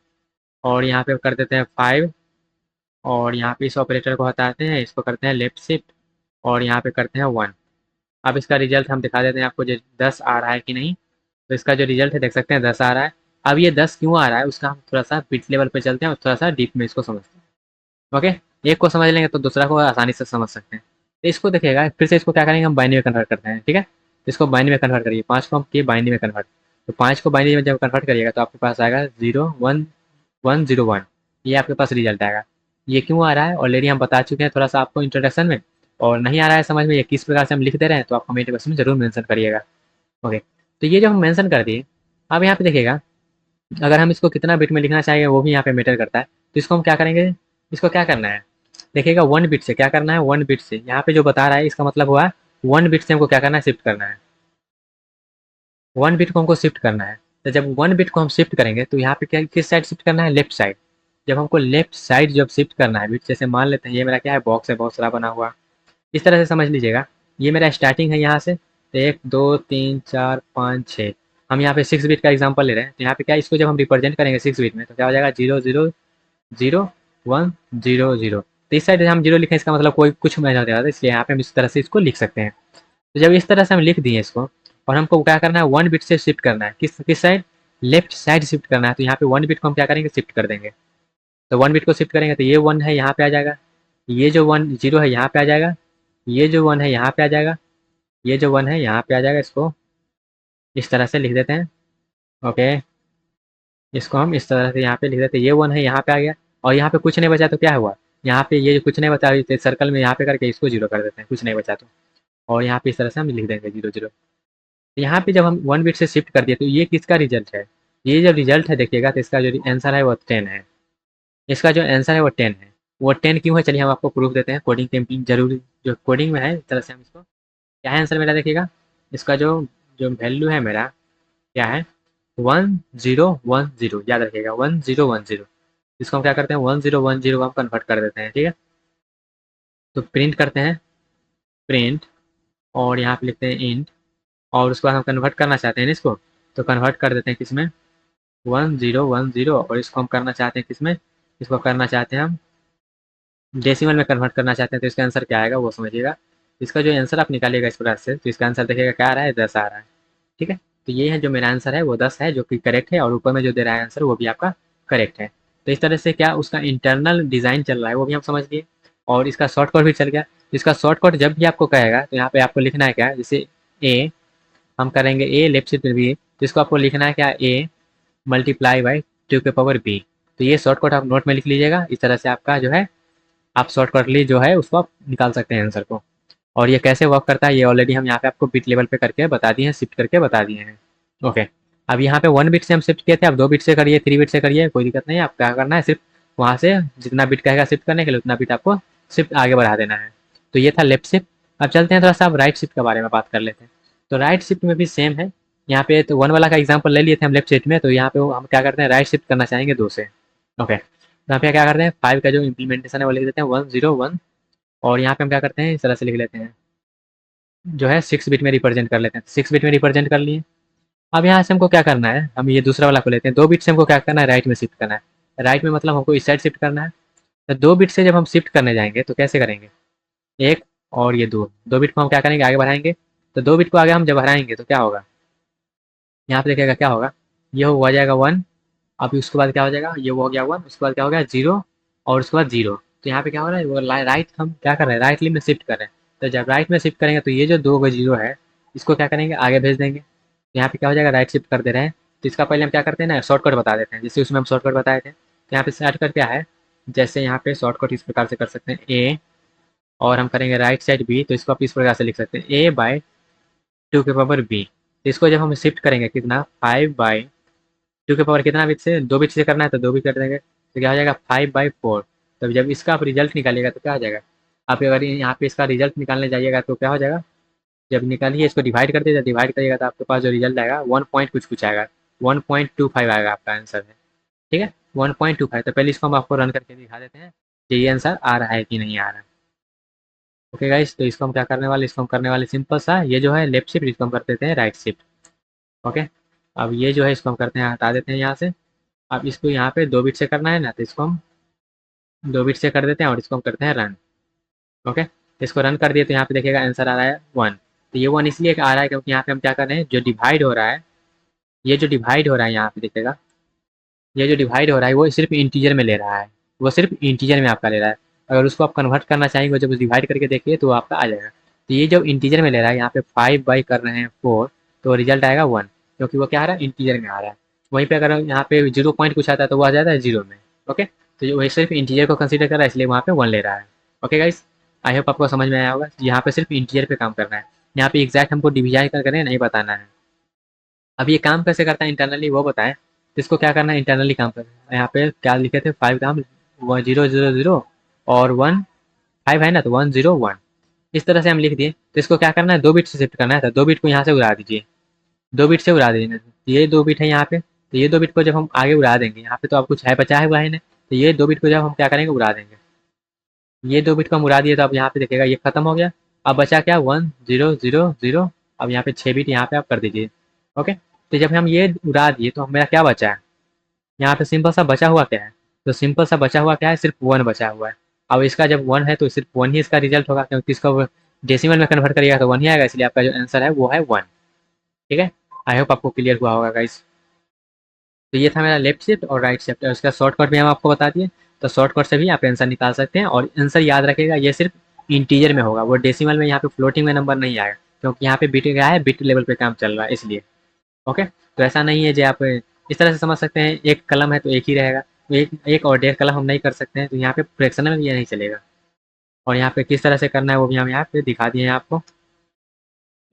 और यहाँ पे कर देते हैं 5, और यहाँ पे इस ऑपरेटर को हटाते हैं, इसको करते हैं लेफ्ट शिफ्ट, और यहाँ पे करते हैं 1। अब इसका रिजल्ट हम दिखा देते हैं आपको, जो 10 आ रहा है कि नहीं। तो इसका जो रिजल्ट है देख सकते हैं 10 आ रहा है। अब ये 10 क्यों आ रहा है उसका हम थोड़ा सा बिट लेवल पे चलते हैं और थोड़ा सा डीप में इसको समझते हैं। ओके, एक को समझ लेंगे तो दूसरा को आसानी से समझ सकते हैं। तो इसको देखिएगा, फिर से इसको क्या करेंगे, हम बाइनरी में कन्वर्ट करते हैं। ठीक है, तो इसको बाइनरी में कन्वर्ट करिए, 5 को हम किए बाइनरी में कन्वर्ट। तो 5 को बाइनरी में जब कन्वर्ट करिएगा तो आपके पास आएगा 0 1 1 0 1, ये आपके पास रिजल्ट आएगा। ये क्यों आ रहा है ऑलरेडी हम बता चुके हैं थोड़ा सा आपको इंट्रोडक्शन में, और नहीं आ रहा है समझ में ये किस प्रकार से हम लिख दे रहे हैं तो आप कमेंट बॉक्स में जरूर मेंशन करिएगा। ओके, तो ये जो हम मेंशन कर दिए, अब यहाँ पे देखिएगा अगर हम इसको कितना बिट में लिखना चाहेंगे वो भी यहाँ पे मैटर करता है। तो इसको हम क्या करेंगे, इसको क्या करना है, देखिएगा 1 बिट से क्या करना है, 1 बिट से यहाँ पे जो बता रहा है इसका मतलब हुआ 1 बिट से हमको क्या करना है, शिफ्ट करना है। 1 बिट को हमको शिफ्ट करना है। तो जब 1 बिट को हम शिफ्ट करेंगे तो यहाँ पे क्या किस साइड शिफ्ट करना है, लेफ्ट साइड। जब हमको लेफ्ट साइड जब शिफ्ट करना है बिट, जैसे मान लेते हैं ये मेरा क्या है, बॉक्स है बहुत सारा बना हुआ, इस तरह से समझ लीजिएगा। ये मेरा स्टार्टिंग है यहाँ से, तो 1 2 3 4 5 6, हम यहाँ पे 6 बिट का एग्जांपल ले रहे हैं। तो यहाँ पे क्या इसको जब हम रिप्रेजेंट करेंगे 6 बिट में तो क्या हो जाएगा, 0 0 0 1 0 0। तो इस साइड हम 0 लिखें इसका मतलब कोई कुछ मैच होता है, इसलिए यहाँ पे हम इस तरह से इसको लिख सकते हैं। तो जब इस तरह से हम लिख दिए इसको, और हमको क्या करना है, 1 बिट से शिफ्ट करना है, किस किस साइड, लेफ्ट साइड शिफ्ट करना है। तो यहाँ पे 1 बिट को हम क्या करेंगे, शिफ्ट कर देंगे। तो 1 बिट को शिफ्ट करेंगे तो ये 1 है यहाँ पे आ जाएगा, ये जो 1 0 है यहाँ पे आ जाएगा, ये जो 1 है यहाँ पे आ जाएगा, ये जो 1 है यहाँ पे आ जाएगा। इसको इस तरह से लिख देते हैं। ओके, इसको हम इस तरह से यहाँ पे लिख देते हैं, ये 1 है यहाँ पे आ गया, और यहाँ पे कुछ नहीं बचा तो क्या हुआ, यहाँ पे ये जो कुछ नहीं बचा सर्कल में यहाँ पे करके इसको 0 कर देते हैं, कुछ नहीं बचा तो। और यहाँ पे इस तरह से हम लिख देंगे 0 0। यहाँ पे जब हम 1 बिट से शिफ्ट कर दिए तो ये किसका रिजल्ट है, ये जो रिजल्ट है देखिएगा तो इसका जो आंसर है वो 10 है। इसका जो आंसर है वो 10 है। वो 10 क्यों है, चलिए हम आपको प्रूफ देते हैं। कोडिंग टेम्पलिंग जरूरी जो कोडिंग में है, इस तरह से हम इसको, क्या है आंसर मेरा देखिएगा, इसका जो जो वैल्यू है मेरा क्या है, 1010, याद रखिएगा 1010। इसको हम क्या करते हैं, 1010 को हम कन्वर्ट कर देते हैं, ठीक है। तो प्रिंट करते हैं, प्रिंट, और यहाँ पे लिखते हैं इंट, और उसके बाद हम कन्वर्ट करना चाहते हैं इसको, तो कन्वर्ट कर देते हैं किसमें, 1010, और इसको हम करना चाहते हैं किसमें, इसको करना चाहते हैं हम डेसिमल में कन्वर्ट करना चाहते हैं। तो इसका आंसर क्या आएगा वो समझिएगा। इसका जो आंसर आप निकालिएगा इस प्रकार से, तो इसका आंसर देखिएगा क्या आ रहा है, 10 आ रहा है, ठीक है। तो ये है जो मेरा आंसर है वो 10 है, जो कि करेक्ट है, और ऊपर में जो दे रहा है आंसर वो भी आपका करेक्ट है। तो इस तरह से क्या उसका इंटरनल डिज़ाइन चल रहा है वो भी हम समझ लिए, और इसका शॉर्टकट भी चल गया। इसका शॉर्टकट जब भी आपको कहेगा तो यहाँ पे आपको लिखना है क्या, जैसे ए, हम करेंगे ए लेफ्ट साइड में भी, तो इसको आपको लिखना है क्या, ए मल्टीप्लाई बाई 2 की पावर बी। तो ये शॉर्टकट आप नोट में लिख लीजिएगा। इस तरह से आपका जो है, आप शॉर्टकटली जो है उसको आप निकाल सकते हैं आंसर को। और ये कैसे वर्क करता है ये ऑलरेडी हम यहाँ पे आपको बिट लेवल पे करके बता दिए हैं, शिफ्ट करके बता दिए हैं। ओके, अब यहाँ पे 1 बिट से हम शिफ्ट किए थे, अब 2 बिट से करिए, 3 बिट से करिए, कोई दिक्कत नहीं है। आप क्या करना है, सिर्फ वहाँ से जितना बिट कहेगा शिफ्ट करने के लिए उतना बिट आपको शिफ्ट आगे बढ़ा देना है। तो ये था लेफ्ट शिफ्ट। अब चलते हैं थोड़ा सा अब राइट शिफ्ट के बारे में बात कर लेते हैं। तो राइट शिफ्ट में भी सेम है। यहाँ पे तो 1 वाला का एग्जाम्पल ले लिए थे हम लेफ्ट शिफ्ट में, तो यहाँ पे हम क्या करते हैं, राइट शिफ्ट करना चाहेंगे 2 से। ओके, तो यहाँ पे क्या करते हैं, 5 का जो इम्प्लीमेंटेशन है वो लिख देते हैं 101, और यहाँ पे हम क्या करते हैं, इस तरह से लिख लेते हैं, जो है 6 बिट में रिप्रेजेंट कर लेते हैं। 6 बिट में रिप्रेजेंट कर लिए। अब यहाँ से हमको क्या करना है, हम ये दूसरा वाला को लेते हैं, 2 बिट से हमको क्या करना है, राइट में शिफ्ट करना है। राइट में मतलब हमको इस साइड शिफ्ट करना है। तो 2 बिट से जब हम शिफ्ट करने जाएंगे तो कैसे करेंगे, एक और ये 2 बिट को हम क्या करेंगे, आगे बढ़ाएंगे। तो 2 बिट को आगे हम जब बढ़ाएंगे तो क्या होगा, यहाँ पे देखिएगा क्या होगा, ये हो जाएगा 1। अब उसके बाद क्या हो जाएगा, ये वो हो गया 1, उसके बाद क्या हो गया 0, और उसके बाद 0। तो यहाँ पे क्या हो रहा है, वो राइट हम क्या कर रहे हैं, राइट में शिफ्ट कर रहे हैं। तो जब राइट में शिफ्ट करेंगे तो ये जो 2 जीरो है इसको क्या करेंगे, आगे भेज देंगे। तो यहाँ पे क्या हो जाएगा, राइट शिफ्ट कर दे रहे हैं। तो इसका पहले हम क्या करते हैं ना, शॉर्टकट बता देते हैं, जैसे उसमें हम शॉर्टकट बताए थे। तो यहाँ पे शॉर्टकट क्या है, जैसे यहाँ पे शॉर्टकट इस प्रकार से कर सकते हैं, ए, और हम करेंगे राइट साइड बी, तो इसको आप इस प्रकार से लिख सकते हैं, a/2 की पावर b। तो इसको जब हम शिफ्ट करेंगे कितना, 5/2 की पावर कितना बिट से, 2 बिट से करना है तो 2 बिट कर देंगे, तो क्या हो जाएगा 5/4। तब जब इसका आप रिजल्ट निकालिएगा तो क्या हो जाएगा, आप अगर यहाँ पे इसका रिजल्ट निकालने जाइएगा तो क्या हो जाएगा, जब निकालिए इसको डिवाइड कर दीजिए, डिवाइड करिएगा तो आपके पास जो रिजल्ट आएगा 1 पॉइंट कुछ कुछ आएगा, 1.25 आएगा आपका आंसर है, ठीक है 1.25। तो पहले इसको हम आपको रन करके दिखा देते हैं कि ये आंसर आ रहा है कि नहीं आ रहा है। ओके गाइस, तो इसको हम क्या करने वाले, इसको हम करने वाले सिंपल सा, ये जो है लेफ्ट शिफ्ट, इसको हम कर देते हैं राइट शिफ्ट। ओके, अब ये जो है इसको हम करते हैं, हटा देते हैं यहाँ से। अब इसको यहाँ पे 2 बिट से करना है ना, तो इसको हम 2 बिट से कर देते हैं और इसको हम करते हैं रन। ओके, तो इसको रन कर दिए तो यहाँ पे देखिएगा आंसर आ रहा है 1। तो ये 1 इसलिए आ रहा है क्योंकि यहाँ पे हम क्या कर रहे हैं, जो डिवाइड हो रहा है, ये जो डिवाइड हो रहा है यहाँ पे देखिएगा, ये जो डिवाइड हो रहा है वो सिर्फ इंटीजर में ले रहा है, वो सिर्फ इंटीजर में आपका ले रहा है। अगर उसको आप कन्वर्ट करना चाहेंगे जब डिवाइड करके देखिए तो आपका आ जाएगा। तो ये जो इंटीजर में ले रहा है, यहाँ पे 5 बाई कर रहे हैं 4, तो रिजल्ट आएगा 1, क्योंकि वो क्या आ रहा है, इंटीजर में आ रहा है। वहीं पे अगर यहाँ पे 0 पॉइंट कुछ आता है तो वो आ जाता है 0 में। ओके, तो वही सिर्फ इंटीजर को कंसिडर कर रहा है, इसलिए वहाँ पे 1 ले रहा है। ओके गाइस, आई होप आपको समझ में आया होगा। यहाँ पे सिर्फ इंटीजर पे काम करना है, यहाँ पे एग्जैक्ट हमको डिवाइड करके नहीं बताना है। अब ये काम कैसे करता है इंटरनली वो बताएं। तो इसको क्या करना है, इंटरनली काम करना है। यहाँ पे क्या लिखे थे, 5 काम 0 0 0 और 1 5 है ना, तो 1 0 1 इस तरह से हम लिख दिए। तो इसको क्या करना है, 2 बिट से शिफ्ट करना है। तो 2 बिट को यहाँ से उड़ा दीजिए, 2 बिट से उड़ा दीजिए। ये 2 बिट है यहाँ पे, तो ये 2 बिट को जब हम आगे उड़ा देंगे, यहाँ पे तो अब कुछ है बचा हुआ है ना, तो ये 2 बिट को जब हम क्या करेंगे, उड़ा देंगे। ये 2 बिट को हम उड़ा दिए, तो अब यहाँ पे देखिएगा ये खत्म हो गया। अब बचा क्या, 1 0 0 0। अब यहाँ पे 6 बिट यहाँ पे आप कर दीजिए। ओके, तो जब हम ये उड़ा दिए तो मेरा क्या बचा है, यहाँ पे सिंपल सा बचा हुआ क्या है, तो सिंपल सा बचा हुआ क्या है, सिर्फ 1 बचा हुआ है। अब इसका जब 1 है तो सिर्फ 1 ही इसका रिजल्ट होगा, क्योंकि इसको डेसिमल में कन्वर्ट करिएगा तो 1 ही आएगा, इसलिए आपका जो आंसर है वो है 1। ठीक है, आई होप आपको क्लियर हुआ होगा गाइस। तो ये था मेरा लेफ्ट शिफ्ट और राइट शिफ्ट, और इसका शॉर्टकट भी हम आपको बता दिए। तो शॉर्टकट से भी आप आंसर निकाल सकते हैं, और आंसर याद रखिएगा ये सिर्फ इंटीजर में होगा, वो डेसिमल में यहाँ पे फ्लोटिंग में नंबर नहीं आएगा, क्योंकि यहाँ पे बिट क्या है, बिट लेवल पे काम चल रहा है इसलिए। ओके, तो ऐसा नहीं है जो आप इस तरह से समझ सकते हैं, एक कलम है तो एक ही रहेगा, तो एक और 1.5 कलम हम नहीं कर सकते हैं, तो यहाँ पे फ्रैक्शनल में ये नहीं चलेगा। और यहाँ पे किस तरह से करना है वो भी हम यहाँ पे दिखा दिए हैं आपको।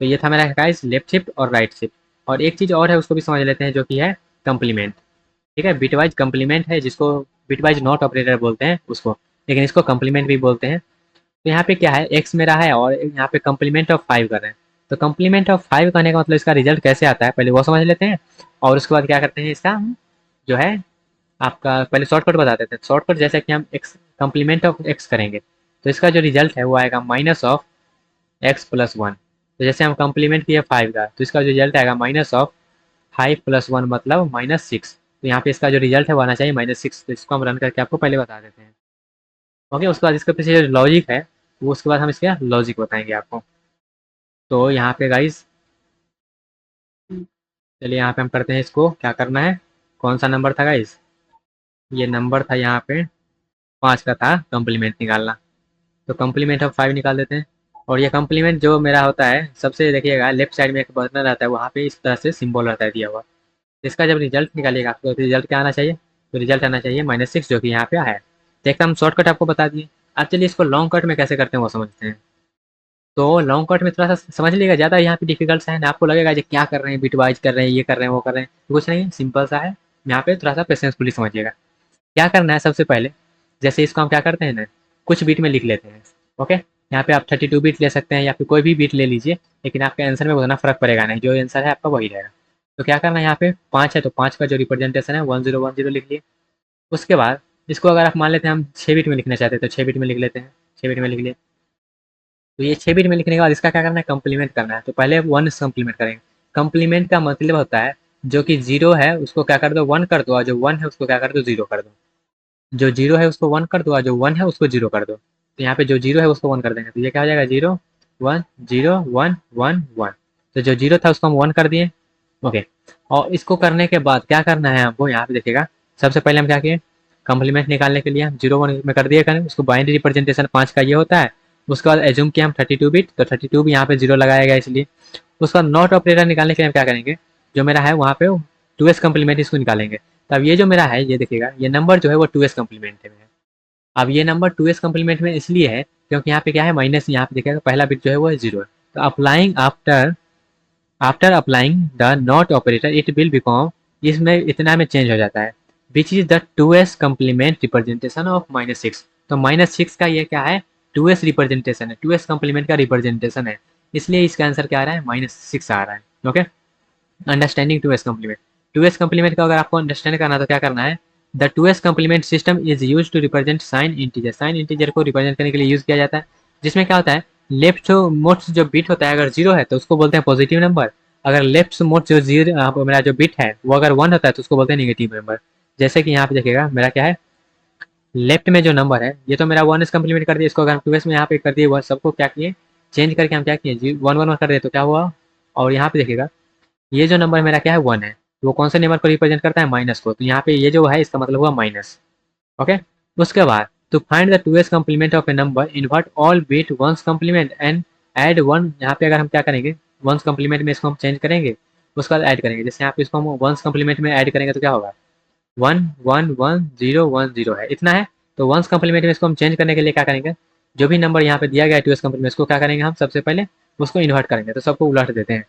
तो ये था मेरा गाइस लेफ्ट शिफ्ट और राइट शिफ्ट। और एक चीज़ और है, उसको भी समझ लेते हैं, जो कि है कंप्लीमेंट। ठीक है, बिटवाइज कंप्लीमेंट है, जिसको बिटवाइज नॉट ऑपरेटर बोलते हैं उसको, लेकिन इसको कंप्लीमेंट भी बोलते हैं। तो यहाँ पे क्या है, एक्स मेरा है और यहाँ पे कंप्लीमेंट ऑफ 5 कर रहे हैं। तो कंप्लीमेंट ऑफ 5 करने का मतलब इसका रिजल्ट कैसे आता है, पहले वो समझ लेते हैं, और उसके बाद क्या करते हैं, इसका जो है आपका पहले शॉर्टकट बता देते हैं। शॉर्टकट जैसे कि हम एक्स कंप्लीमेंट ऑफ एक्स करेंगे, तो इसका जो रिजल्ट है वो आएगा -(x+1). तो जैसे हम कंप्लीमेंट किए 5 का, तो इसका जो रिजल्ट आएगा -(5+1) मतलब -6। तो यहाँ पे इसका जो रिजल्ट है वो आना चाहिए -6। तो इसको हम रन करके आपको पहले बता देते हैं। ओके, उसके बाद इसके पीछे जो लॉजिक है वो उसके बाद हम इसके लॉजिक बताएंगे आपको। तो यहाँ पे गाइज चलिए यहाँ पे हम करते हैं, इसको क्या करना है, कौन सा नंबर था गाइज, ये नंबर था यहाँ पे 5 का था कंप्लीमेंट निकालना। तो कंप्लीमेंट ऑफ 5 निकाल देते हैं। और ये कंप्लीमेंट जो मेरा होता है, सबसे देखिएगा लेफ्ट साइड में एक बटन रहता है, वहाँ पे इस तरह से सिंबल रहता है दिया हुआ। इसका जब रिजल्ट निकालिएगा आपको, तो रिजल्ट क्या आना चाहिए, तो रिजल्ट आना चाहिए -6, जो कि यहाँ पे है। तो एक हम शॉर्टकट आपको बता दिए। अब चलिए इसको लॉन्ग कट में कैसे करते हैं वो समझते हैं। तो लॉन्ग कट में थोड़ा सा समझ लीजिएगा, ज़्यादा यहाँ पे डिफिकल्ट सा है ना, आपको लगेगा जो क्या कर रहे हैं, बिट वाइज कर रहे हैं, ये कर रहे हैं, वो कर रहे हैं, तो कुछ नहीं, सिंपल सा है। यहाँ पे थोड़ा सा पेशेंसफुली समझिएगा क्या करना है। सबसे पहले जैसे इसको हम क्या करते हैं ना, कुछ बीट में लिख लेते हैं। ओके, यहाँ पे आप 32 बीट ले सकते हैं या फिर कोई भी बीट ले लीजिए, लेकिन आपके आंसर में उतना फर्क पड़ेगा नहीं, जो आंसर है आपका वही रहेगा। तो क्या करना है, यहाँ पे 5 है तो 5 का जो रिप्रेजेंटेशन है 1010 लिख लिए। उसके बाद इसको अगर आप मान लेते हैं हम 6 बीट में लिखना चाहते हैं, तो 6 बीट में लिख लेते हैं, 6 बीट में लिख लिए। तो ये 6 बिट में लिखने के बाद इसका क्या करना है, कंप्लीमेंट करना है। तो पहले 1 से कंप्लीमेंट करेंगे। कंप्लीमेंट का मतलब होता है जो कि 0 है उसको क्या कर दो, 1 कर दो, और जो 1 है उसको क्या कर दो, 0 कर दो। जो 0 है उसको 1 कर दो, और जो 1 है उसको 0 कर दो। तो यहाँ पे जो 0 है उसको 1 कर देंगे, तो ये क्या हो जाएगा, 0 1 0 1 1 1। तो जो 0 था उसको हम 1 कर दिए। ओके, और इसको करने के बाद क्या करना है हमको, यहाँ पे देखिएगा। सबसे पहले हम क्या किए, कंप्लीमेंट निकालने के लिए हम 0 1 में कर दिए करें, उसको बाइनरी रिप्रेजेंटेशन 5 का ये होता है। उसके बाद एज्यूम किया हम 32 बिट, तो 32 भी यहाँ पे 0 लगाया गया इसलिए। उसके बाद नॉट ऑपरेटर निकालने के लिए हम क्या करेंगे, जो मेरा है वहाँ पे 2s कंप्लीमेंट इसको निकालेंगे। तब ये जो मेरा है, ये देखिएगा, ये नंबर जो है वो 2s कंप्लीमेंट में है। अब ये नंबर 2s कंप्लीमेंट में इसलिए है क्योंकि यहाँ पे क्या है, माइनस, यहाँ पे देखिएगा पहला बिट जो है वो है 0 है। तो applying after applying the not operator it will become, इसमें इतना में चेंज हो जाता है, which is the 2s complement representation of -6। तो -6 का ये क्या है, 2s रिप्रेजेंटेशन है, 2s कंप्लीमेंट का रिप्रेजेंटेशन है, इसलिए इसका आंसर क्या आ रहा है, -6 आ रहा है। Okay, understanding 2s complement. 2s complement का अगर आपको अंडरस्टैंड करना है तो क्या करना है, the 2s complement system is use to represent sign integer. Sign integer को रिप्रेजेंट करने के लिए यूज किया जाता है, जिसमें क्या होता है, लेफ्ट मोस्ट जो बिट होता है अगर 0 है तो उसको बोलते हैं पॉजिटिव नंबर। अगर लेफ्ट मोस्ट जो 0 मेरा जो बिट है वो अगर 1 होता है तो उसको बोलते हैं नेगेटिव नंबर। जैसे कि यहाँ पे देखिएगा मेरा क्या है, लेफ्ट में जो नंबर है ये तो मेरा 1s कंप्लीमेंट कर दिया, इसको अगर हम 2s में यहाँ पे कर दिए, वह सबको क्या किए, चेंज करके हम क्या किए, 1 1 1 कर दिए, तो क्या हुआ। और यहाँ पे देखिएगा ये जो नंबर मेरा क्या है 1 है, वो कौन से नंबर को रिप्रेजेंट करता है, माइनस को, तो यहाँ पे ये जो है इसका मतलब हुआ माइनस। ओके, उसके बाद to find the 2s complement of a number invert all bit 1s complement and add 1। यहाँ पे अगर हम क्या करेंगे, 1s कंप्लीमेंट में इसको हम चेंज करेंगे, उसके बाद ऐड करेंगे। जैसे यहाँ पे इसको हम 1s कंप्लीमेंट में ऐड करेंगे तो क्या होगा, 1 1 1 0 1 0 है, इतना है। तो 1s कंप्लीमेंट में इसको हम चेंज करने के लिए क्या करेंगे, जो भी नंबर यहाँ पे दिया गया है 2s कंप्लीमेंट, इसको क्या करेंगे हम, सबसे पहले उसको इन्वर्ट करेंगे, तो सबको उलट देते हैं।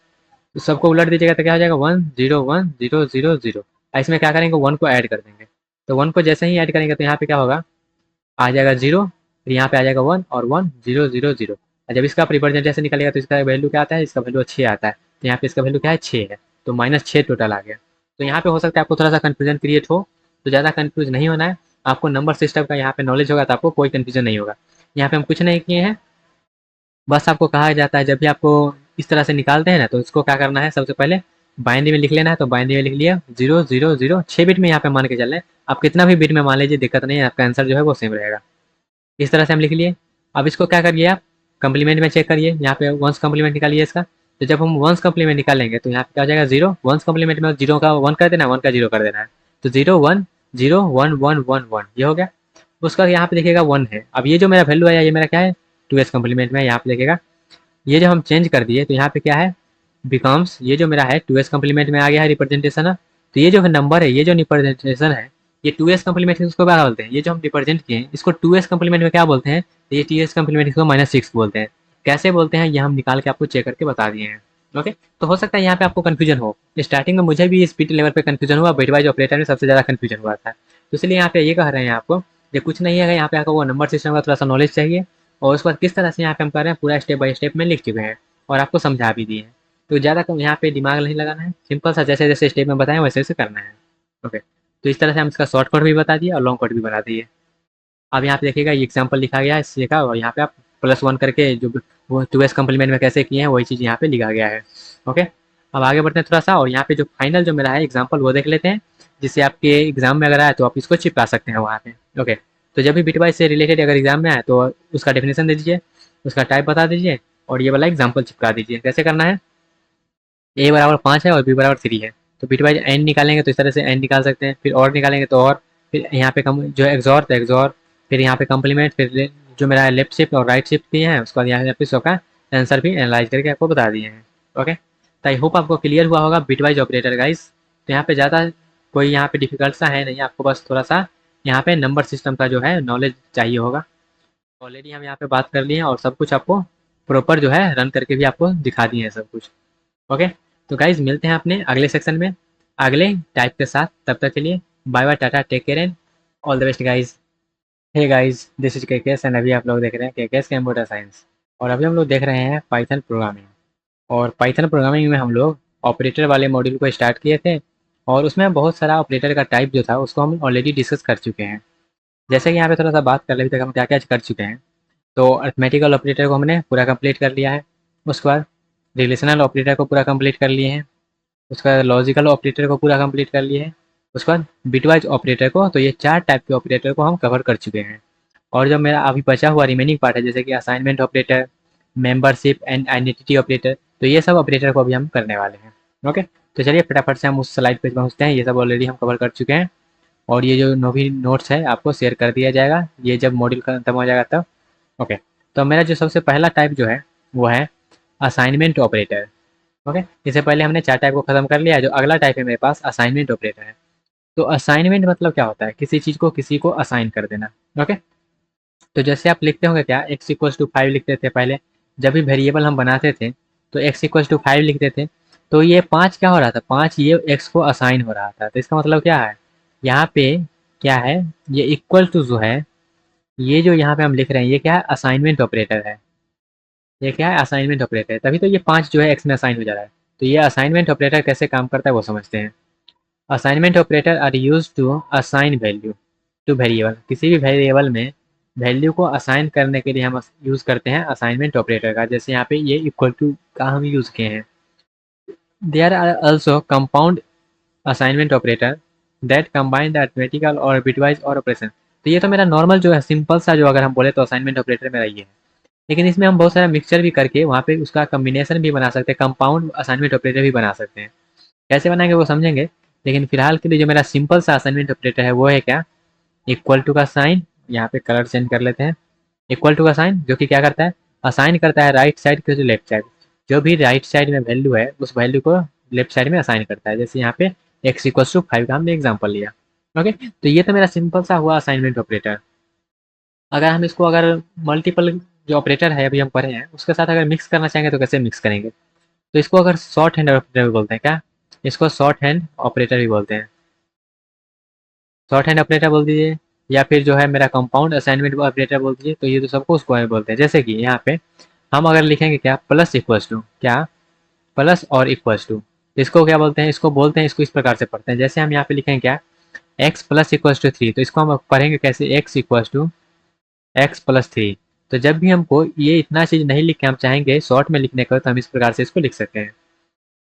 तो सबको उलट दीजिएगा तो क्या हो जाएगा 1 0 1 0 0 0। इसमें क्या करेंगे 1 को ऐड कर देंगे। तो 1 को जैसे ही ऐड करेंगे तो यहाँ पे क्या होगा, आ जाएगा 0, फिर यहाँ पे आ जाएगा 1 और 1 0 0 0। और जब इसका रिप्रेजेंटेशन निकलेगा तो इसका वैल्यू क्या आता है, इसका वैल्यू 6 आता है। तो यहाँ पे इसका वैल्यू क्या है 6 है, तो -6 टोटल आ गया। तो यहाँ पे हो सकता है आपको थोड़ा सा कन्फ्यूजन क्रिएट हो, तो ज़्यादा कन्फ्यूज नहीं होना है। आपको नंबर सिस्टम का यहाँ पे नॉलेज होगा तो आपको कोई कन्फ्यूजन नहीं होगा। यहाँ पे हम कुछ नहीं किए हैं, बस आपको कहा जाता है जब भी आपको इस तरह से निकालते हैं ना तो इसको क्या करना है, सबसे पहले बाइनरी में लिख लेना है। तो बाइनरी में लिख लिया 0 0 0, 6 बिट में यहाँ पे मान के चल रहे हैं। आप कितना भी बिट में मान लीजिए, दिक्कत नहीं है, आपका आंसर जो है वो सेम रहेगा। इस तरह से हम लिख लिए। अब इसको क्या करिए, आप कंप्लीमेंट में चेक करिए, यहाँ पे वंस कंप्लीमेंट निकालिए इसका। तो जब हम वंस कंप्लीमेंट निकालेंगे तो यहाँ पे क्या हो जाएगा 0, वंस कंप्लीमेंट में 0 का 1 कर देना है, 1 का 0 कर देना है। तो 0 1 0 1 1 1 1 ये हो गया। उसका यहाँ पे देखिएगा 1 है। अब ये जो मेरा वैल्यू आया ये मेरा क्या है 2s कंप्लीमेंट में, यहाँ पे देखिएगा ये जो हम चेंज कर दिए तो यहाँ पे क्या है बिकम्स, ये जो मेरा है 2s कंप्लीमेंट में आ गया है रिप्रेजेंटेशन। तो ये जो नंबर है, ये जो रिप्रेजेंटेशन है, ये 2s कंप्लीमेंट इसको क्या बोलते हैं, ये जो हम रिप्रेजेंट किए हैं इसको 2s कंप्लीमेंट में क्या बोलते हैं, तो ये 2s कंप्लीमेंट इसको -6 बोलते हैं। कैसे बोलते हैं ये हम निकाल के आपको चेक करके बता दिए हैं। ओके, तो हो सकता है यहाँ पे आपको कन्फ्यूजन हो। स्टार्टिंग में मुझे भी स्पीड लेवल पे कन्फ्यूजन हुआ, बिटवाइज ऑपरेटर में सबसे ज़्यादा कन्फ्यूजन हुआ था। तो इसलिए यहाँ पे ये कह रहे हैं आपको, ये कुछ नहीं है, यहाँ पे आपको वो नंबर सिस्टम का थोड़ा सा नॉलेज चाहिए। और उसके बाद किस तरह से यहाँ पे हम कर रहे हैं पूरा स्टेप बाय स्टेप में लिख चुके हैं और आपको समझा भी दिए हैं। तो ज़्यादा कम यहाँ पे दिमाग नहीं लगाना है, सिंपल सा जैसे जैसे स्टेप में बताएं वैसे वैसे करना है। ओके, तो इस तरह से हम इसका शॉर्ट कट भी बता दिए और लॉन्ग कट भी बता दिए। अब यहाँ पे देखिएगा ये एग्जाम्पल लिखा गया है इससे का, और यहाँ पे आप +1 करके जो वो 2s कंप्लीमेंट में कैसे किए हैं वही चीज़ यहाँ पे लिखा गया है। ओके, अब आगे बढ़ते हैं थोड़ा सा, और यहाँ पे जो फाइनल जो मेरा है एग्जाम्पल वो देख लेते हैं, जिससे आपके एग्जाम में अगर आए तो आप इसको चिपका सकते हैं वहाँ पे। ओके, तो जब भी बिटवाइज से रिलेटेड अगर एग्जाम में आए तो उसका डेफिनेशन दे दीजिए, उसका टाइप बता दीजिए और ये वाला एग्जाम्पल चिपका दीजिए। कैसे करना है, a बराबर 5 है और b बराबर 3 है, तो बिटवाइज n निकालेंगे तो इस तरह से n निकाल सकते हैं, फिर और निकालेंगे तो और, फिर यहाँ पे कम जो एक्सॉर तो एक्सॉर, फिर यहाँ पे कंप्लीमेंट, फिर जो मेरा लेफ्ट शिफ्ट और राइट शिफ्ट दिए हैं उसके बाद यहाँ पे सबका आंसर भी एनालाइज करके आपको बता दिए हैं। ओके, तो आई होप आपको क्लियर हुआ होगा बिटवाइज ऑपरेटर गाइस। तो यहाँ पे ज़्यादा कोई यहाँ पे डिफिकल्ट सा है नहीं, आपको बस थोड़ा सा यहाँ पे नंबर सिस्टम का जो है नॉलेज चाहिए होगा। ऑलरेडी हम यहाँ पे बात कर लिए हैं और सब कुछ आपको प्रॉपर जो है रन करके भी आपको दिखा दिए हैं सब कुछ। ओके, तो गाइज मिलते हैं अपने अगले सेक्शन में अगले टाइप के साथ, तब तक के लिए bye bye, Tata, take care and all the best guys. Hey guys, this is KKS and अभी आप लोग देख रहे हैं केकेएस कंप्यूटर साइंस, और अभी हम लोग देख रहे हैं पाइथन प्रोग्रामिंग। और पाइथन प्रोग्रामिंग में हम लोग ऑपरेटर वाले मॉड्यूल को स्टार्ट किए थे, और उसमें बहुत सारा ऑपरेटर का टाइप जो था उसको हम ऑलरेडी डिस्कस कर चुके हैं। जैसे कि यहाँ पे थोड़ा सा बात कर ले अभी तक हम क्या क्या कर चुके हैं। तो अरिथमेटिकल ऑपरेटर को हमने पूरा कंप्लीट कर लिया है, उसके बाद रिलेशनल ऑपरेटर को पूरा कंप्लीट कर लिए हैं, उसके बाद लॉजिकल ऑपरेटर को पूरा कंप्लीट कर लिए हैं, उसके बाद बिटवाइज ऑपरेटर को। तो ये 4 टाइप के ऑपरेटर को हम कवर कर चुके हैं। और जो मेरा अभी बचा हुआ रिमेनिंग पार्ट है जैसे कि assignment operator, membership and identity operator, तो ये सब ऑपरेटर को अभी हम करने वाले हैं। ओके, तो चलिए फटाफट से हम उस स्लाइड पे पहुँचते हैं। ये सब ऑलरेडी हम कवर कर चुके हैं, और ये जो भी नोट्स है आपको शेयर कर दिया जाएगा ये जब मॉड्यूल खत्म हो जाएगा तब। ओके, तो मेरा जो सबसे पहला टाइप जो है वो है असाइनमेंट ऑपरेटर। ओके, इससे पहले हमने 4 टाइप को खत्म कर लिया है। जो अगला टाइप है मेरे पास असाइनमेंट ऑपरेटर है। तो असाइनमेंट मतलब क्या होता है, किसी चीज़ को किसी को असाइन कर देना। ओके, तो जैसे आप लिखते होंगे क्या x=5 लिखते थे पहले, जब भी वेरिएबल हम बनाते थे तो x=5 लिखते थे। तो ये 5 क्या हो रहा था, 5 ये x को असाइन हो रहा था। तो इसका मतलब क्या है, यहाँ पे क्या है, ये इक्वल टू जो है, ये जो यहाँ पे हम लिख रहे हैं ये क्या है, असाइनमेंट ऑपरेटर है। ये क्या है, असाइनमेंट ऑपरेटर है, तभी तो ये 5 जो है एक्स में असाइन हो जा रहा है। तो ये असाइनमेंट ऑपरेटर कैसे काम करता है वो समझते हैं। Assignment operator are use to assign value to variable. किसी भी वेरिएबल में वैल्यू को असाइन करने के लिए हम यूज करते हैं असाइनमेंट ऑपरेटर का। जैसे यहाँ पे ये इक्वल टू का हम यूज किए हैं। There are also compound assignment operator that combine the arithmetical और बिटवाइज और ऑपरेशन। तो ये तो मेरा नॉर्मल जो है सिंपल सा जो अगर हम बोले तो असाइनमेंट ऑपरेटर मेरा ये है। लेकिन इसमें हम बहुत सारा मिक्सचर भी करके वहाँ पे उसका कम्बिनेशन भी बना सकते हैं, कंपाउंड असाइनमेंट ऑपरेटर भी बना सकते हैं। कैसे बनाएंगे वो समझेंगे, लेकिन फिलहाल के लिए जो मेरा सिंपल सा असाइनमेंट ऑपरेटर है वो है क्या, इक्वल टू का साइन, यहाँ पे कलर चेंज कर लेते हैं। इक्वल टू का साइन जो कि क्या करता है, असाइन करता है राइट साइड के लेफ्ट साइड। जो भी राइट साइड में वैल्यू है उस वैल्यू को लेफ्ट साइड में असाइन करता है। जैसे यहाँ पे x=5 का हमने एग्जाम्पल लिया। ओके, तो ये तो मेरा सिंपल सा हुआ असाइनमेंट ऑपरेटर। अगर हम इसको अगर मल्टीपल जो ऑपरेटर है अभी हम पढ़े हैं उसके साथ अगर मिक्स करना चाहेंगे तो कैसे मिक्स करेंगे। तो इसको अगर शॉर्ट हैंड ऑपरेटर भी बोलते हैं क्या, इसको शॉर्ट हैंड ऑपरेटर भी बोलते हैं, शॉर्ट हैंड ऑपरेटर बोल दीजिए, या फिर जो है मेरा कंपाउंड असाइनमेंट ऑपरेटर बोल दीजिए। तो ये तो सबको उसको बोलते हैं। जैसे कि यहाँ पे हम अगर लिखेंगे क्या, प्लस इक्वल्स टू क्या, प्लस और इक्वल्स टू, इसको क्या बोलते हैं, इसको बोलते हैं, इसको इस प्रकार से पढ़ते हैं। जैसे हम यहाँ पे लिखेंगे क्या, X plus equals to three, तो इसको हम पढ़ेंगे कैसे, X equals to X plus three. तो जब भी हमको ये इतना चीज़ नहीं लिख के हम चाहेंगे शॉर्ट में लिखने का, तो हम इस प्रकार से इसको लिख सकते हैं।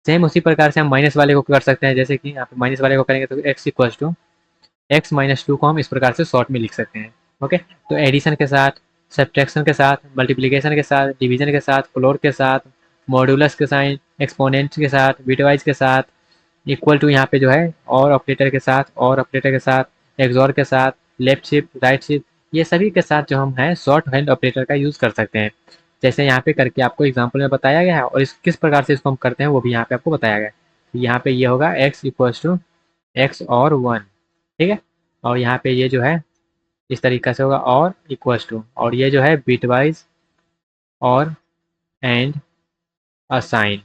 सेम उसी प्रकार से हम माइनस वाले को कर सकते हैं। जैसे कि यहाँ पे माइनस वाले को करेंगे तो X equals to X minus two को हम इस प्रकार से शॉर्ट में लिख सकते हैं। ओके, तो एडिशन के साथ, सब्ट्रैक्शन के साथ, मल्टीप्लिकेशन के साथ, डिवीजन के साथ, फ्लोर के साथ, मॉड्यूलस के साइन, एक्सपोनेंट के साथ, बिटवाइज के साथ, इक्वल टू यहाँ पे जो है और ऑपरेटर के साथ, और ऑपरेटर के साथ, एक्सॉर के साथ, लेफ्ट शिफ्ट, राइट शिफ्ट, ये सभी के साथ जो हम है शॉर्ट हैंड ऑपरेटर का यूज़ कर सकते हैं। जैसे यहाँ पे करके आपको एग्जाम्पल में बताया गया है, और इस किस प्रकार से इसको हम करते हैं वो भी यहाँ पे आपको बताया गया है। यहाँ पे ये होगा एक्स इक्वल्स टू एक्स और वन, ठीक है, और यहाँ पे ये जो है इस तरीक़े से होगा और इक्वल्स टू, और ये जो है बिटवाइज और एंड असाइन।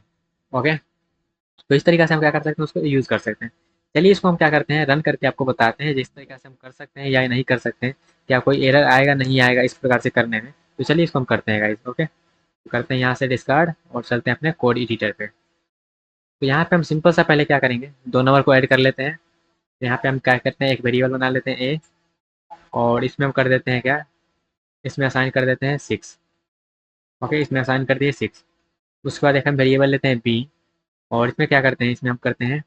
ओके, तो इस तरीके से हम क्या कर सकते हैं, उसको यूज़ कर सकते हैं। चलिए इसको हम क्या करते हैं, रन करके आपको बताते हैं जिस तरीके से हम कर सकते हैं या नहीं कर सकते हैं, क्या कोई एरर आएगा नहीं आएगा इस प्रकार से करने में। तो चलिए इसको हम करते हैं गाइस। ओके, तो करते हैं यहाँ से डिस्कार्ड और चलते हैं अपने कोड एडिटर पे। तो यहाँ पे हम सिंपल सा पहले क्या करेंगे, दो नंबर को ऐड कर लेते हैं। तो यहाँ पे हम क्या करते हैं, एक वेरिएबल बना लेते हैं ए, और इसमें हम कर देते हैं क्या, इसमें असाइन कर देते हैं सिक्स। ओके, इसमें असाइन कर दिए सिक्स। उसके बाद एक हम वेरिएबल लेते हैं बी, और इसमें क्या करते हैं, इसमें हम करते हैं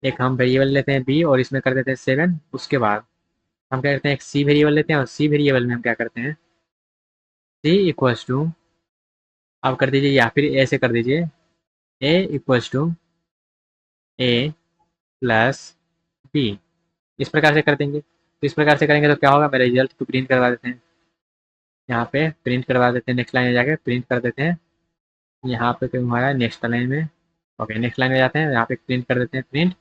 एक हम वेरिएबल लेते हैं बी और इसमें कर देते हैं सेवन। उसके बाद हम क्या करते हैं, एक सी वेरिएबल लेते हैं, और सी वेरिएबल में हम क्या करते हैं, सी इक्वल्स टू, आप कर दीजिए या फिर ए से कर दीजिए, A equals to A plus B, इस प्रकार से कर देंगे। तो इस प्रकार से करेंगे तो क्या होगा, मेरा रिजल्ट को प्रिंट करवा देते हैं, यहाँ पे प्रिंट करवा देते हैं, नेक्स्ट लाइन में जाके प्रिंट कर देते हैं। यहाँ पे क्यों हमारा नेक्स्ट लाइन में, ओके नेक्स्ट लाइन में जाते हैं, यहाँ पे प्रिंट कर देते हैं प्रिंट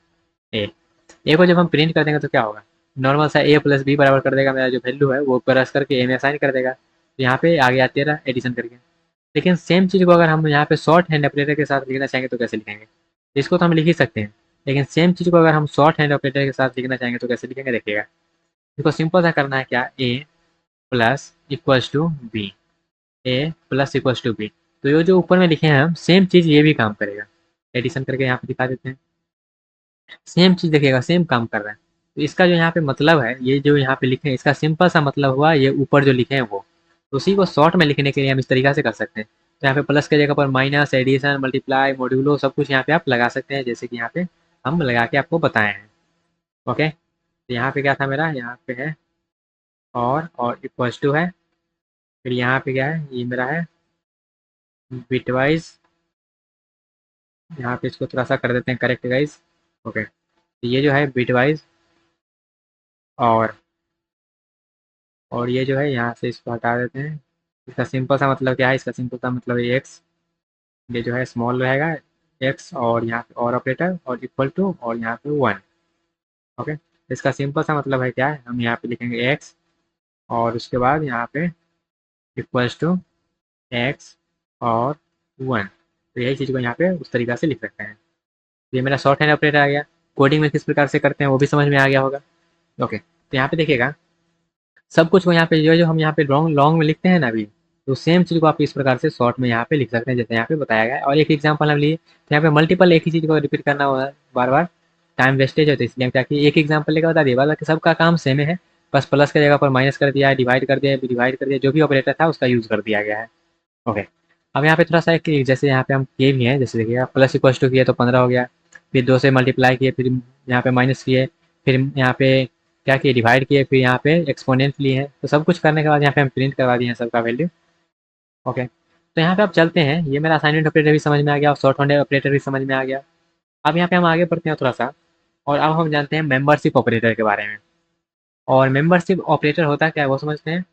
ए को जब हम प्रिंट कर देंगे तो क्या होगा, नॉर्मल सा ए प्लस बी बराबर कर देगा, मेरा जो वैल्यू है वो प्लस करके ए में असाइन कर देगा। तो यहाँ पे आ गया 13 एडिशन करके। लेकिन सेम चीज़ को अगर हम यहाँ पे शॉर्ट हैंड ऑपरेटर के साथ लिखना चाहेंगे तो कैसे लिखेंगे, इसको तो हम लिख ही सकते हैं, लेकिन सेम चीज़ को अगर हम शॉर्ट हैंड ऑपरेटर के साथ लिखना चाहेंगे तो कैसे लिखेंगे, देखिएगा। इसको सिंपल सा करना है क्या, A plus equals to B, A plus equals to B. तो ये जो ऊपर में लिखे हैं हम, सेम चीज़ ये भी काम करेगा। एडिशन करके यहाँ पे दिखा देते हैं, सेम चीज़ देखिएगा, सेम काम कर रहा है। तो इसका जो यहाँ पे मतलब है, ये जो यहाँ पे लिखे हैं इसका सिंपल सा मतलब हुआ ये ऊपर जो लिखे हैं वो, तो उसी को शॉर्ट में लिखने के लिए हम इस तरीका से कर सकते हैं। तो यहाँ पे प्लस की जगह पर माइनस, एडिशन, मल्टीप्लाई, मॉड्यूलो सब कुछ यहाँ पे आप लगा सकते हैं, जैसे कि यहाँ पे हम लगा के आपको बताए हैं। ओके, तो यहाँ पे क्या था मेरा, यहाँ पे है और इक्वल्स टू है, फिर यहाँ पे क्या है, ये मेरा है बिटवाइज, यहाँ पे इसको थोड़ा सा कर देते हैं करेक्ट गाइज। ओके, तो ये जो है बिटवाइज, और ये जो है यहाँ से इसको हटा देते हैं। इसका सिंपल सा मतलब क्या है, इसका सिंपल सा मतलब है एक्स, ये जो है स्मॉल रहेगा एक्स, और यहाँ पे और ऑपरेटर और इक्वल टू और यहाँ पे वन। ओके, इसका सिंपल सा मतलब है क्या है, हम यहाँ पे लिखेंगे एक्स और उसके बाद यहाँ पे इक्वल्स टू एक्स और वन। तो यही चीज़ को यहाँ पे उस तरीका से लिख सकते हैं। ये मेरा शॉर्ट हैंड ऑपरेटर आ गया। कोडिंग में किस प्रकार से करते हैं वो भी समझ में आ गया होगा। ओके, तो यहाँ पे देखिएगा सब कुछ को यहाँ पे जो जो हम यहाँ पे लॉन्ग लॉन्ग में लिखते हैं ना अभी, तो सेम चीज़ को आप इस प्रकार से शॉर्ट में यहाँ पे लिख सकते हैं जैसे यहाँ पे बताया गया है। और एक एग्जांपल हम लिए तो यहाँ पे मल्टीपल एक ही चीज़ को रिपीट करना होगा बार बार, टाइम वेस्टेज होता है, इसलिए हम क्या कि एक एग्जाम्पल लेकर बता दिए, बाकी सबका काम सेम है, बस प्लस की जगह पर माइनस कर दिया है, डिवाइड कर दिया, जो भी ऑपरेटर था उसका यूज़ कर दिया गया है। ओके, अब यहाँ पे थोड़ा सा एक जैसे यहाँ पे हम किए भी हैं, जैसे देखिएगा प्लस इक्वल्स टू किए तो 15 हो गया, फिर 2 से मल्टीप्लाई किए, फिर यहाँ पे माइनस किए, फिर यहाँ पे क्या किए डिवाइड किए, फिर यहाँ पे एक्सपोनेंट लिए हैं। तो सब कुछ करने के बाद यहाँ पे हम प्रिंट करवा दिए हैं सबका वैल्यू। ओके, तो यहाँ पे आप चलते हैं, ये मेरा असाइनमेंट ऑपरेटर भी समझ में आ गया और शॉर्ट हैंड ऑपरेटर भी समझ में आ गया। अब यहाँ पे हम आगे बढ़ते हैं थोड़ा सा, और अब हम जानते हैं मेंबरशिप ऑपरेटर के बारे में। और मेंबरशिप ऑपरेटर होता क्या है वो समझते हैं।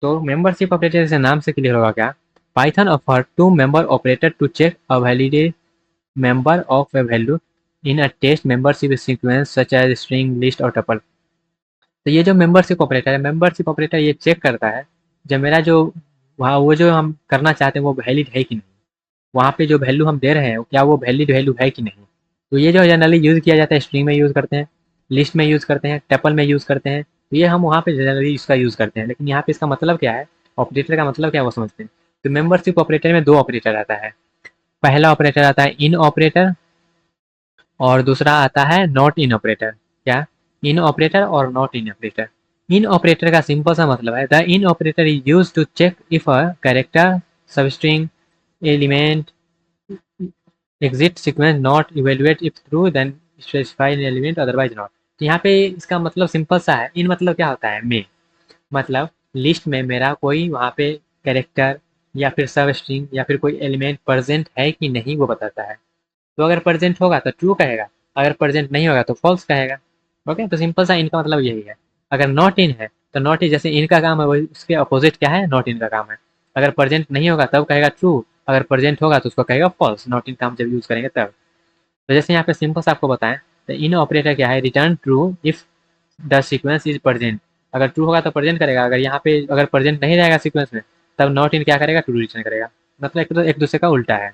तो मेंबरशिप ऑपरेटर जैसे नाम से क्लियर होगा क्या, Python offer two member operator to check a validate member of a value in a test membership sequence such as string, list और tuple। तो ये जो मेंबरशिप ऑपरेटर है, मेंबरशिप ऑपरेटर ये चेक करता है जब मेरा जो वहाँ वो जो हम करना चाहते हैं वो वैलिड है कि नहीं। वहाँ पे जो वैल्यू हम दे रहे हैं क्या वो वैलिड वैल्यू है कि नहीं। तो ये जो जनरली यूज़ किया जाता है, स्ट्रिंग में यूज़ करते हैं, लिस्ट में यूज़ करते हैं, टपल में यूज़ करते हैं। तो ये हम वहाँ पे जनरली इसका यूज़ करते हैं, लेकिन यहाँ पे इसका मतलब क्या है, ऑपरेटर का मतलब क्या है वो समझते हैं। तो मेंबरशिप ऑपरेटर में दो ऑपरेटर आता है। पहला ऑपरेटर आता है इन ऑपरेटर, और दूसरा आता है नॉट इन ऑपरेटर। क्या, इन ऑपरेटर और not in operator. In operator का सिंपल सा मतलब है, the in operator is use to check if a character, substring, element, exit sequence not evaluate if true then specify element otherwise not. तो यहाँ पे इसका मतलब सिंपल सा है। इन मतलब क्या होता है, में मतलब लिस्ट में मेरा कोई वहाँ पे कैरेक्टर या फिर सब स्ट्रिंग या फिर कोई एलिमेंट प्रेजेंट है कि नहीं वो बताता है। तो अगर प्रेजेंट होगा तो ट्रू कहेगा, अगर प्रेजेंट नहीं होगा तो फॉल्स कहेगा। ओके, तो सिंपल सा इनका मतलब यही है। अगर नॉट इन है तो नॉट इन जैसे इनका काम है वही उसके अपोजिट क्या है, नॉट इन का काम है। अगर प्रेजेंट नहीं होगा तब कहेगा ट्रू, अगर प्रेजेंट होगा तो उसको कहेगा फॉल्स, नॉट इन का हम जब यूज करेंगे तब। तो जैसे यहाँ पे सिंपल से आपको बताएं, तो इन ऑपरेटर क्या है, return true if the sequence is present. अगर ट्रू होगा तो प्रेजेंट करेगा, अगर यहाँ पे अगर प्रेजेंट नहीं रहेगा सीक्वेंस में तब नॉट इन क्या करेगा, ट्रू रिटर्न करेगा। मतलब एक दूसरे का उल्टा है।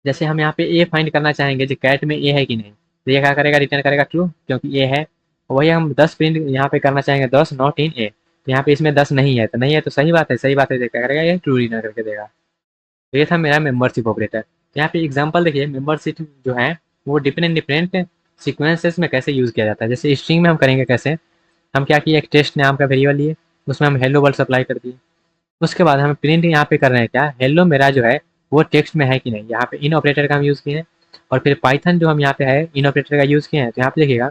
जैसे हम यहाँ पे ए फाइंड करना चाहेंगे जो कैट में ए है कि नहीं, तो ये क्या करेगा, रिटर्न करेगा ट्रू क्योंकि ए है। वही हम 10 प्रिंट यहाँ पे करना चाहेंगे, 10 नॉट इन ए, तो यहाँ पे इसमें 10 नहीं है, तो नहीं है तो सही बात है, सही बात है, क्या करेगा ये ट्रू रिटर्न करके देगा। तो ये था मेरा मेंबरशिप ऑपरेटर। यहाँ पे एग्जांपल देखिए, मेंबरशिप जो है वो डिफरेंट डिफरेंट सीक्वेंसेस में कैसे यूज़ किया जाता है। जैसे स्ट्रिंग में हम करेंगे कैसे, हम क्या किए, एक टेस्ट नाम का वेरिएबल लिए, उसमें हम हेलो वर्ड सप्लाई कर दिए। उसके बाद हम प्रिंट यहाँ पे कर रहे हैं क्या, हेलो मेरा जो है वो टेक्स्ट में है कि नहीं, यहाँ पे इन ऑपरेटर का हम यूज़ किए हैं। और फिर पाइथन जो हम यहाँ पे है इन ऑपरेटर का यूज़ किए हैं, तो यहाँ पे देखिएगा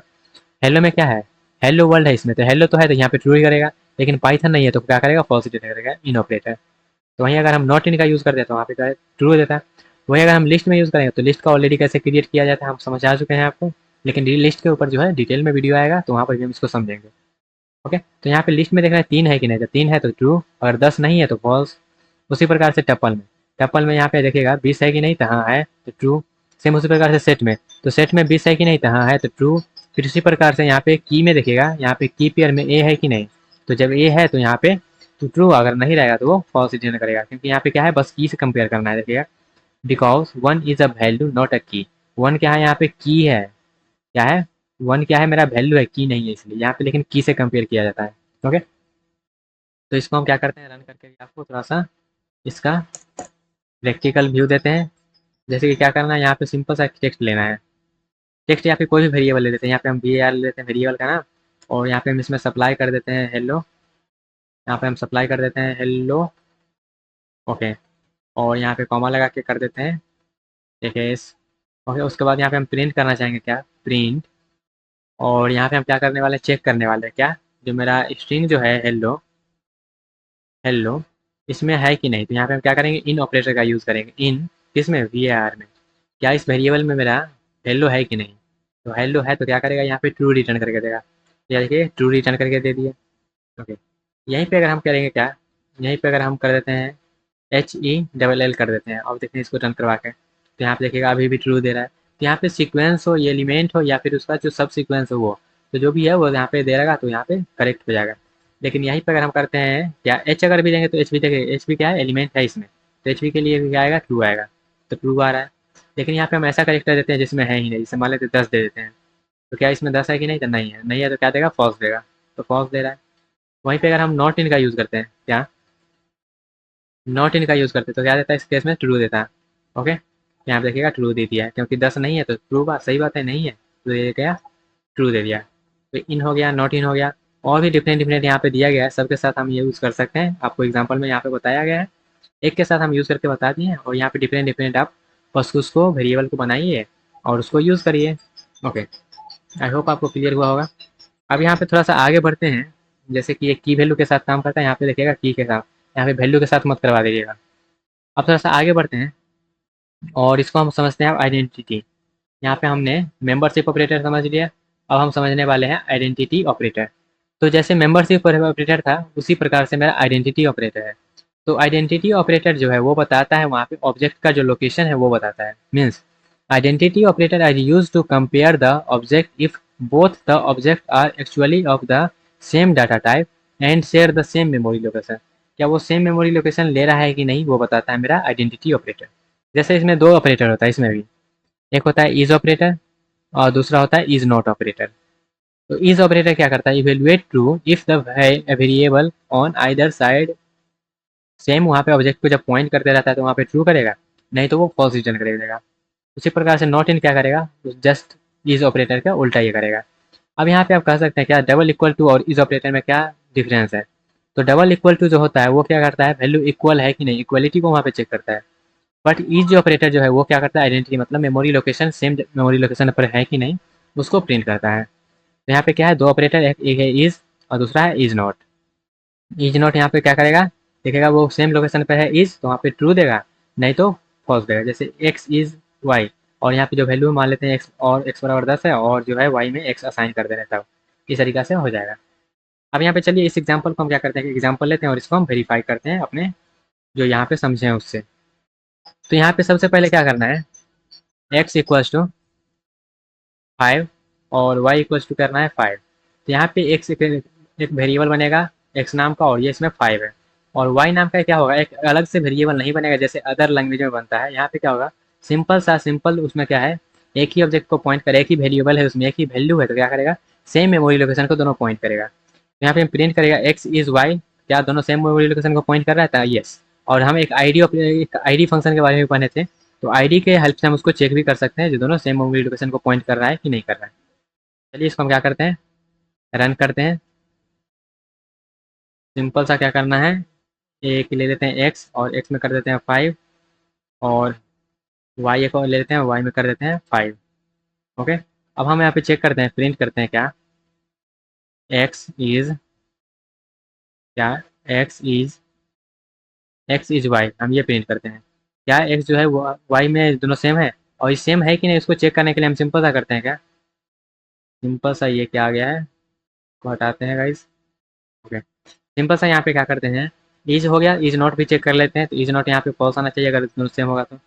हेलो में क्या है, हेलो वर्ल्ड है इसमें, तो हेलो तो है तो यहाँ पे ट्रू ही करेगा। लेकिन पाइथन नहीं है तो क्या करेगा, फॉल्स रिटर्न करेगा इन ऑपरेटर। तो वहीं अगर हम नॉट इन का यूज़ करते हैं तो वहाँ पे ट्रू देता है। वहीं अगर हम लिस्ट में यूज़ करेंगे तो लिस्ट का ऑलरेडी कैसे क्रिएट किया जाता है हम समझ आ चुके हैं आपको। लेकिन लिस्ट के ऊपर जो है डिटेल में वीडियो आएगा तो वहाँ पर भी हम इसको समझेंगे। ओके, तो यहाँ पे लिस्ट में देख रहे हैं 3 है कि नहीं, तो 3 है तो ट्रू, अगर 10 नहीं है तो फॉल्स। उसी प्रकार से टपल में यहाँ पे देखिएगा 20 है कि नहीं, तो हाँ है तो ट्रू। सेम उसी प्रकार से सेट में, तो सेट में 20 है कि नहीं, तो हाँ है तो ट्रू। फिर उसी प्रकार से यहाँ पे की में देखिएगा, यहाँ पे की पेयर में ए है कि नहीं, तो जब ए है तो यहाँ पे तो ट्रू, अगर नहीं रहेगा तो वो फॉल्स रिटर्न करेगा, क्योंकि यहाँ पे क्या है बस की से कंपेयर करना है। देखिएगा, because one is a value not a की। वन क्या है, यहाँ पे की है, क्या है, वन क्या है, मेरा वैल्यू है, की नहीं है, इसलिए यहाँ पे लेकिन की से कंपेयर किया जाता है। ओके, तो इसको हम क्या करते हैं, रन करके आपको थोड़ा सा इसका प्रैक्टिकल व्यू देते हैं। जैसे कि क्या करना है, यहाँ पे सिंपल सा टेक्स्ट लेना है। टेक्स्ट यहाँ पे कोई भी वेरिएबल ले लेते हैं, यहाँ पे हम वी आर ले लेते हैं वेरिएबल का नाम, और यहाँ पे हम इसमें सप्लाई कर देते हैं हेलो। यहाँ पे हम सप्लाई कर देते हैं हेलो। ओके, और यहाँ पे कॉमा लगा के कर देते हैं एक एस। ओके, उसके बाद यहाँ पे हम प्रिंट करना चाहेंगे क्या, प्रिंट। और यहाँ पे हम क्या करने वाले हैं, चेक करने वाले हैं क्या, जो मेरा स्ट्रिंग जो है हेलो, हेलो इसमें है कि नहीं। तो यहाँ पे हम क्या करेंगे, इन ऑपरेटर का यूज़ करेंगे। इन किसमें, वी आर में, क्या इस वेरिएबल में मेरा हेलो है कि नहीं। तो हेलो है तो क्या करेगा, यहाँ पे ट्रू रिटर्न करके देगा। ये देखिए ट्रू रिटर्न करके दे दिए। ओके, यहीं पे अगर हम करेंगे क्या, यहीं पे अगर हम कर देते हैं HELL कर देते हैं, अब देखते हैं इसको रन करवा के, तो यहाँ पे देखिएगा अभी भी ट्रू दे रहा है। तो यहाँ पे सीक्वेंस हो, ये एलिमेंट हो या फिर उसका जो सब सीक्वेंस हो वो, तो जो भी है वो यहाँ पे दे रहेगा तो यहाँ पे करेक्ट हो जाएगा। लेकिन यहीं पे अगर हम करते हैं क्या, एच अगर भी देंगे तो एच भी देंगे, एच भी क्या है, एलिमेंट है इसमें, तो एच भी के लिए भी क्या आएगा, ट्रू आएगा, तो ट्रू आ रहा है। लेकिन यहाँ पे हम ऐसा करेक्टर देते हैं जिसमें है ही नहीं, जैसे मान लेते 10 दे देते हैं, तो क्या इसमें 10 है कि नहीं, तो नहीं है, नहीं है तो क्या देगा, फॉल्स देगा, तो फॉल्स दे रहा है। वहीं पे अगर हम नॉट इन का यूज़ करते हैं क्या, नॉट इन का यूज़ करते हैं तो क्या देता है, इस केस में ट्रू देता है। ओके, यहाँ पे देखिएगा ट्रू दे दिया है, क्योंकि 10 नहीं है तो ट्रू बात, सही बात है, नहीं है तो ये क्या, ट्रू दे दिया। तो इन हो गया, नॉट इन हो गया, और भी डिफरेंट डिफरेंट यहाँ पे दिया गया है, सबके साथ हम ये यूज़ कर सकते हैं। आपको एग्जाम्पल में यहाँ पे बताया गया है, एक के साथ हम यूज़ करके बता दिए हैं, और यहाँ पे डिफरेंट डिफरेंट आप बस उसको वेरिएबल को बनाइए और उसको यूज़ करिए। ओके, आई होप आपको क्लियर हुआ होगा। अब यहाँ पे थोड़ा सा आगे बढ़ते हैं, जैसे कि एक की वैल्यू के साथ काम करता है, यहाँ पे देखिएगा की के साथ, यहाँ पे वैल्यू के साथ मत करवा दीजिएगा। अब थोड़ा सा आगे बढ़ते हैं और इसको हम समझते हैं आइडेंटिटी। यहाँ पे हमने मेंबरशिप ऑपरेटर समझ लिया, अब हम समझने वाले हैं आइडेंटिटी ऑपरेटर। तो जैसे मेंबरशिप ऑपरेटर था उसी प्रकार से मेरा आइडेंटिटी ऑपरेटर है। तो आइडेंटिटी ऑपरेटर जो है वो बताता है वहाँ पे ऑब्जेक्ट का जो लोकेशन है वो बताता है। Means identity operator are use to compare the object if both the object are actually of the same data type and share the same memory location. क्या वो सेम मेमोरी लोकेशन ले रहा है कि नहीं वो बताता है मेरा आइडेंटिटी ऑपरेटर। जैसे इसमें दो ऑपरेटर होता है, इसमें भी एक होता है इज ऑपरेटर और दूसरा होता है इज नॉट ऑपरेटर। तो इज ऑपरेटर क्या करता है, evaluate true if the variable on either side same, वहाँ पे ऑब्जेक्ट को जब पॉइंट करते रहता है तो वहाँ पे ट्रू करेगा, नहीं तो वो फॉल्स रिटर्न कर देगा। उसी प्रकार से नॉट इन क्या करेगा, जस्ट इज ऑपरेटर का उल्टा ये करेगा। अब यहाँ पे आप कह सकते हैं क्या डबल इक्वल टू और इज ऑपरेटर में क्या डिफरेंस है। तो डबल इक्वल टू जो होता है वो क्या करता है, वैल्यू इक्वल है कि नहीं, इक्वलिटी को वहाँ पे चेक करता है। बट इज जो ऑपरेटर जो है वो क्या करता है, आइडेंटिटी मतलब memory location same memory location पर है कि नहीं उसको प्रिंट करता है। तो यहाँ पे क्या है, दो ऑपरेटर, एक है इज और दूसरा है इज नॉट। इज नॉट यहाँ पे क्या करेगा, देखेगा वो सेम लोकेशन पे है इज तो वहाँ पे ट्रू देगा, नहीं तो फॉल्स देगा। जैसे एक्स इज वाई, और यहाँ पे जो वैल्यू मान लेते हैं एक्स, और एक्स बराबर 10 है और जो है वाई में एक्स असाइन कर दे रहता है, इस तरीका से हो जाएगा। अब यहाँ पे चलिए इस एग्जाम्पल को हम क्या करते हैं, एग्जाम्पल लेते हैं और इसको हम वेरीफाई करते हैं अपने जो यहाँ पे समझे हैं उससे। तो यहाँ पे सबसे पहले क्या करना है, एक्स इक्वल्स टू 5 और y इक्वल्स टू करना है 5। तो यहाँ पे x एक वेरिएबल बनेगा x नाम का और ये इसमें 5 है, और y नाम का क्या होगा, एक अलग से वेरिएबल नहीं बनेगा जैसे अदर लैंग्वेज में बनता है। यहाँ पे क्या होगा, सिंपल उसमें क्या है, एक ही ऑब्जेक्ट को पॉइंट करे, एक ही वेरिएबल है उसमें एक ही वैल्यू है, तो क्या करेगा सेम मेमोरी लोकेशन को दोनों पॉइंट करेगा। तो यहाँ पे प्रिंट करेगा एक्स इज वाई, क्या दोनों सेम मेमोरी लोकेशन को पॉइंट कर रहा था, यस। और हम एक आईडी फंक्शन के बारे में पढ़े थे, तो आईडी के हेल्प से हम उसको चेक भी कर सकते हैं जो दोनों सेम मेमोरी लोकेशन को पॉइंट कर रहा है कि नहीं कर रहा है। चलिए इसको हम क्या करते हैं, रन करते हैं। सिंपल सा क्या करना है, एक ले लेते हैं एक्स और एक्स में कर देते हैं 5, और वाई एक और ले लेते हैं, वाई में कर देते हैं 5। ओके, अब हम यहाँ पे चेक करते हैं, प्रिंट करते हैं क्या, एक्स इज क्या, एक्स इज वाई, हम ये प्रिंट करते हैं। क्या एक्स जो है वो वाई में दोनों सेम है, और ये सेम है कि नहीं उसको चेक करने के लिए हम सिंपल सा करते हैं क्या, सिंपल सा ये क्या आ गया है, को हटाते हैं गाइस। ओके, सिंपल सा यहाँ पे क्या करते हैं, इज हो गया, इज नॉट भी चेक कर लेते हैं, तो इज नॉट यहाँ पे फॉल्स आना चाहिए अगर दोनों सेम होगा तो।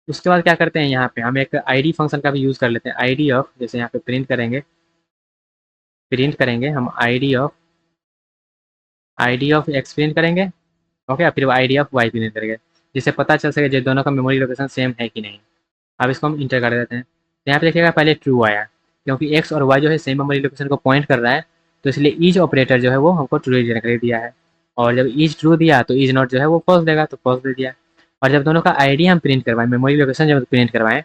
उसके बाद क्या करते हैं, यहाँ पे हम एक आईडी फंक्शन का भी यूज़ कर लेते हैं, आईडी ऑफ, जैसे यहाँ पे प्रिंट करेंगे हम आईडी ऑफ एक्स प्रिंट करेंगे। ओके, और फिर आईडी ऑफ वाई प्रिंट करेंगे, जिससे पता चल सके जो दोनों का मेमोरी लोकेशन सेम है कि नहीं। अब इसको हम इंटर कर देते हैं, तो यहाँ पे देखिएगा पहले ट्रू आया, क्योंकि एक्स और वाई जो है सेम मेमोरी लोकेशन को पॉइंट कर रहा है, तो इसलिए ईज ऑपरेटर जो है वो हमको ट्रू रिटर्न कर दिया है। और जब ईज ट्रू दिया तो ईज नॉट जो है वो फॉल्स देगा, तो फॉल्स दे दिया। और जब दोनों का आईडी हम प्रिंट करवाएं, मेमोरी लोकेशन जब प्रिंट करवाएं,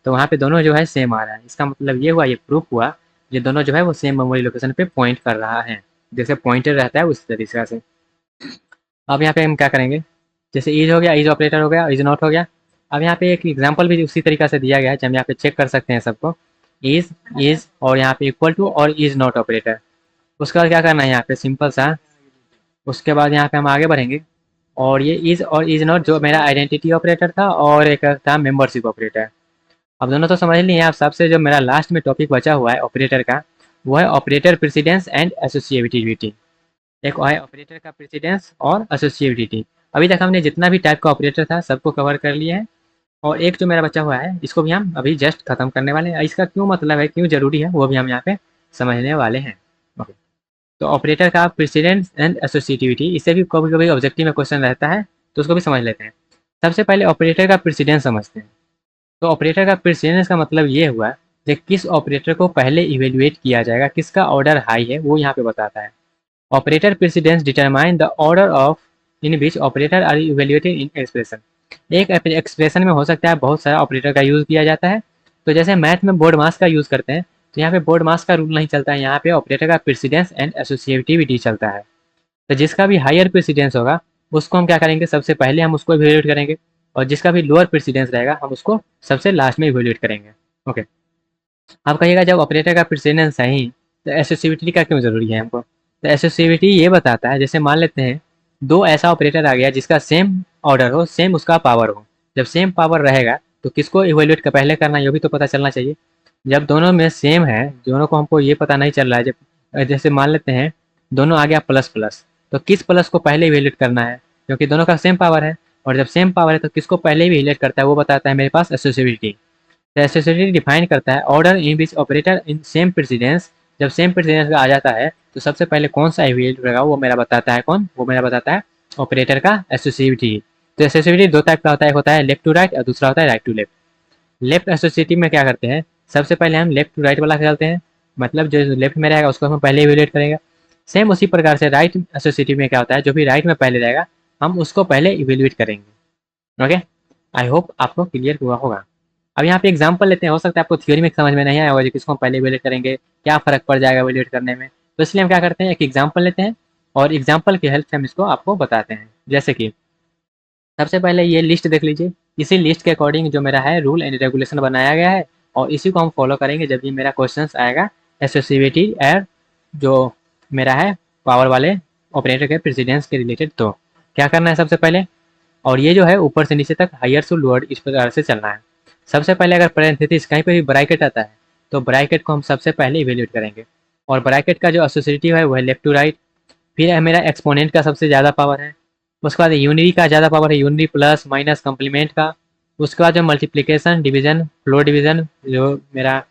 तो वहाँ पे दोनों जो है सेम आ रहा है। इसका मतलब ये हुआ, ये प्रूफ हुआ, ये दोनों जो है वो सेम मेमोरी लोकेशन पे पॉइंट कर रहा है, जैसे पॉइंटर रहता है उस तरीके से। अब यहाँ पे हम क्या करेंगे, जैसे ईज हो गया, ईज ऑपरेटर हो गया, ईज नॉट हो गया। अब यहाँ पे एक एग्जांपल भी उसी तरीका से दिया गया है, जब हम यहाँ पे चेक कर सकते हैं सबको, इज और यहाँ पे इक्वल टू और इज नॉट ऑपरेटर। उसके बाद क्या करना है, यहाँ पे सिंपल सा, उसके बाद यहाँ पे हम आगे बढ़ेंगे, और ये इज और इज नॉट जो मेरा आइडेंटिटी ऑपरेटर था और एक था मेंबरशिप ऑपरेटर। अब दोनों तो समझ लिए आप, सबसे जो मेरा लास्ट में टॉपिक बचा हुआ है ऑपरेटर का, वो है ऑपरेटर प्रेसिडेंस एंड एसोसिएटिविटी। एक है ऑपरेटर का प्रेसिडेंस और एसोसिएटिविटी। अभी तक हमने जितना भी टाइप का ऑपरेटर था सबको कवर कर लिया है, और एक जो मेरा बचा हुआ है इसको भी हम अभी जस्ट खत्म करने वाले हैं। इसका क्यों मतलब है, क्यों जरूरी है, वो भी हम यहाँ पे समझने वाले हैं। ओके, तो ऑपरेटर का प्रेसिडेंस एंड एसोसिएटिविटी, इससे भी कभी कभी ऑब्जेक्टिव में क्वेश्चन रहता है, तो उसको भी समझ लेते हैं। सबसे पहले ऑपरेटर का प्रेसिडेंस समझते हैं। तो ऑपरेटर का प्रेसिडेंस का मतलब ये हुआ कि किस ऑपरेटर को पहले इवेल्युएट किया जाएगा, किसका ऑर्डर हाई है, वो यहाँ पे बताता है। Operator precedence determine the order of in which operator are evaluated in expression. एक एक्सप्रेशन में हो सकता है बहुत सारा ऑपरेटर का यूज़ किया जाता है, तो जैसे मैथ में बोर्ड मास का यूज़ करते हैं, तो यहाँ पे बोर्ड मास का रूल नहीं चलता है, यहाँ पे ऑपरेटर का प्रेसिडेंस एंड एसोसिएटिविटी चलता है। तो जिसका भी हायर प्रेसिडेंस होगा उसको हम क्या करेंगे, सबसे पहले हम उसको इवेल्युएट करेंगे, और जिसका भी लोअर प्रेसिडेंस रहेगा हम उसको सबसे लास्ट में इवेल्युएट करेंगे। ओके, आप कहिएगा जब ऑपरेटर का प्रेसिडेंस है ही तो एसोसिएटिविटी का क्यों जरूरी है हमको। तो एसोसिएटिविटी ये बताता है, जैसे मान लेते हैं दो ऐसा ऑपरेटर आ गया जिसका सेम ऑर्डर हो, सेम उसका पावर हो। जब सेम पावर रहेगा तो किसको इवेल्युएट का पहले करना है ये भी तो पता चलना चाहिए। जब दोनों में सेम है, दोनों को हमको ये पता नहीं चल रहा है, जब जैसे मान लेते हैं दोनों आ गया प्लस प्लस, तो किस प्लस को पहले इवेल्युएट करना है, क्योंकि दोनों का सेम पावर है। और जब सेम पावर है तो किसको पहले इवेल्युएट करता है, वो बताता है मेरे पास एसोसिएटिविटी। नेसेसिटी डिफाइन करता है order in which operator in same precedence. जब सेम प्रेसिडेंस आ जाता है तो सबसे पहले कौन सा इवेल्युएट होगा वो मेरा बताता है, कौन, वो मेरा बताता है ऑपरेटर का एसोसिएटिविटी। तो एसोसिएटिव दो टाइप का होता है, एक होता है लेफ्ट टू राइट और दूसरा होता है right to left. Left associative में क्या करते हैं, सबसे पहले हम लेफ्ट टू राइट वाला खेलते हैं, मतलब जो लेफ्ट में रहेगा उसको हम पहले इवेल्युएट करेंगे। सेम उसी प्रकार से राइट एसोसिएटिव में क्या होता है, जो भी राइट में पहले रहेगा हम उसको पहले इवेल्युएट करेंगे। ओके, आई होप आपको क्लियर हुआ होगा। अब यहाँ पे एग्जाम्पल लेते हैं, हो सकता है आपको थ्योरी में समझ में नहीं आया होगा, किसको हम पहले इवेल्युएट करेंगे, क्या फ़र्क पड़ जाएगा इवेल्युएट करने में। तो इसलिए हम क्या करते हैं, एक एग्जाम्पल लेते हैं और एग्जाम्पल की हेल्प से हम इसको आपको बताते हैं। जैसे कि सबसे पहले ये लिस्ट देख लीजिए, इसी लिस्ट के अकॉर्डिंग जो मेरा है रूल एंड रेगुलेशन बनाया गया है और इसी को हम फॉलो करेंगे जब भी मेरा क्वेश्चन आएगा एसोसिएटिव एर जो मेरा है पावर वाले ऑपरेटर के प्रेसिडेंस के रिलेटेड। तो क्या करना है सबसे पहले, और ये जो है ऊपर से नीचे तक हायर टू लोअर इस प्रकार से चलना है। सबसे पहले अगर पैरेंथेसिस कहीं पे भी ब्रैकेट आता है तो ब्रैकेट को हम सबसे पहले इवेल्यूएट करेंगे, और ब्रैकेट का जो एसोसिएटिव है वो है लेफ्ट टू राइट। फिर है मेरा एक्सपोनेंट का सबसे ज़्यादा पावर है, उसके बाद यूनिटी का ज़्यादा पावर है, यूनिटी प्लस माइनस कम्प्लीमेंट का। उसके बाद जो मल्टीप्लिकेशन डिवीजन फ्लोर डिवीजन जो मेरा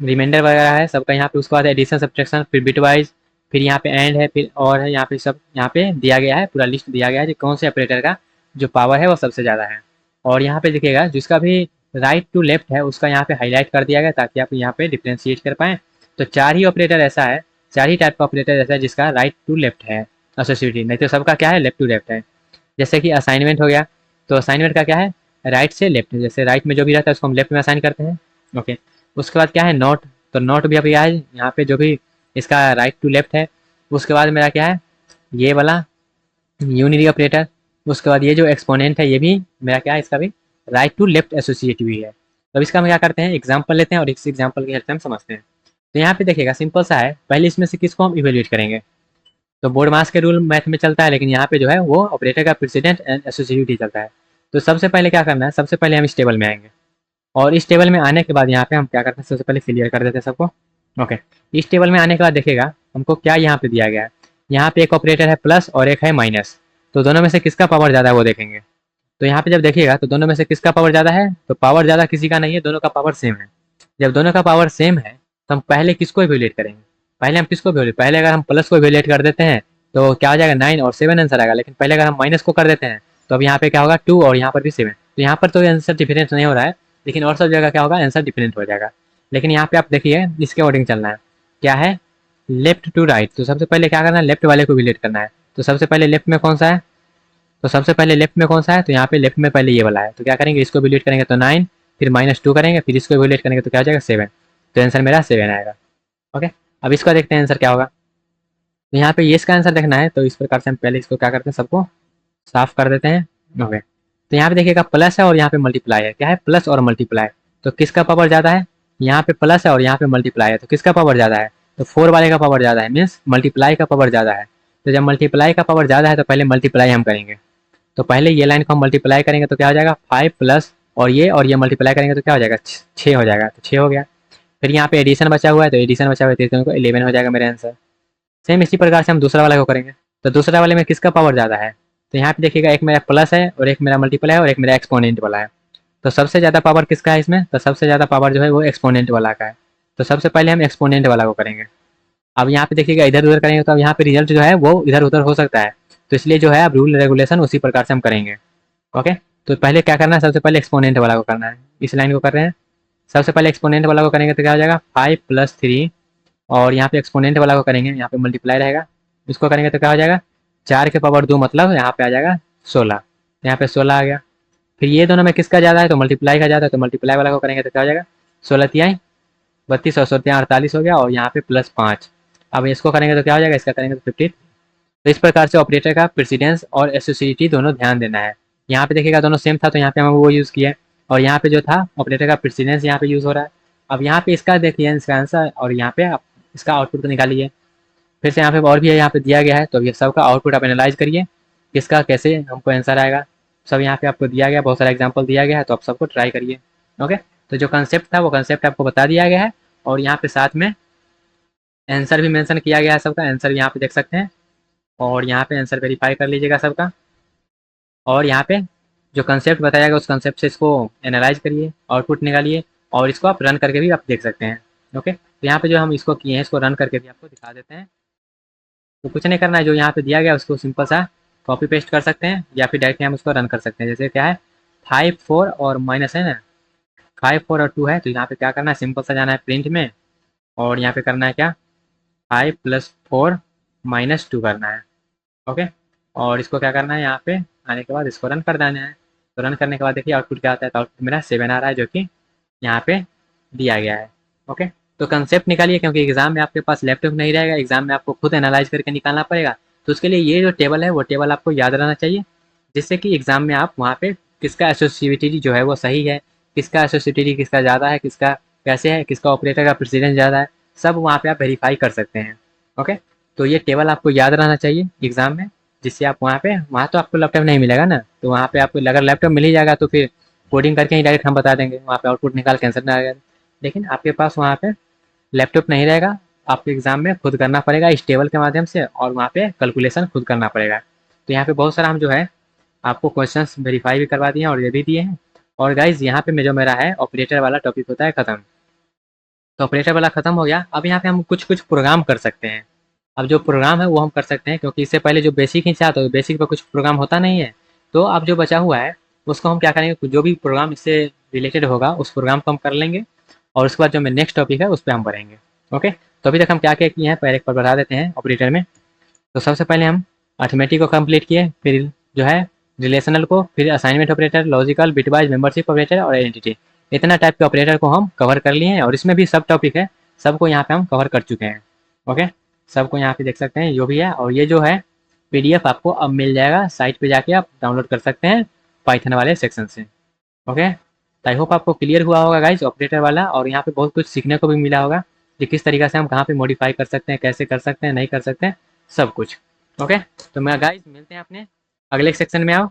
रिमाइंडर वगैरह है सबका यहाँ पे, उसके बाद एडिशन सब्ट्रैक्शन, फिर बिट वाइज, फिर यहाँ पे एंड है, फिर और है, यहाँ पे सब यहाँ पे दिया गया है, पूरा लिस्ट दिया गया है कि कौन से ऑपरेटर का जो पावर है वो सबसे ज़्यादा है। और यहाँ पे देखिएगा जिसका भी राइट टू लेफ्ट है उसका यहाँ पे हाईलाइट कर दिया गया ताकि आप यहाँ पे डिफ्रेंशिएट कर पाएँ। तो चार ही ऑपरेटर ऐसा है, चार ही टाइप का ऑपरेटर ऐसा है जिसका राइट टू लेफ्ट है एसोसिएटिव, नहीं तो सबका क्या है लेफ्ट टू लेफ्ट है। जैसे कि असाइनमेंट हो गया, तो असाइनमेंट का क्या है राइट से लेफ्ट, जैसे राइट में जो भी रहता है उसको हम लेफ्ट में असाइन करते हैं। ओके, उसके बाद क्या है नोट, तो नोट भी अभी है यहाँ पे जो भी इसका राइट टू लेफ्ट है। उसके बाद मेरा क्या है ये वाला यूनिटी ऑपरेटर। उसके बाद ये जो एक्सपोनेंट है ये भी मेरा क्या है इसका भी राइट टू लेफ्ट एसोसिएटिव ही है। तो इसका हम क्या करते हैं एग्जाम्पल लेते हैं और इस एग्जाम्पल की हेल्प से हम समझते हैं। तो यहाँ पे देखिएगा सिंपल सा है, पहले इसमें से किसको हम इवेल्युएट करेंगे, तो बोर्ड मास के रूल मैथ में चलता है लेकिन यहाँ पे जो है वो ऑपरेटर का प्रेसिडेंट एंड एसोसिएटिव चलता है। तो सबसे पहले क्या करना है, सबसे पहले हम इस टेबल में आएंगे और इस टेबल में आने के बाद यहाँ पे हम क्या करते हैं सबसे पहले क्लियर कर देते हैं सबको। ओके, इस टेबल में आने के बाद देखिएगा हमको क्या यहाँ पे दिया गया है, यहाँ पे एक ऑपरेटर है प्लस और एक है माइनस, तो दोनों में से किसका पावर ज़्यादा है वो देखेंगे। तो यहाँ पे जब देखिएगा तो दोनों में से किसका पावर ज़्यादा है, तो पावर ज़्यादा किसी का नहीं है, दोनों का पावर सेम है। जब दोनों का पावर सेम है तो हम पहले किसको इवेल्युएट करेंगे, पहले हम किसको इवेल्युएट, पहले अगर हम प्लस को इवेल्युएट कर देते हैं तो क्या हो जाएगा 9 और 7 आंसर आएगा, लेकिन पहले अगर हम माइनस को कर देते हैं तो अब यहाँ पे क्या होगा 2 और यहाँ पर भी 7, तो यहाँ पर तो आंसर डिफरेंस नहीं हो रहा है लेकिन और सब जगह क्या होगा आंसर डिफरेंट हो जाएगा। लेकिन यहाँ पे आप देखिए इसके अकॉर्डिंग चलना है, क्या है लेफ्ट टू राइट, तो सबसे पहले क्या करना है लेफ्ट वाले को इवेल्युएट करना है। तो सबसे पहले लेफ्ट में कौन सा है, तो सबसे पहले लेफ्ट में कौन सा है, तो यहाँ पे लेफ्ट में पहले ये वाला है, तो क्या करेंगे इसको इवेल्युएट करेंगे तो 9, फिर -2 करेंगे, फिर इसको इवेल्युएट करेंगे तो क्या हो जाएगा 7, तो आंसर मेरा 7 आएगा। ओके, अब इसका देखते हैं आंसर क्या होगा। तो यहाँ पे ये इसका आंसर देखना है, तो इस प्रकार से हम पहले इसको क्या करते हैं सबको साफ कर देते हैं। ओके, तो यहाँ पे देखिएगा प्लस है और यहाँ पे मल्टीप्लाई है, क्या है प्लस और मल्टीप्लाई, तो किसका पावर ज़्यादा है, यहाँ पे प्लस है और यहाँ पे मल्टीप्लाई है, तो किसका पावर ज़्यादा है, तो 4 वाले का पावर ज़्यादा है, मीन्स मल्टीप्लाई का पावर ज़्यादा है। तो जब मल्टीप्लाई का पावर ज़्यादा है तो पहले मल्टीप्लाई हम करेंगे, तो पहले ये लाइन को हम मल्टीप्लाई करेंगे तो क्या हो जाएगा 5 प्लस और ये मल्टीप्लाई करेंगे तो क्या हो जाएगा 6 हो जाएगा, तो 6 हो गया। फिर यहाँ पे एडिशन बचा हुआ है तो एडिशन बचा हुआ है तो 11 हो जाएगा मेरा आंसर। सेम इसी प्रकार से हम दूसरा वाला को करेंगे, तो दूसरा वाले में किसका पावर ज़्यादा है, तो यहाँ पे देखिएगा एक मेरा प्लस है और एक मेरा मल्टीप्लाई है और एक मेरा एक्सपोनेंट वाला है। तो सबसे ज़्यादा पावर किसका है इसमें, तो सबसे ज़्यादा पावर जो है वो एक्सपोनेंट वाला का है। तो सबसे पहले हम एक्सपोनेंट वाला को करेंगे। अब यहाँ पे देखिएगा इधर उधर करेंगे तो अब यहाँ पे रिजल्ट जो है वो इधर उधर हो सकता है, तो इसलिए जो है अब रूल रेगुलेशन उसी प्रकार से हम करेंगे। ओके, तो पहले क्या करना है सबसे पहले एक्सपोनेंट वाला को करना है, इस लाइन को कर रहे हैं। सबसे पहले एक्सपोनेंट वाला को करेंगे तो क्या हो जाएगा 5 + 3, और यहाँ पे एक्सपोनेंट वाला को करेंगे यहाँ पे मल्टीप्लाई रहेगा, इसको करेंगे तो क्या हो जाएगा 4 के पावर 2 मतलब यहाँ पे आ जाएगा 16, यहाँ पे 16 आ गया। फिर ये दोनों में किसका ज़्यादा है, तो मल्टीप्लाई का ज़्यादा है, तो मल्टीप्लाई वाला को करेंगे तो क्या हो जाएगा 16 तिहाई 32 और 16 48 हो गया, और यहाँ पे +5। अब इसको करेंगे तो क्या हो जाएगा, इसका करेंगे तो 50। तो इस प्रकार से ऑपरेटर का प्रेसिडेंस और एसोसिएटिव दोनों ध्यान देना है। यहाँ पे देखिएगा दोनों सेम था तो यहाँ पे हम वो यूज़ किया, और यहाँ पे जो था ऑपरेटर का प्रेसिडेंस यहाँ पे यूज़ हो रहा है। अब यहाँ पे इसका देखिए इसका आंसर, और यहाँ पे आप इसका आउटपुट को निकालिए। फिर से यहाँ पे और भी है, यहाँ पे दिया गया है, तो ये सबका आउटपुट आप एनालाइज करिए किसका कैसे हमको आंसर आएगा। सब यहाँ पे आपको दिया गया, बहुत सारा एग्जाम्पल दिया गया है, तो आप सबको ट्राई करिए। ओके, तो जो कंसेप्ट था वो कंसेप्ट आपको बता दिया गया है, और यहाँ पे साथ में आंसर भी मेंशन किया गया है, सबका आंसर यहाँ पे देख सकते हैं, और यहाँ पे आंसर वेरीफाई कर लीजिएगा सबका। और यहाँ पे जो कंसेप्ट बताया गया उस कंसेप्ट से इसको एनालाइज करिए, आउटपुट निकालिए, और इसको आप रन करके भी आप देख सकते हैं। ओके, तो यहाँ पे जो हम इसको किए हैं इसको रन करके भी आपको दिखा देते हैं। तो कुछ नहीं करना है, जो यहाँ पे दिया गया उसको सिंपल सा कॉपी पेस्ट कर सकते हैं या फिर डायरेक्टली हम उसको रन कर सकते हैं। जैसे क्या है 5 4 और माइनस है ना, 5 4 और 2 है, तो यहाँ पे क्या करना है, सिंपल सा जाना है प्रिंट में और यहाँ पे करना है क्या 5 + 4 - 2 करना है। ओके, और इसको क्या करना है, यहाँ पे आने के बाद इसको रन कर देना है। तो रन करने के बाद देखिए आउटपुट क्या आता है, तो आउटपुट मेरा 7 आ रहा है जो कि यहाँ पे दिया गया है। ओके, तो कंसेप्ट निकालिए, क्योंकि एग्जाम में आपके पास लैपटॉप नहीं रहेगा, एग्जाम में आपको खुद एनालाइज करके निकालना पड़ेगा। तो उसके लिए ये जो टेबल है वो टेबल आपको याद रहना चाहिए, जिससे कि एग्जाम में आप वहाँ पे किसका एसोसिएटिविटी जो है वो सही है, किसका एसोसिएटिविटी किसका ज़्यादा है, किसका कैसे है, किसका ऑपरेटर का प्रेसिडेंस ज़्यादा है, सब वहाँ पे आप वेरीफाई कर सकते हैं। ओके, तो ये टेबल आपको याद रहना चाहिए एग्जाम में, जिससे आप वहाँ तो आपको लैपटॉप नहीं मिलेगा ना, तो वहाँ पे आपको अगर लैपटॉप मिल ही जाएगा तो फिर कोडिंग करके ही डायरेक्ट हम बता देंगे, वहाँ पे आउटपुट निकाल के आंसर ना आएगा। लेकिन आपके पास वहाँ पे लैपटॉप नहीं रहेगा, आपको एग्जाम में खुद करना पड़ेगा इस टेबल के माध्यम से, और वहाँ पे कैलकुलेशन खुद करना पड़ेगा। तो यहाँ पे बहुत सारा हम जो है आपको क्वेश्चंस वेरीफाई भी करवा दिए हैं और ये भी दिए हैं। और गाइज यहाँ पे जो मेरा है ऑपरेटर वाला टॉपिक होता है खत्म, तो ऑपरेटर वाला खत्म हो गया। अब यहाँ पे हम कुछ कुछ प्रोग्राम कर सकते हैं। अब जो प्रोग्राम है वो हम कर सकते हैं, क्योंकि इससे पहले जो बेसिक ही था तो बेसिक पर कुछ प्रोग्राम होता नहीं है। तो अब जो बचा हुआ है उसको हम क्या करेंगे, जो भी प्रोग्राम इससे रिलेटेड होगा उस प्रोग्राम को हम कर लेंगे, और उसके बाद जो मेरा नेक्स्ट टॉपिक है उस पर हम पढ़ेंगे। ओके, तो अभी तक हम क्या क्या किए हैं पहले एक बार बता देते हैं ऑपरेटर में। तो सबसे पहले हम अर्थमेटिक को कंप्लीट किए, फिर जो है रिलेशनल को, फिर assignment operator, logical, bitwise, membership operator और आइडेंटिटी, इतना टाइप के ऑपरेटर को हम कवर कर लिए हैं, और इसमें भी सब टॉपिक है, सबको यहाँ पे हम कवर कर चुके हैं। ओके, सबको यहाँ पे देख सकते हैं जो भी है, और ये जो है पीडीएफ आपको अब मिल जाएगा, साइट पे जाके आप डाउनलोड कर सकते हैं पाइथन वाले सेक्शन से। ओके, तो आई होप आपको क्लियर हुआ होगा गाइज ऑपरेटर वाला, और यहाँ पे बहुत कुछ सीखने को भी मिला होगा कि किस तरीके से हम कहाँ पे मॉडिफाई कर सकते हैं, कैसे कर सकते हैं, नहीं कर सकते हैं, सब कुछ। ओके, तो मैं गाइज मिलते हैं अपने अगले सेक्शन में, आओ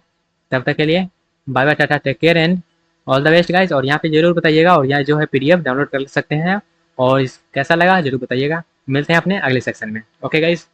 तब तक के लिए bye bye, Tata, take care and all the best guys. और यहाँ पे जरूर बताइएगा, और यहाँ जो है पीडीएफ डाउनलोड कर सकते हैं, और कैसा लगा जरूर बताइएगा। मिलते हैं अपने अगले सेक्शन में। Okay guys.